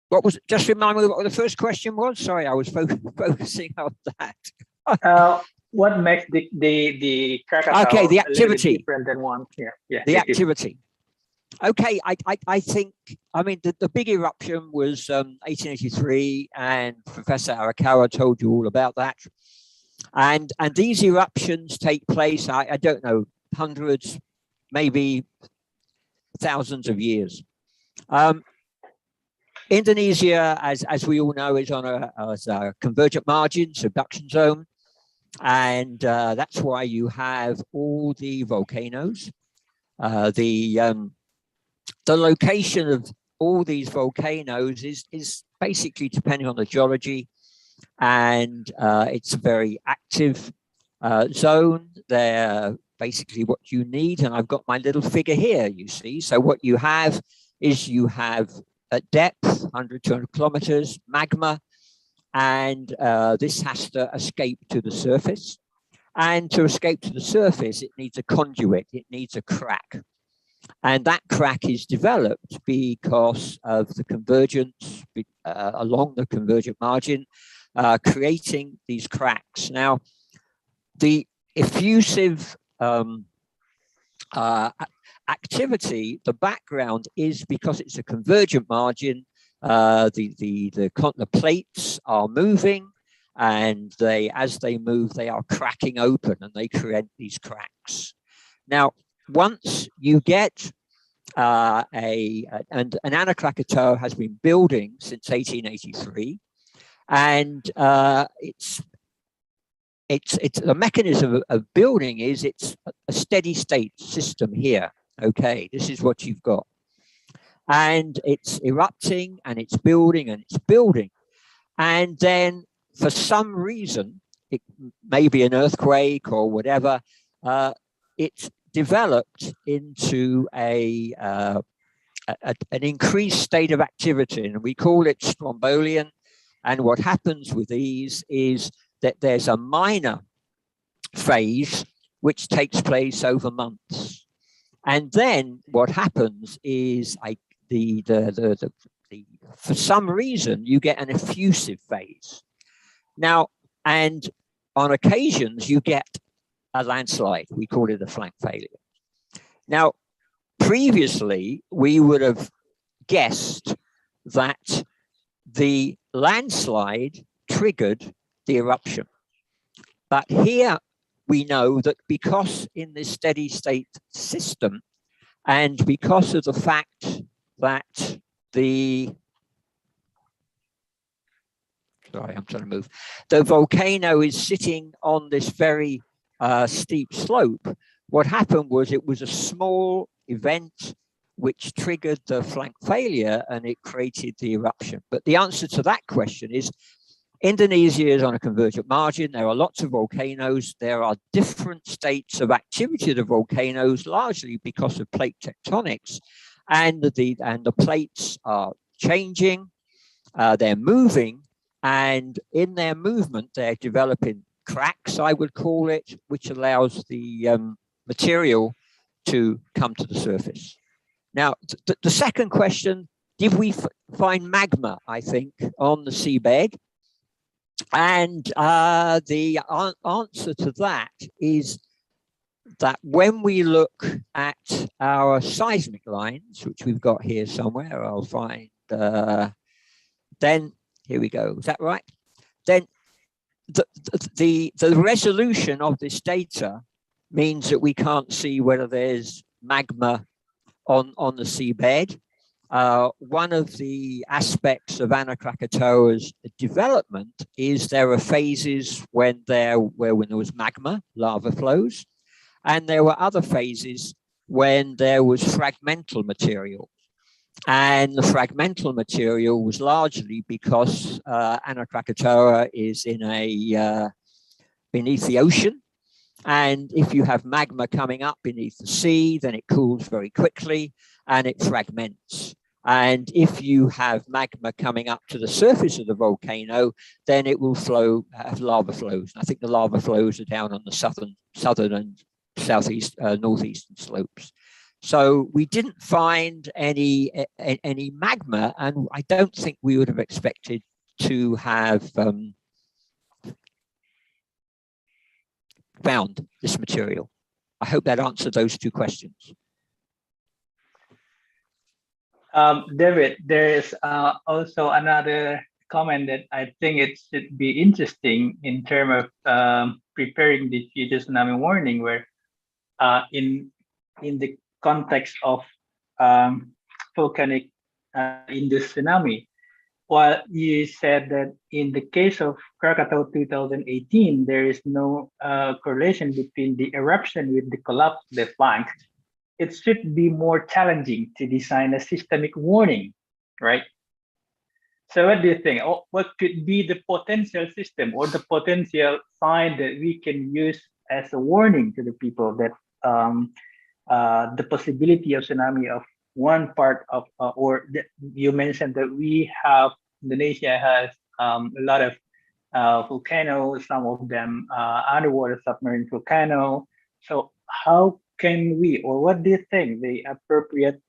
what was? Just remind me what the first question was. Sorry, I was focusing on that. What makes the Krakatau Okay, the a little bit activity. different than one? Yeah. The activity. Okay, I think, I mean, the big eruption was 1883, and Professor Arakawa told you all about that. And these eruptions take place, I don't know, hundreds, maybe thousands of years. Indonesia, as we all know, is on a convergent margin, subduction zone. And that's why you have all the volcanoes. The location of all these volcanoes is basically depending on the geology, and it's a very active zone. They're basically what you need, and I've got my little figure here, you see. So what you have is you have at depth, 100, 200 kilometers, magma, and this has to escape to the surface. And to escape to the surface, it needs a conduit, it needs a crack. And that crack is developed because of the convergence along the convergent margin, creating these cracks. Now, the effusive activity, the background is because it's a convergent margin, the plates are moving, and as they move, they are cracking open and they create these cracks. Now, once you get and Anak Krakatau has been building since 1883, and it's the mechanism of building is it's a steady state system here. Okay, this is what you've got, and it's erupting and it's building and it's building, and then for some reason, it may be an earthquake or whatever, it's developed into an increased state of activity, and we call it strombolian. And what happens with these is that there's a minor phase which takes place over months, and then what happens is for some reason you get an effusive phase. Now, and on occasions you get a landslide. We call it a flank failure. Now, previously, we would have guessed that the landslide triggered the eruption. But here we know that because in this steady state system, and because of the fact that the volcano is sitting on this very steep slope, what happened was it was a small event which triggered the flank failure and it created the eruption. But the answer to that question is Indonesia is on a convergent margin. There are lots of volcanoes. There are different states of activity of the volcanoes, largely because of plate tectonics, and the plates are changing, they're moving, and in their movement, they're developing cracks, I would call it, which allows the material to come to the surface. Now, the second question, did we find magma, I think, on the seabed? And the answer to that is that when we look at our seismic lines, which we've got here somewhere, I'll find, then here we go, is that right? Then the resolution of this data means that we can't see whether there's magma on the seabed. One of the aspects of Anak Krakatau's development is there are phases when there was magma, lava flows, And there were other phases when there was fragmental material. And the fragmental material was largely because Krakatoa is in a beneath the ocean. And if you have magma coming up beneath the sea, then it cools very quickly and it fragments. And if you have magma coming up to the surface of the volcano, then it will flow, have lava flows. And I think the lava flows are down on the southern and southeast, northeastern slopes. So we didn't find any magma, and I don't think we would have expected to have found this material. I hope that answered those two questions. David, there is also another comment that I think it should be interesting in terms of preparing the future tsunami warning, where in the context of volcanic induced tsunami, while you said that in the case of Krakatoa 2018, there is no correlation between the eruption with the collapse of the flank, it should be more challenging to design a systemic warning, right? So what do you think? What could be the potential system or the potential sign that we can use as a warning to the people that the possibility of tsunami of one part of, you mentioned that Indonesia has a lot of volcanoes, some of them underwater submarine volcano. So how can we, or what do you think the appropriate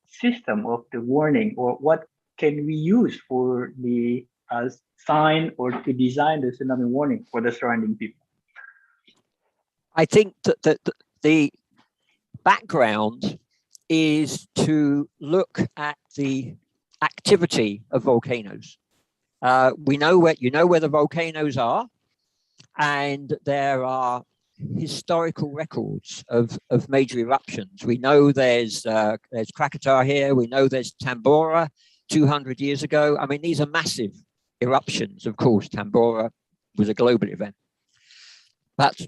system of the warning, or what can we use for the sign or to design the tsunami warning for the surrounding people? I think that the background is to look at the activity of volcanoes. We know where the volcanoes are, and there are historical records of major eruptions. We know there's Krakatoa here. We know there's Tambora 200 years ago. I mean, these are massive eruptions. Of course, Tambora was a global event. But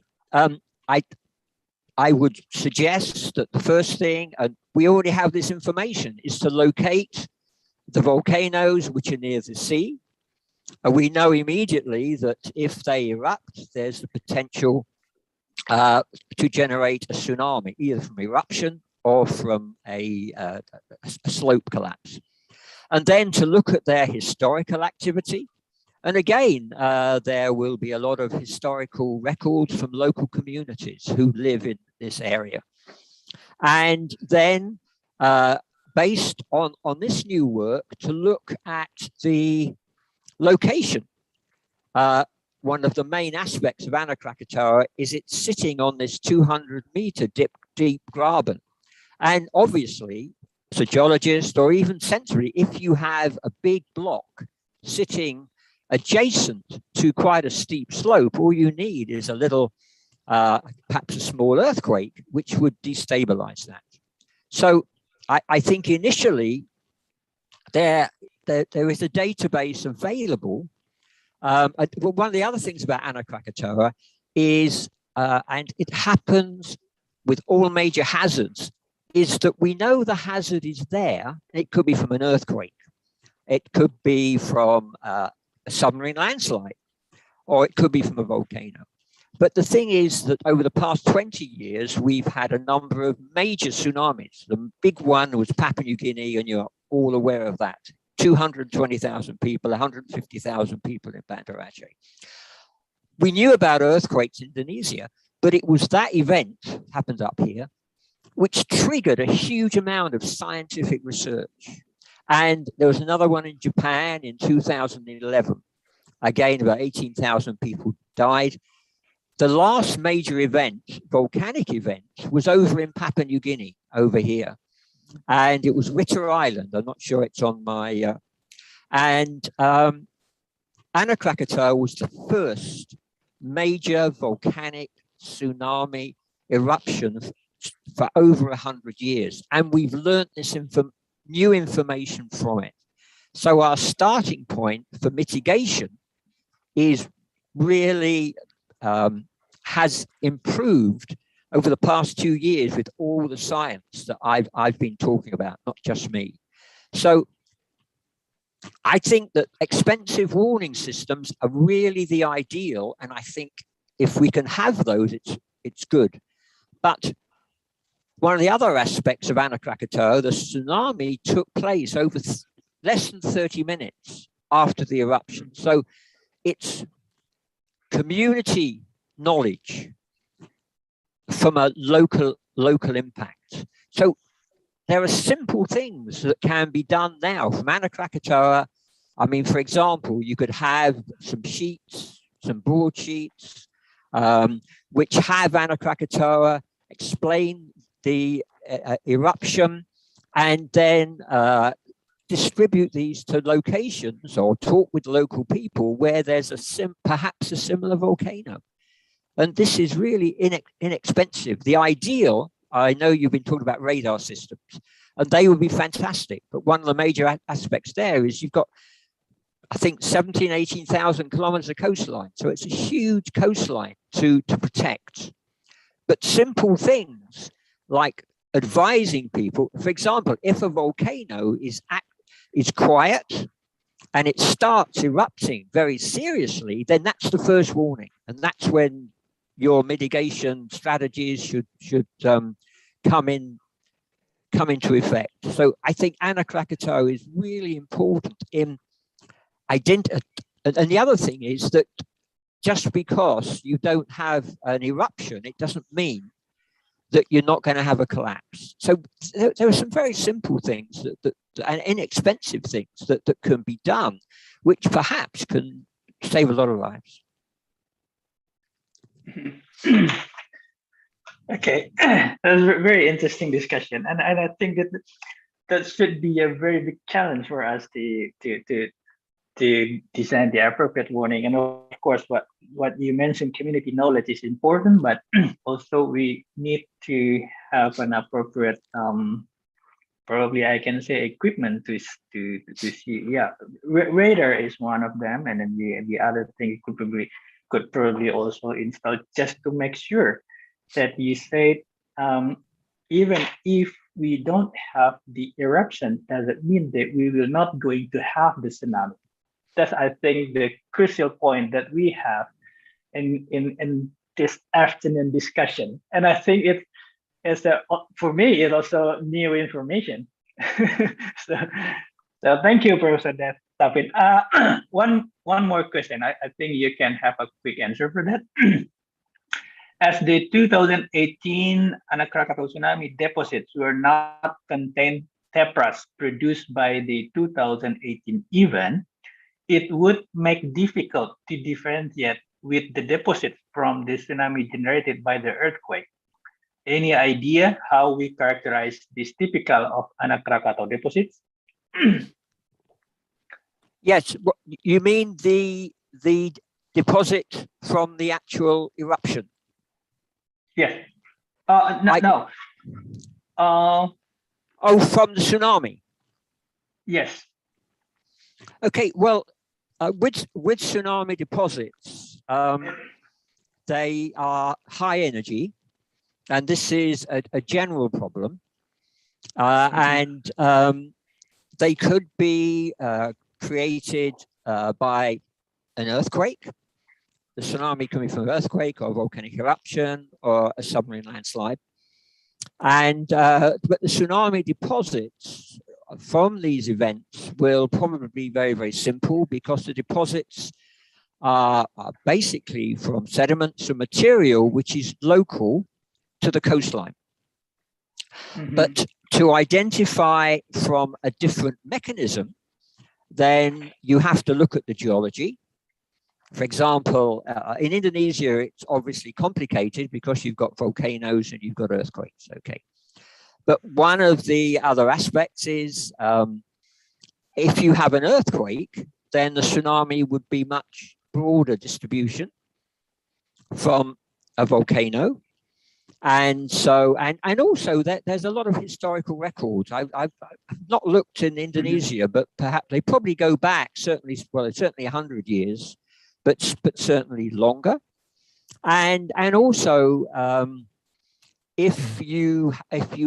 I would suggest that the first thing, and we already have this information, is to locate the volcanoes which are near the sea. And we know immediately that if they erupt, there's the potential to generate a tsunami, either from eruption or from a slope collapse. And then to look at their historical activity. And again, there will be a lot of historical records from local communities who live in this area. And then based on this new work, to look at the location. One of the main aspects of Krakatoa is it's sitting on this 200-meter deep graben. And obviously, as a geologist or even sensory, if you have a big block sitting adjacent to quite a steep slope, all you need is a little, perhaps a small earthquake, which would destabilize that. So I think initially there is a database available. One of the other things about Krakatoa is, and it happens with all major hazards, is that we know the hazard is there. It could be from an earthquake. It could be from a submarine landslide, or it could be from a volcano. But the thing is that over the past 20 years, we've had a number of major tsunamis. The big one was Papua New Guinea, and you're all aware of that. 220,000 people, 150,000 people in Banda Aceh. We knew about earthquakes in Indonesia, but it was that event, happened up here, which triggered a huge amount of scientific research. And there was another one in Japan in 2011. Again, about 18,000 people died. The last major event, volcanic event, was over in Papua New Guinea, over here. And it was Ritter Island. I'm not sure it's on my... And Krakatoa was the first major volcanic tsunami eruption for over 100 years. And we've learned this new information from it. So our starting point for mitigation is really has improved over the past 2 years with all the science that I've been talking about, not just me. So I think that expensive warning systems are really the ideal, and I think if we can have those, it's good. But one of the other aspects of Anak Krakatau, the tsunami took place over less than 30 minutes after the eruption. So it's community knowledge from a local impact. So there are simple things that can be done now from Anak Krakatau. I mean, for example, you could have some sheets, some broadsheets, which have Anak Krakatau, explain the eruption, and then distribute these to locations or talk with local people where there's perhaps a similar volcano. And this is really inexpensive. The ideal, I know you've been talking about radar systems, and they would be fantastic. But one of the major aspects there is you've got, I think, 17,000, 18,000 kilometers of coastline. So it's a huge coastline to protect. But simple things like advising people, for example, if a volcano is quiet and it starts erupting very seriously, then that's the first warning. And that's when your mitigation strategies should come into effect. So I think Anak Krakatau is really important in identity. And the other thing is that just because you don't have an eruption, it doesn't mean that you're not going to have a collapse. So there are some very simple things and inexpensive things that can be done, which perhaps can save a lot of lives. Okay, that's a very interesting discussion, and I think that should be a very big challenge for us to design the appropriate warning. And of course, what you mentioned, community knowledge is important, but also we need to have an appropriate, probably I can say, equipment to see. Yeah, radar is one of them, and then the other thing could probably also install just to make sure that you said, even if we don't have the eruption, doesn't mean that we will not going to have the tsunami. That's, I think, the crucial point that we have in this afternoon discussion. And I think for me, it's also new information. So thank you, Professor David. One more question. I think you can have a quick answer for that. As the 2018 Anak Krakatau tsunami deposits were not contained tephras produced by the 2018 event, it would make difficult to differentiate with the deposits from the tsunami generated by the earthquake. Any idea how we characterize this typical of Anak Krakatau deposits? Yes, you mean the deposit from the actual eruption? Yes. No. Oh, from the tsunami? Yes. Okay, well, with tsunami deposits, they are high energy, and this is a general problem. And they could be created by an earthquake. The tsunami coming from an earthquake or volcanic eruption or a submarine landslide. And but the tsunami deposits from these events will probably be very, very simple, because the deposits are basically from sediments and material which is local to the coastline. Mm-hmm. But to identify from a different mechanism, then you have to look at the geology. For example, in Indonesia, it's obviously complicated because you've got volcanoes and you've got earthquakes, okay. But one of the other aspects is if you have an earthquake, then the tsunami would be much broader distribution from a volcano. And so, and also there's a lot of historical records. I've not looked in Indonesia, but perhaps they probably go back certainly 100 years, but certainly longer. And also if you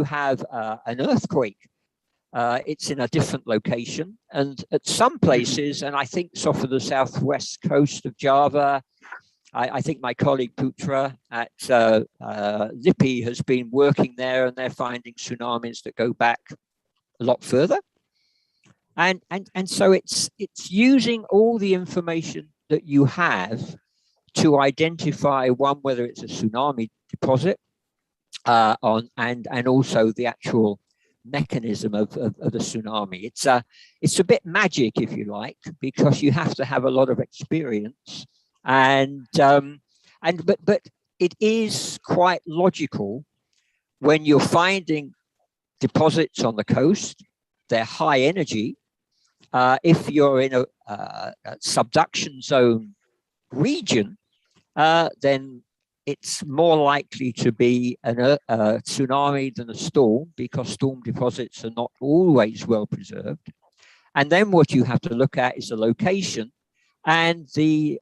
have an earthquake, it's in a different location, and at some places, and I think so for the southwest coast of Java, I think my colleague Putra at Lipi has been working there, and they're finding tsunamis that go back a lot further. And so it's using all the information that you have to identify whether it's a tsunami deposit and also the actual mechanism of the tsunami. It's a bit magic, if you like, because you have to have a lot of experience, but it is quite logical when you're finding deposits on the coast. They're high energy. If you're in a subduction zone region, then it's more likely to be a tsunami than a storm, because storm deposits are not always well preserved. And then what you have to look at is the location and the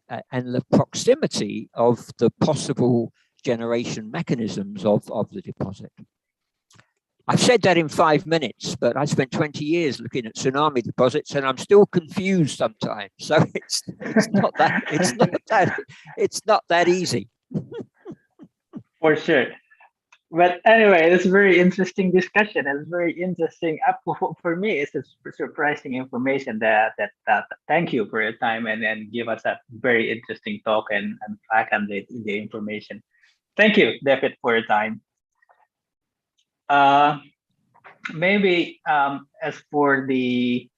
proximity of the possible generation mechanisms of the deposit. I've said that in 5 minutes, but I spent 20 years looking at tsunami deposits, and I'm still confused sometimes. So it's not that easy. For sure. But anyway, it's a very interesting discussion. It's very interesting. For me, it's a surprising information that thank you for your time and give us a very interesting talk and back on the information. Thank you, David, for your time. Maybe as for the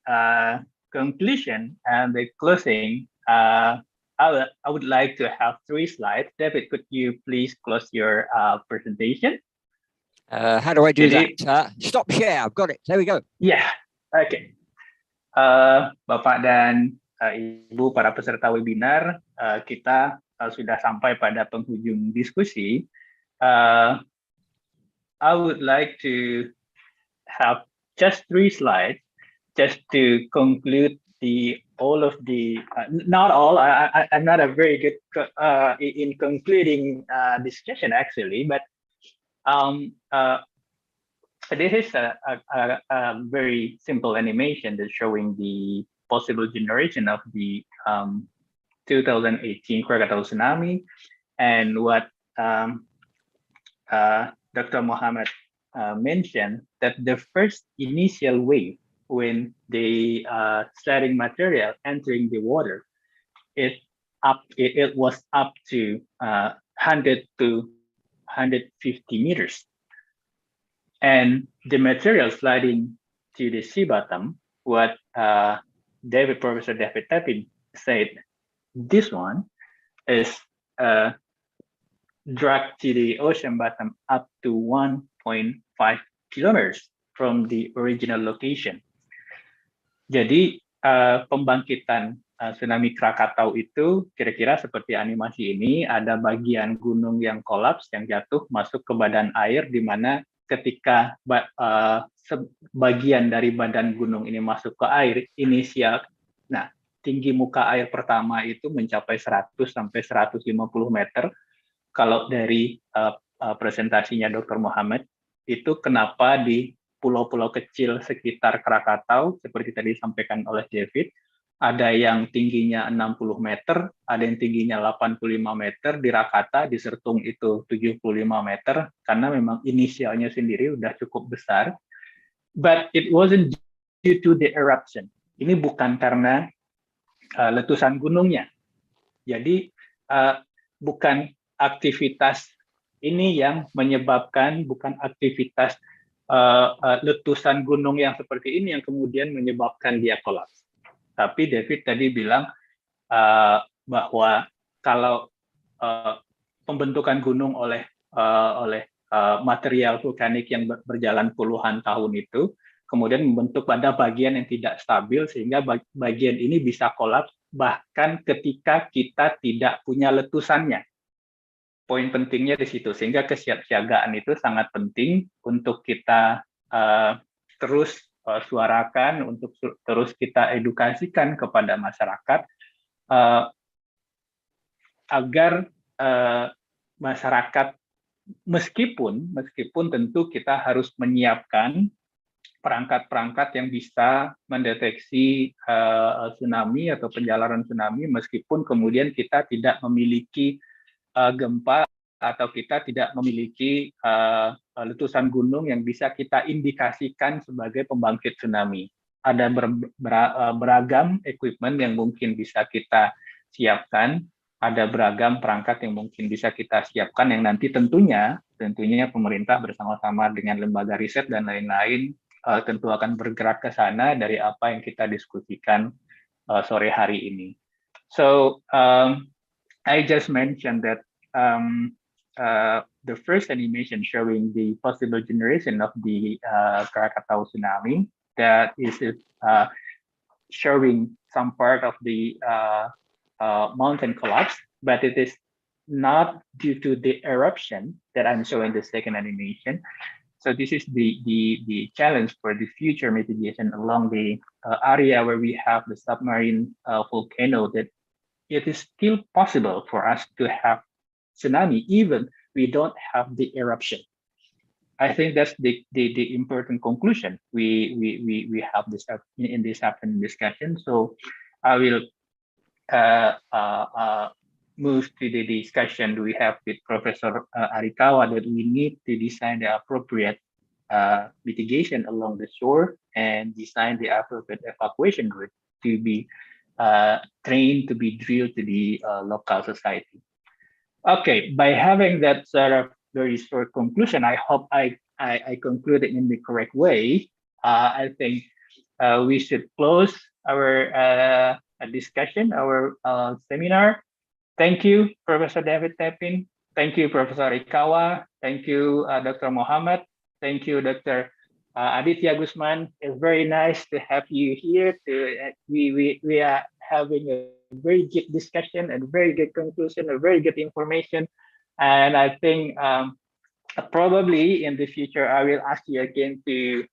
conclusion and the closing, I would like to have 3 slides. David, could you please close your presentation? How do I do that? Stop share. I've got it. There we go. Yeah. Okay. Bapak dan Ibu para peserta webinar, kita sudah sampai pada penghujung diskusi. I would like to have just 3 slides just to conclude all of the not all. I'm not a very good in concluding discussion actually, but this is a very simple animation that's showing the possible generation of the 2018 Krakatoa tsunami, and what Dr. Mohammed mentioned, that the first initial wave when the sliding material entering the water, it was up to 100 to 150 meters, and the material sliding to the sea bottom, what Professor David Tapin said, this one is dragged to the ocean bottom up to 1.5 kilometers from the original location. Jadi pembangkitan tsunami Krakatau itu kira-kira seperti animasi ini, ada bagian gunung yang kolaps, yang jatuh masuk ke badan air, di mana ketika sebagian dari badan gunung ini masuk ke air inisial, nah tinggi muka air pertama itu mencapai 100 sampai 150 meter. Kalau dari presentasinya Dr. Mohammed, itu kenapa di pulau-pulau kecil sekitar Krakatau, seperti tadi disampaikan oleh David, ada yang tingginya 60 meter, ada yang tingginya 85 meter, di Rakata, di Sertung itu 75 meter, karena memang inisialnya sendiri udah cukup besar. But it wasn't due to the eruption. Ini bukan karena letusan gunungnya. Jadi bukan aktivitas ini yang menyebabkan, bukan aktivitas letusan gunung yang seperti ini yang kemudian menyebabkan dia kolaps. Tapi David tadi bilang bahwa kalau pembentukan gunung oleh material vulkanik yang berjalan puluhan tahun itu, kemudian membentuk pada bagian yang tidak stabil, sehingga bagian ini bisa kolaps bahkan ketika kita tidak punya letusannya. Poin pentingnya di situ, sehingga kesiapsiagaan itu sangat penting untuk kita terus suarakan, untuk terus kita edukasikan kepada masyarakat agar masyarakat meskipun tentu kita harus menyiapkan perangkat-perangkat yang bisa mendeteksi tsunami atau penjalaran tsunami, meskipun kemudian kita tidak memiliki gempa atau kita tidak memiliki letusan gunung yang bisa kita indikasikan sebagai pembangkit tsunami. Ada beragam equipment yang mungkin bisa kita siapkan, ada beragam perangkat yang mungkin bisa kita siapkan yang nanti tentunya pemerintah bersama-sama dengan lembaga riset dan lain-lain tentu akan bergerak ke sana dari apa yang kita diskusikan sore hari ini. So I just mentioned that the first animation showing the possible generation of the Krakatau tsunami, that is showing some part of the mountain collapse, but it is not due to the eruption that I'm showing the second animation. So this is the challenge for the future mitigation along the area where we have the submarine volcano, that it is still possible for us to have tsunami even we don't have the eruption. I think that's the important conclusion we have this in this afternoon discussion. So I will move to the discussion we have with Professor Arikawa, that we need to design the appropriate mitigation along the shore and design the appropriate evacuation route to be trained, to be drilled to the local society. Okay, by having that sort of very short conclusion, I hope I concluded in the correct way. I think we should close our discussion, our seminar. Thank you, Professor David Tepin. Thank you, Professor Ikawa. Thank you, Dr. Muhammad. Thank you, Dr. Aditya Guzman. It's very nice to have you here. We are having a very good discussion and very good conclusion, a very good information. And I think probably in the future, I will ask you again to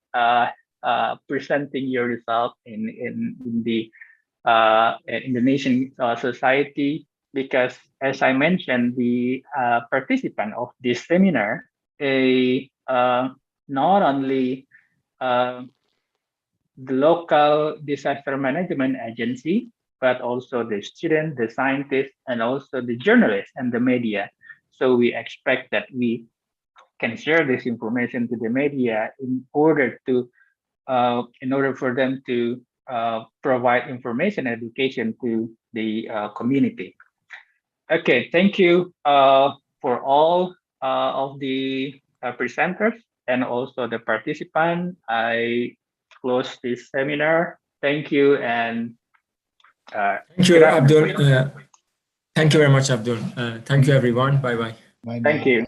presenting your result in the Indonesian society, because as I mentioned, the participant of this seminar, not only the local disaster management agency, but also the student, the scientists, and also the journalists and the media. So we expect that we can share this information to the media in order for them to provide information and education to the community. Okay, thank you for all of the presenters and also the participant. I close this seminar. Thank you, and thank you, Abdul. Thank you very much, Abdul. Thank you, everyone. Bye-bye. Bye-bye. Thank you.